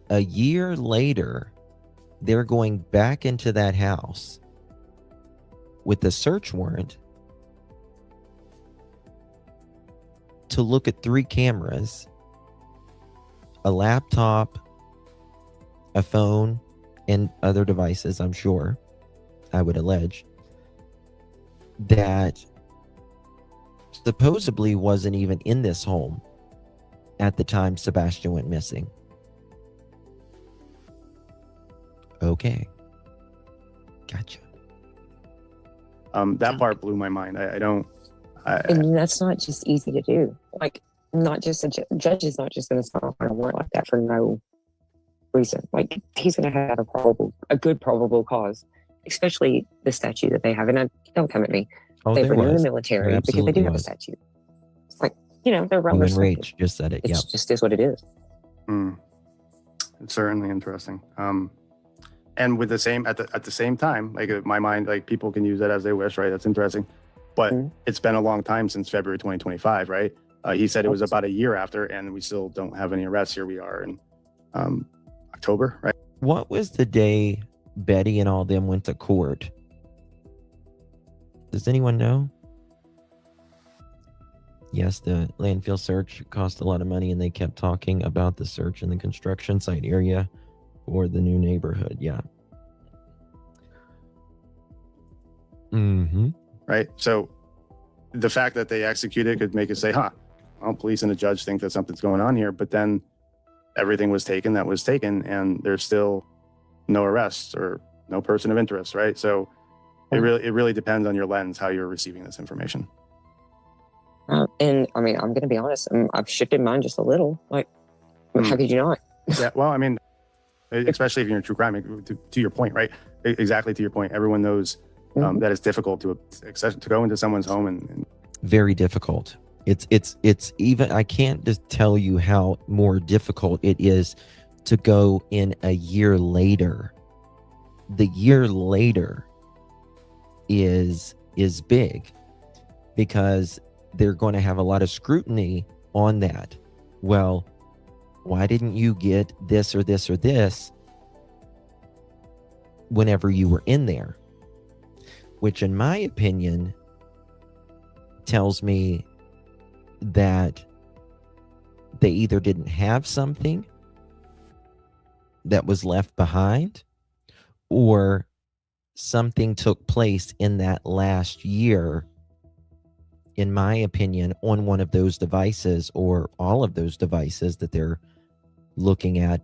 a year later, they're going back into that house with a search warrant to look at 3 cameras, a laptop, a phone, and other devices, I'm sure, I would allege, that supposedly wasn't even in this home at the time Sebastian went missing. Okay. Gotcha. That part blew my mind. And that's not just easy to do. Like, not just a judge is not just going to sign off on a warrant like that for no reason. Like, he's going to have a good probable cause, especially the statute that they have. And don't come at me. They've renewed the military because they do have a statute. It's like, they're well respected. Rach just said it. It just is what it is. It's certainly interesting. And with at the same time, like, in my mind, like, people can use that as they wish, right? That's interesting. But it's been a long time since February 2025, right? He said it was about a year after, and we still don't have any arrests. Here we are in October, right? What was the day Betty and all them went to court? Does anyone know? Yes, the landfill search cost a lot of money, and they kept talking about the search in the construction site area for the new neighborhood. Yeah. Right. So the fact that they execute it could make us say, well, police and a judge think that something's going on here, but then everything was taken that was taken, and there's still no arrests or no person of interest, right? So it really depends on your lens, how you're receiving this information. And I mean, I'm going to be honest, I've shifted mine just a little. Like, how could you not? Yeah, well, I mean, especially if you're in true crime, to your point, right? Exactly to your point. Everyone knows that it's difficult to go into someone's home and very difficult. It's even, I can't just tell you how more difficult it is to go in a year later. The year later is big, because they're going to have a lot of scrutiny on that. Well, why didn't you get this or this or this whenever you were in there? Which, in my opinion, tells me that they either didn't have something that was left behind, or something took place in that last year, in my opinion, on one of those devices or all of those devices that they're looking at,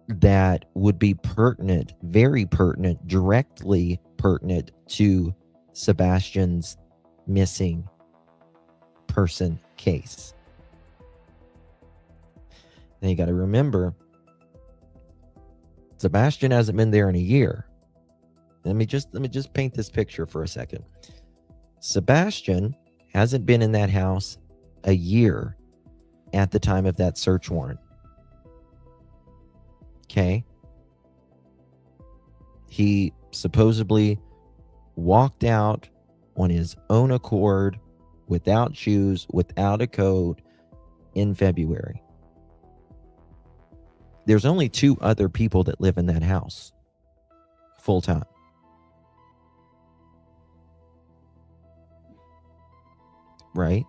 that would be pertinent, very pertinent, directly pertinent to Sebastian's missing person case. Now you got to remember, Sebastian hasn't been there in a year. Let me just paint this picture for a second. Sebastian hasn't been in that house a year at the time of that search warrant. Okay. He supposedly walked out on his own accord, without shoes, without a coat, in February. There's only 2 other people that live in that house full time. Right?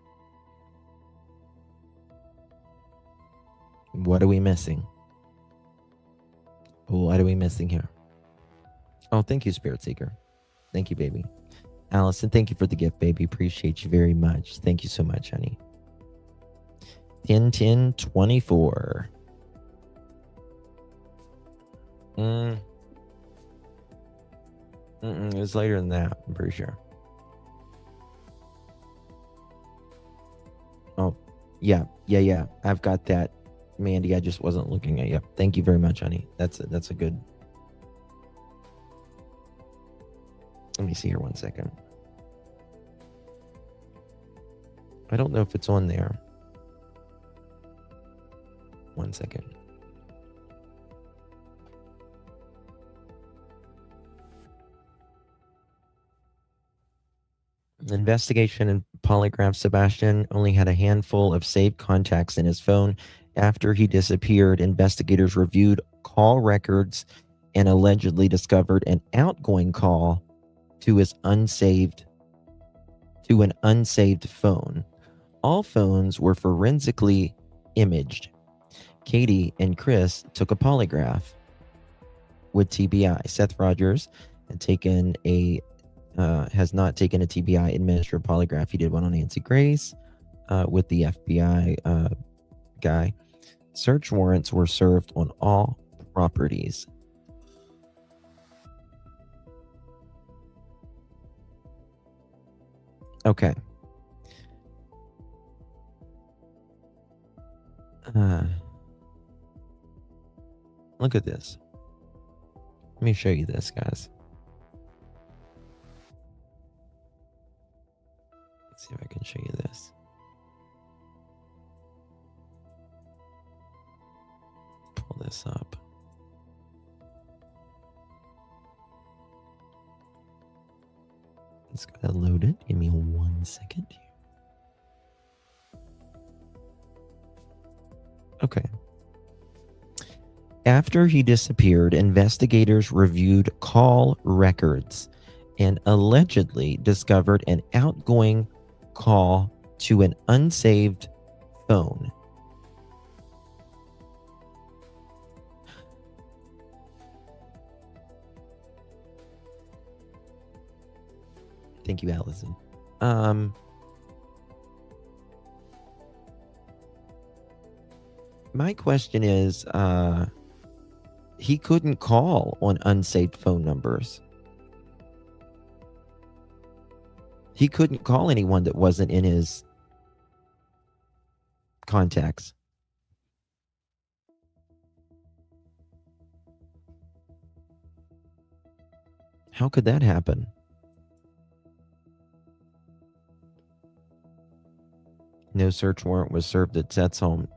What are we missing? What are we missing here? Oh, thank you, Spirit Seeker. Thank you, baby. Allison, thank you for the gift, baby. Appreciate you very much. Thank you so much, honey. 10-10-24. It was later than that, I'm pretty sure. Oh, yeah. I've got that, Mandy. I just wasn't looking at you. Thank you very much, honey. That's a good. Let me see here 1 second. I don't know if it's on there. 1 second. Investigation and polygraph. Sebastian only had a handful of saved contacts in his phone. After he disappeared, investigators reviewed call records and allegedly discovered an outgoing call to an unsaved phone. All phones were forensically imaged. Katie and Chris took a polygraph with TBI. Seth Rogers has not taken a TBI administered polygraph. He did one on Nancy Grace with the FBI guy. Search warrants were served on all properties. Okay. Look at this. Let me show you this, guys. Let's see if I can show you this. Pull this up. It's gotta load it. Give me 1 second here. Okay. After he disappeared, investigators reviewed call records and allegedly discovered an outgoing call to an unsaved phone. Thank you, Allison. My question is, he couldn't call on unsaved phone numbers. He couldn't call anyone that wasn't in his contacts. How could that happen? No search warrant was served at Seth's home.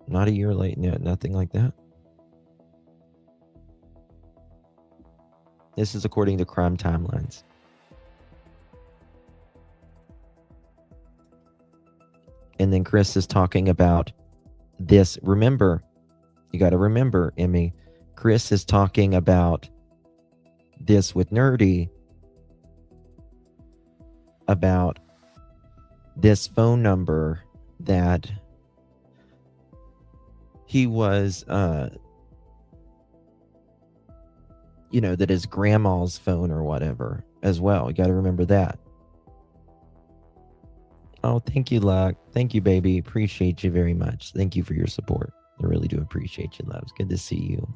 Not a year late, no, nothing like that. This is according to crime timelines. And then Chris is talking about this. Remember, you got to remember, Emmy, Chris is talking about this with Nerdy about this phone number that he was, that is grandma's phone or whatever as well. You got to remember that. Oh, thank you, Luck. Thank you, baby. Appreciate you very much. Thank you for your support. I really do appreciate you, loves. Good to see you.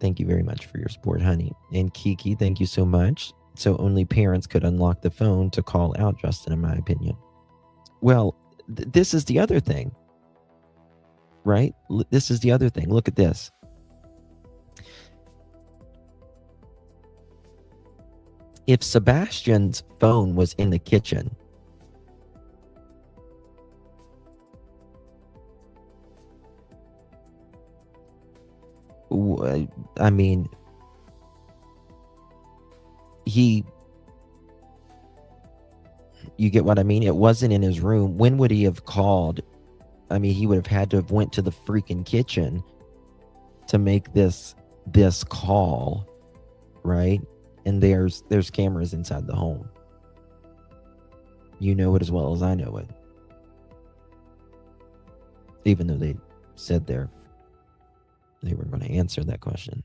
Thank you very much for your support, honey. And Kiki, thank you so much. So only parents could unlock the phone to call out Justin, in my opinion. Well, this is the other thing, right? This is the other thing. Look at this. If Sebastian's phone was in the kitchen, I mean, you get what I mean? It wasn't in his room. When would he have called? I mean, he would have had to have went to the freaking kitchen to make this call, right? And there's cameras inside the home. You know it as well as I know it. Even though they said they were going to answer that question.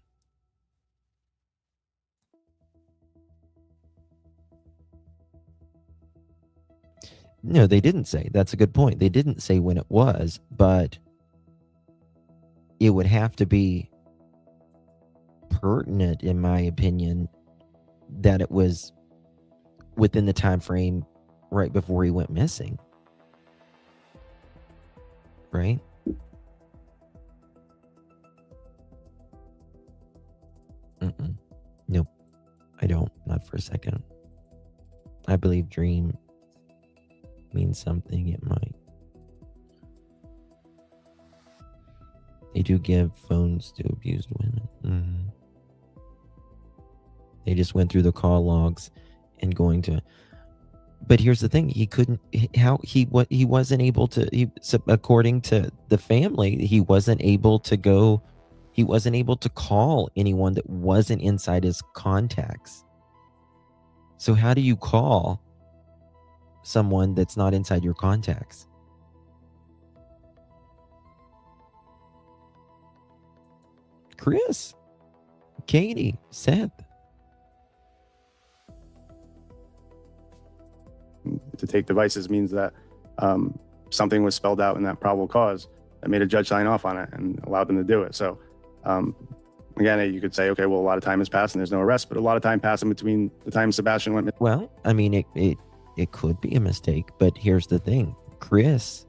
No, they didn't say. That's a good point. They didn't say when it was, but it would have to be pertinent, in my opinion, that it was within the time frame right before he went missing. Right? Nope. I don't. Not for a second. I believe dream means something. It might. They do give phones to abused women. Mm-hmm. They just went through the call logs and going to. But here's the thing: he couldn't. He wasn't able to. According to the family, he wasn't able to go. He wasn't able to call anyone that wasn't inside his contacts. So how do you call someone that's not inside your contacts? Chris, Katie, Seth. To take devices means that something was spelled out in that probable cause that made a judge sign off on it and allowed them to do it. So again, you could say, okay, well, a lot of time has passed and there's no arrest, but a lot of time passed in between the time Sebastian went missing. Well, I mean, it could be a mistake, but here's the thing. Chris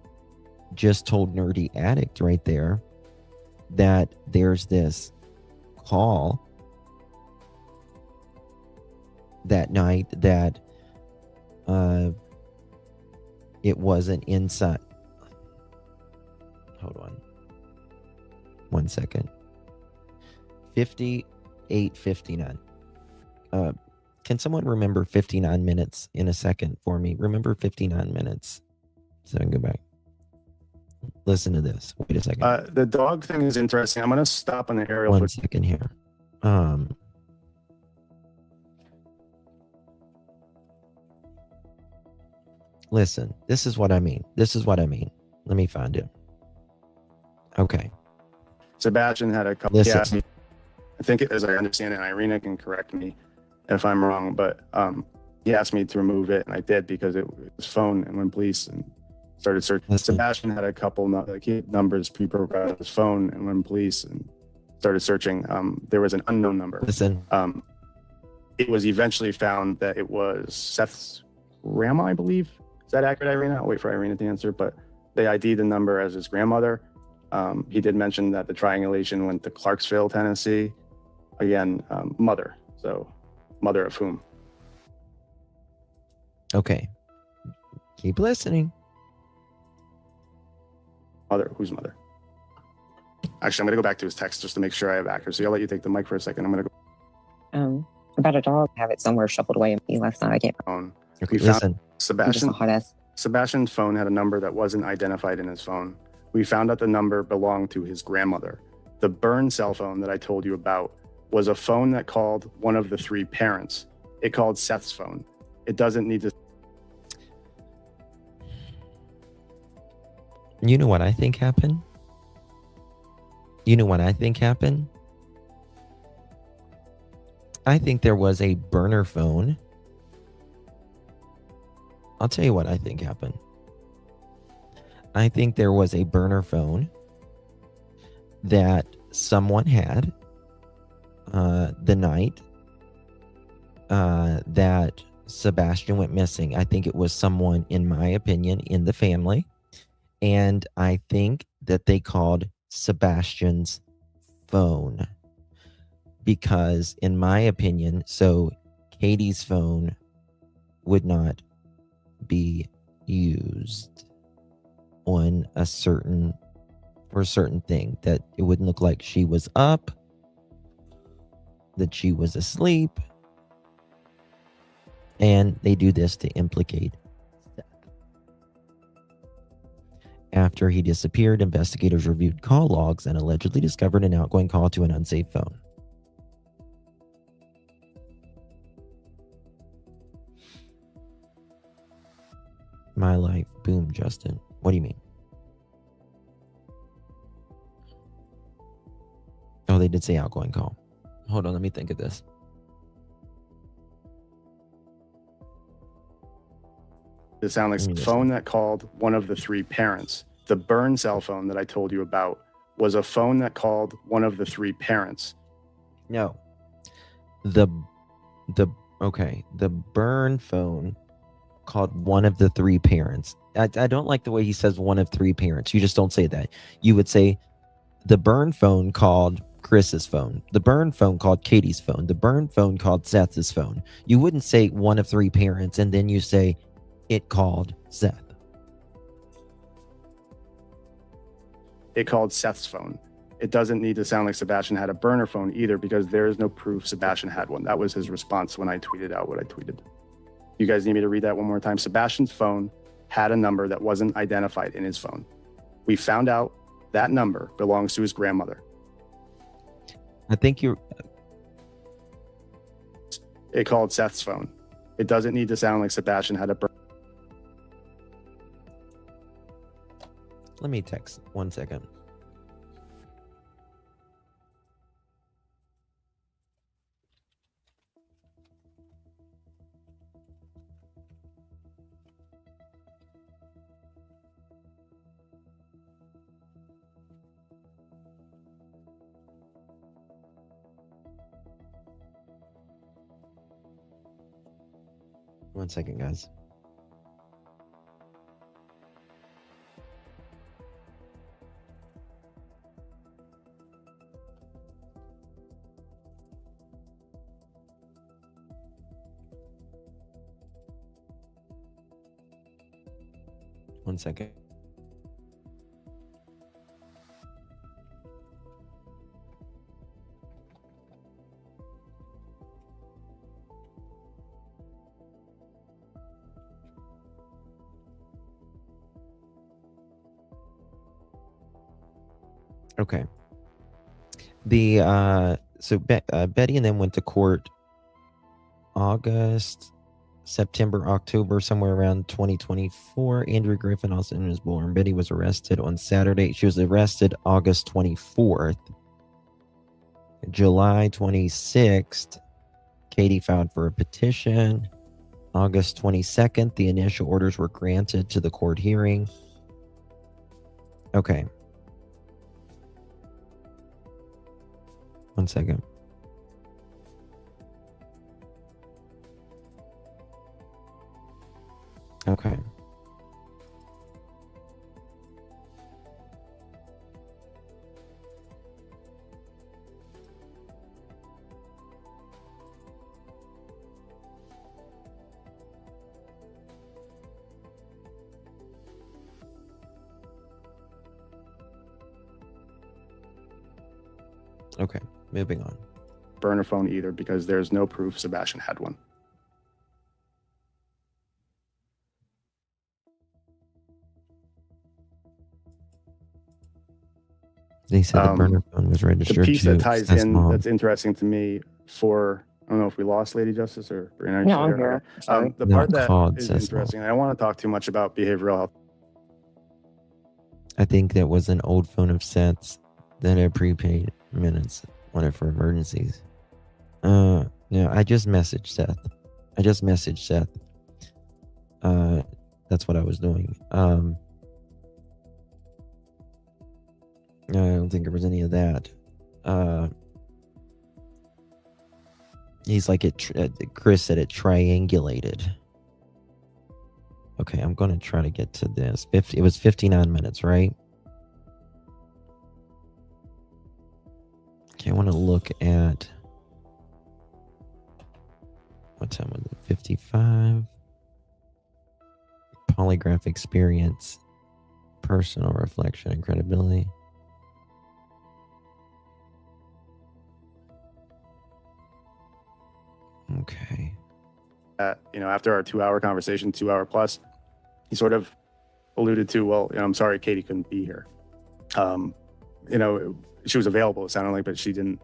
just told Nerdy Addict right there that there's this call that night that it wasn't inside. Hold on 1 second. 58:59. Can someone remember 59 minutes in a second for me? Remember 59 minutes so I can go back. Listen to this. Wait a second. The dog thing is interesting. I'm going to stop on the aerial. 1 second here. Listen, this is what I mean. Let me find it. Okay. Sebastian had a couple. Listen. Yeah, I think, as I understand it, Irina can correct me if I'm wrong, but He asked me to remove it, and I did because it was his phone. And when police and started searching, Listen. Sebastian had a couple numbers pre-programmed on his phone, and when police and started searching, there was an unknown number. Listen. It was eventually found that it was Seth's grandma, I believe. Is that accurate, Irina? I'll wait for Irina to answer, but they ID'd the number as his grandmother. He did mention that the triangulation went to Clarksville, Tennessee. Again, mother. So, mother of whom? Okay. Keep listening. Mother. Whose mother? Actually, I'm going to go back to his text just to make sure I have accuracy. I'll let you take the mic for a second. I'm going to go. About a dog, have it somewhere shuffled away last night. I can't. Phone. Okay, We found listen. Sebastian's phone had a number that wasn't identified in his phone. We found out the number belonged to his grandmother. The burn cell phone that I told you about was a phone that called one of the 3 parents. It called Seth's phone. It doesn't need to. You know what I think happened? You know what I think happened? I think there was a burner phone. I'll tell you what I think happened. I think there was a burner phone that someone had the night that Sebastian went missing. I think it was someone, in my opinion, in the family. And I think that they called Sebastian's phone. Because, in my opinion, so Katie's phone would not be used on a certain thing, that it wouldn't look like she was up, that she was asleep, and they do this to implicate Seth. After he disappeared, investigators reviewed call logs and allegedly discovered an outgoing call to an unsafe phone. My life. Boom, Justin. What do you mean? Oh, they did say outgoing call. Hold on, let me think of this. It sounded like the phone that called one of the 3 parents. The burn cell phone that I told you about was a phone that called one of the 3 parents. No. The burn phone called one of the 3 parents. I don't like the way he says one of 3 parents. You just don't say that. You would say the burn phone called Chris's phone. The burn phone called Katie's phone. The burn phone called Seth's phone. You wouldn't say one of 3 parents and then you say it called Seth. It called Seth's phone. It doesn't need to sound like Sebastian had a burner phone either, because there is no proof Sebastian had one. That was his response when I tweeted out what I tweeted. You guys need me to read that one more time? Sebastian's phone had a number that wasn't identified in his phone. We found out that number belongs to his grandmother. I think you're... It called Seth's phone. It doesn't need to sound like Sebastian had a burner. Let me text 1 second. One second, guys. One second. Okay. Betty and them went to court August, September, October, somewhere around 2024. Andrew Griffin Austin was born. Betty was arrested on Saturday. She was arrested August 24th. July 26th, Katie filed for a petition. August 22nd, the initial orders were granted to the court hearing. Okay. One second. Okay. Okay, moving on. Burner phone either, because there's no proof Sebastian had one. They said the burner phone was registered. The piece to that ties Seth's in mom. that's interesting to me for, I don't know if we lost Lady Justice or Brianna. No, I'm here. Sorry. The Not part that called is Seth's interesting, I don't want to talk too much about behavioral health. I think that was an old phone of Seth's that had prepaid minutes on it for emergencies. Yeah, I just messaged Seth. That's what I was doing. I don't think there was any of that. He's like, Chris said it triangulated. Okay, I'm going to try to get to this. It was 59 minutes, right? Okay, I want to look at... What time was it? 55. Polygraph experience. Personal reflection and credibility. Okay. After our 2-hour conversation, 2-hour plus, he sort of alluded to, well, I'm sorry Katie couldn't be here. She was available, it sounded like, but she didn't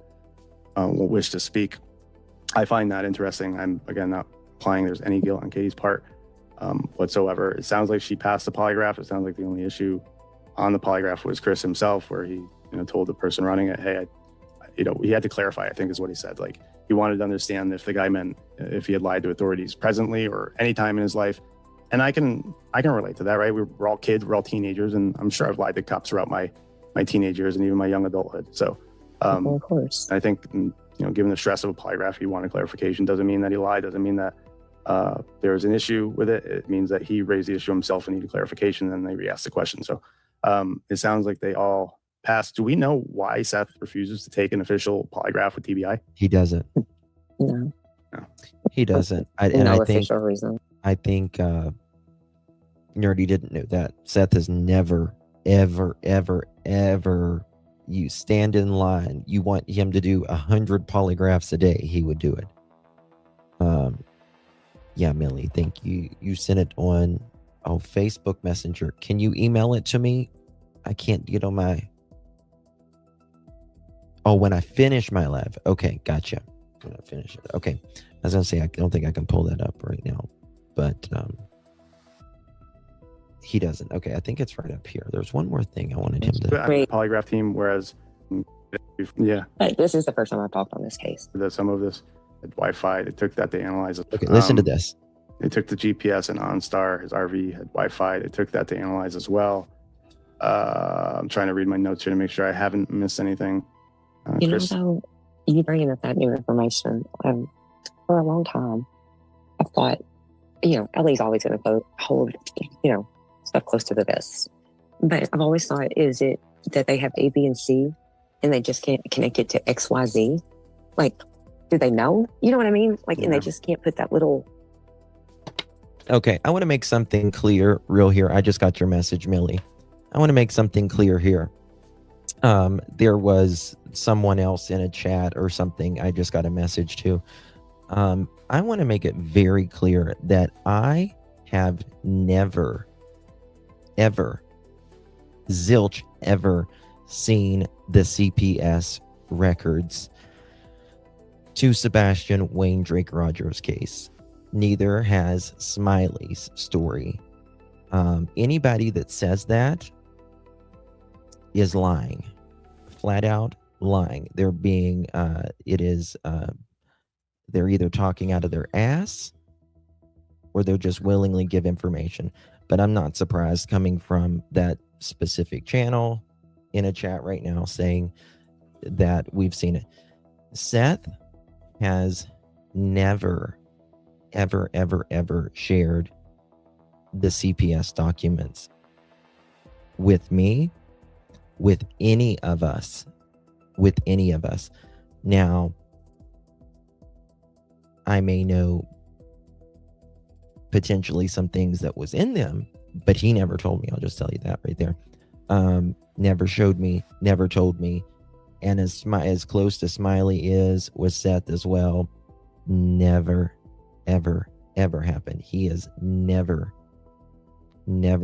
wish to speak. I find that interesting. I'm, again, not implying there's any guilt on Katie's part whatsoever. It sounds like she passed the polygraph. It sounds like the only issue on the polygraph was Chris himself, where he, told the person running it, hey, he had to clarify, I think is what he said. Like, he wanted to understand if the guy meant if he had lied to authorities presently or any time in his life. And I can relate to that, right? We're all kids, we're all teenagers, and I'm sure I've lied to cops throughout my teenage years and even my young adulthood. So, of course. I think, given the stress of a polygraph, he wanted clarification. Doesn't mean that he lied. Doesn't mean that there was an issue with it. It means that he raised the issue himself and needed clarification, and they re-asked the question. So it sounds like they all passed. Do we know why Seth refuses to take an official polygraph with TBI? He doesn't. No. He doesn't. I think reason. I think Nerdy didn't know that. Seth has never, ever, ever, ever. You stand in line. You want him to do 100 polygraphs a day. He would do it. Yeah, Millie. Thank you. You sent it on Facebook Messenger. Can you email it to me? I can't get on my. Oh, when I finish my live. Okay, gotcha. When I finish it. Okay. I was gonna say I don't think I can pull that up right now, but he doesn't. Okay, I think it's right up here. There's one more thing I wanted him to. The polygraph team, whereas, yeah, This is the first time I've talked on this case. some of this had Wi-Fi. They took that to analyze it. Okay, listen to this. They took the GPS and OnStar. His RV had Wi-Fi. They took that to analyze as well. I'm trying to read my notes here to make sure I haven't missed anything. Chris? Though, you bringing up that new information, for a long time, I thought, LA's always going to hold, stuff close to the vest. But I've always thought, is it that they have A, B, and C, and they just can't connect it to X, Y, Z? Like, do they know? You know what I mean? Like, and they just can't put that little. Okay, I want to make something clear real here. I just got your message, Millie. I want to make something clear here. There was someone else in a chat or something I just got a message to. I want to make it very clear that I have never, ever, zilch ever seen the CPS records to Sebastian Wayne Drake Rogers case. Neither has Smiley's story. Anybody that says that is lying, flat out lying. They're being, they're either talking out of their ass or they'll just willingly give information. But I'm not surprised coming from that specific channel in a chat right now saying that we've seen it. Seth has never, ever, ever, ever shared the CPS documents with me, with any of us. Now, I may know potentially some things that was in them, but he never told me. I'll just tell you that right there. Never showed me, never told me. And as close to Smiley is with Seth as well, never, ever, ever happened. He has never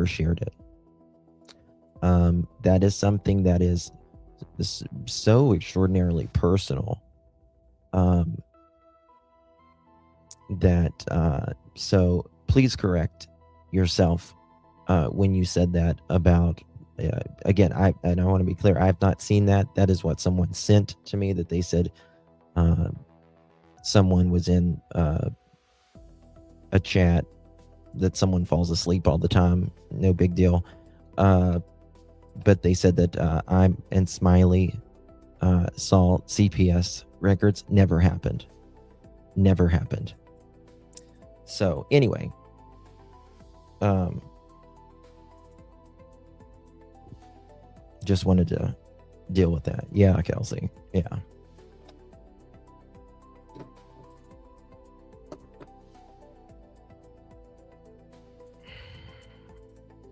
shared it. That is something that is so extraordinarily personal. So please correct yourself when you said that about. Again, I want to be clear. I have not seen that. That is what someone sent to me, that they said someone was in a chat that someone falls asleep all the time. No big deal. But they said that I'm and Smiley saw CPS records. Never happened. So anyway, just wanted to deal with that. Yeah, Kelsey. Yeah.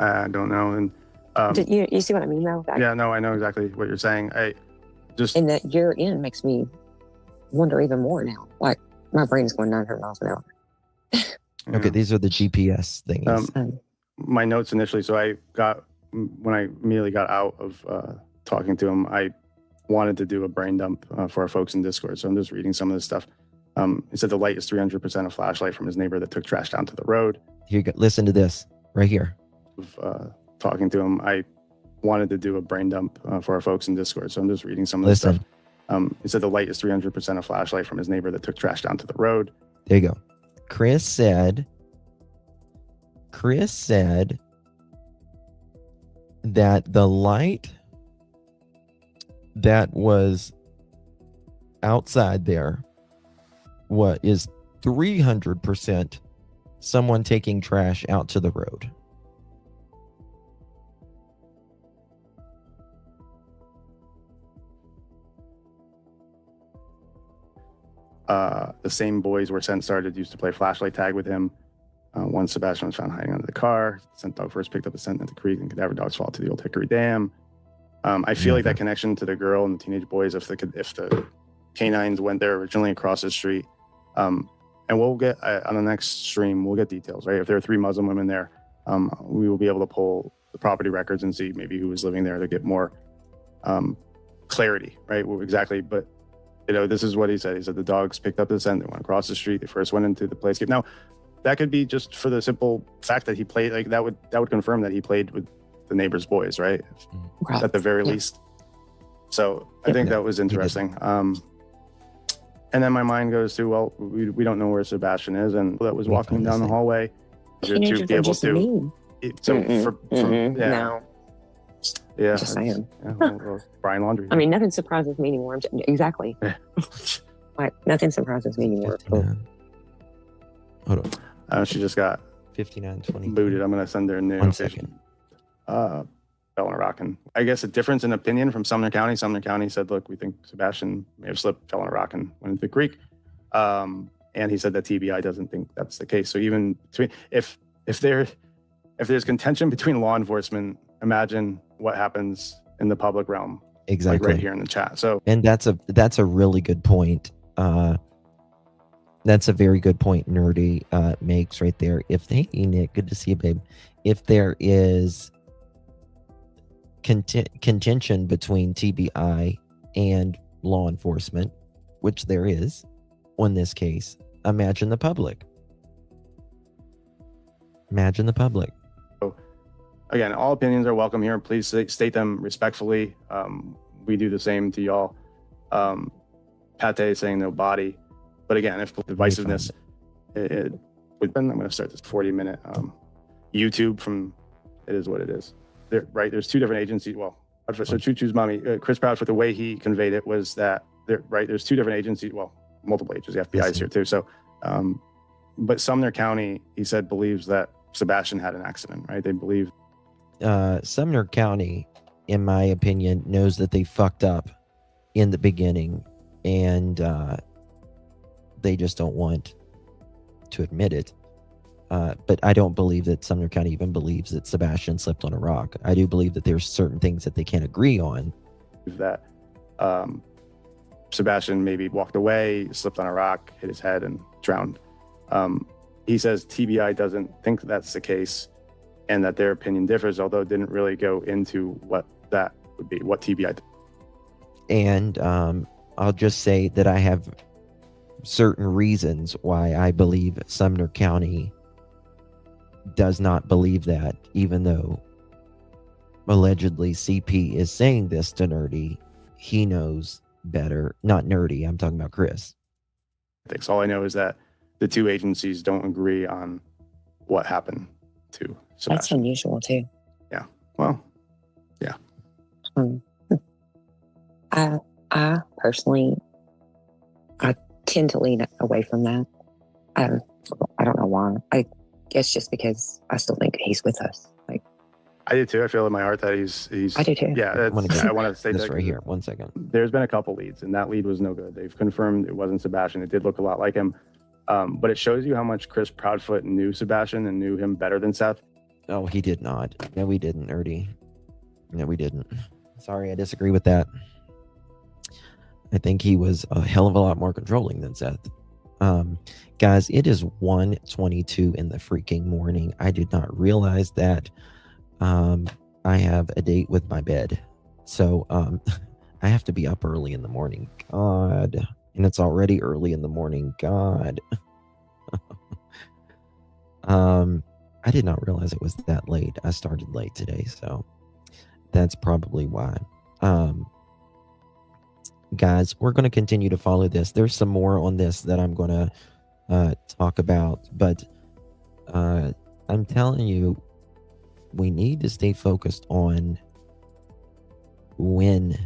I don't know. And You see what I mean, though? yeah, no, I know exactly what you're saying. I just And that year in makes me wonder even more now. Like, my brain's going 900 miles an hour. Okay, these are the GPS things. My notes initially. So when I immediately got out of talking to him, I wanted to do a brain dump for our folks in Discord. So I'm just reading some of this stuff. He said the light is 300% a flashlight from his neighbor that took trash down to the road. Here you go. Listen to this right here. Talking to him, I wanted to do a brain dump for our folks in Discord. So I'm just reading some of this stuff. He said the light is 300% a flashlight from his neighbor that took trash down to the road. There you go. Chris said that the light that was outside there is 300% someone taking trash out to the road. The same boys where Sent used to play flashlight tag with him. Once Sebastian was found hiding under the car, Scent dog first picked up the scent at the creek, and cadaver dogs fall to the old Hickory Dam. I feel like that connection to the girl and the teenage boys, if the canines went there originally across the street, and we'll get on the next stream, we'll get details, right? If there are 3 Muslim women there, we will be able to pull the property records and see maybe who was living there to get more clarity, right? Exactly, but this is what he said. He said the dogs picked up the scent, they went across the street, they first went into the playscape. Now, that could be just for the simple fact that he played, like that would confirm that he played with the neighbor's boys, right? At the very least. So I think that was interesting. And then my mind goes to, well, we don't know where Sebastian is, and that was walking down the hallway to be able to. No. Yeah. Just saying. Well, Brian Laundrie. I mean, nothing surprises me anymore. Exactly. Like, nothing surprises me anymore. Hold on. She just got 5920 booted. I'm going to send her a new 1 second. Fell in a rockin'. I guess a difference in opinion from Sumner County. Sumner County said, look, we think Sebastian may have slipped, fell in a rockin', went into the creek. And he said that TBI doesn't think that's the case. So even if there's contention between law enforcement, imagine what happens in the public realm. Exactly. Like right here in the chat. So, and that's a really good point. That's a very good point Nerdy makes right there. Hey Nick, good to see you, babe. If there is contention between TBI and law enforcement, which there is on this case, imagine the public. Again, all opinions are welcome here. Please state them respectfully. We do the same to y'all. Pate is saying no body. But again, if divisiveness I'm going to start this 40-minute YouTube from It Is What It Is. There's two different agencies. Well, so Choo Choo's mommy, Chris Proudfoot, the way he conveyed it was that there's two different agencies. Well, multiple agencies. The FBI is here too. So, but Sumner County, he said, believes that Sebastian had an accident, right? They believe. Sumner County, in my opinion, knows that they fucked up in the beginning, and they just don't want to admit it. But I don't believe that Sumner County even believes that Sebastian slipped on a rock. I do believe that there's certain things that they can't agree on. That Sebastian maybe walked away, slipped on a rock, hit his head, and drowned. He says TBI doesn't think that's the case, and that their opinion differs, although it didn't really go into what that would be, what TBI. And I'll just say that I have certain reasons why I believe Sumner County does not believe that, even though allegedly CP is saying this to Nerdy. He knows better. Not Nerdy, I'm talking about Chris. All I know is that the two agencies don't agree on what happened to Sebastian. That's unusual too. Yeah. Well, yeah. I personally, I tend to lean away from that. I don't know why. I guess just because I still think he's with us. Like, I do too. I feel in my heart that he's. I do too. Yeah. I want to say this that right here. 1 second. There's been a couple leads, and that lead was no good. They've confirmed it wasn't Sebastian. It did look a lot like him. But it shows you how much Chris Proudfoot knew Sebastian and knew him better than Seth. Oh, he did not. No, we didn't, Nerdy. No, we didn't. Sorry, I disagree with that. I think he was a hell of a lot more controlling than Seth. Guys, it is 1:22 in the freaking morning. I did not realize that I have a date with my bed. So I have to be up early in the morning. God. And it's already early in the morning. God. I did not realize it was that late. I started late today, so that's probably why. Guys, we're going to continue to follow this. There's some more on this that I'm going to talk about, but I'm telling you, we need to stay focused on when,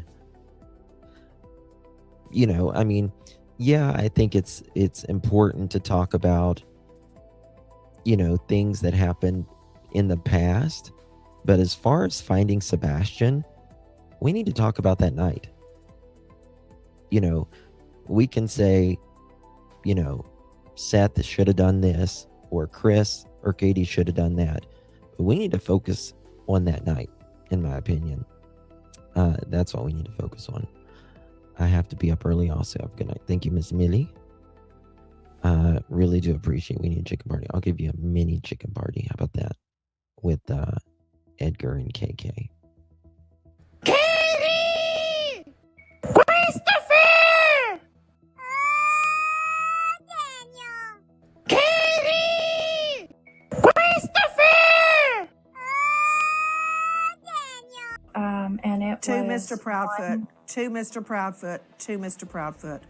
you know, I mean, yeah, I think it's important to talk about, you know, things that happened in the past, but as far as finding Sebastian, we need to talk about that night. You know, we can say, you know, Seth should have done this, or Chris or Katie should have done that. But we need to focus on that night, in my opinion. That's all we need to focus on. I have to be up early also. Have a good night. Thank you, Miss Millie. Really do appreciate. We need a chicken party. I'll give you a mini chicken party. How about that? With Edgar and KK. Katie! Christopher! Daniel! Katie! Christopher! Daniel! And it To was Mr. Proudfoot. To Mr. Proudfoot. To Mr. Proudfoot.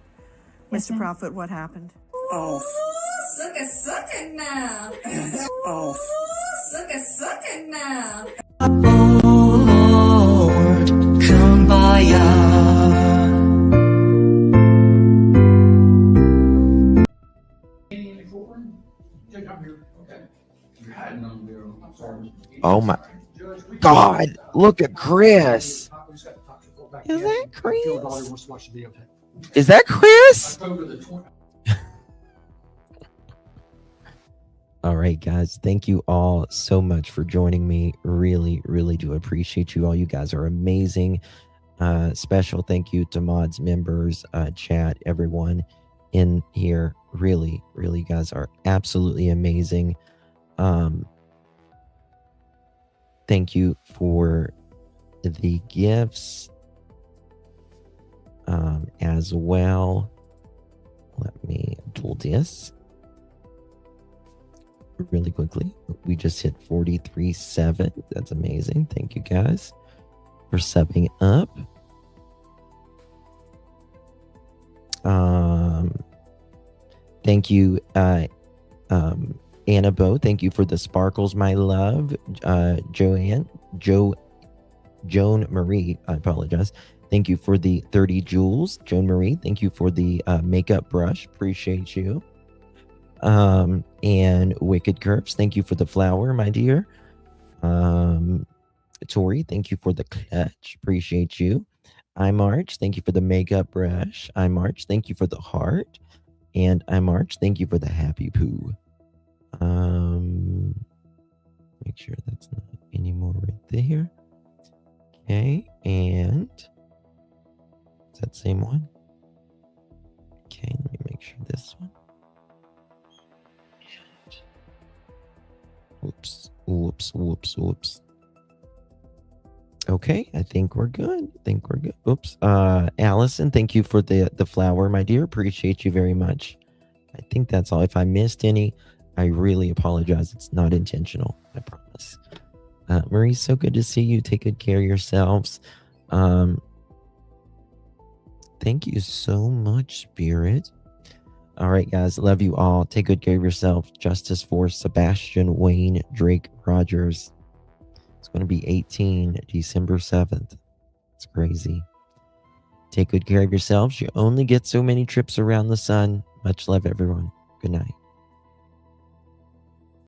Yes, Mr. ma'am. Proudfoot, what happened? Oh. Suck it now. Oh. Suck it now. Lord, kumbaya. Oh my God! Look at Chris. Is that Chris? Is that Chris? All right, guys. Thank you all so much for joining me. Really, really do appreciate you all. You guys are amazing. Special thank you to mods, members, chat, everyone in here. Really, really, you guys are absolutely amazing. Thank you for the gifts as well. Let me do this really quickly. We just hit 43.7. That's amazing. Thank you guys for subbing up. Thank you Annabo, thank you for the sparkles, my love. Joan Marie, I apologize. Thank you for the 30 jewels. Joan Marie, thank you for the makeup brush. Appreciate you. And Wicked Curves, thank you for the flower, my dear. Tori, thank you for the clutch. Appreciate you. I March, thank you for the makeup brush. I March, thank you for the heart. And I March, thank you for the happy poo. Make sure that's not any more right there. Okay, and is that the same one? Okay, let me make sure this one. Whoops. Okay, I think we're good. Oops. Allison, thank you for the flower, my dear. Appreciate you very much. I think that's all. If I missed any, I really apologize. It's not intentional, I promise. Marie, so good to see you. Take good care of yourselves. Thank you so much, Spirit. All right, guys. Love you all. Take good care of yourself. Justice for Sebastian Wayne Drake Rogers. It's going to be 18 December 7th. It's crazy. Take good care of yourselves. You only get so many trips around the sun. Much love, everyone. Good night.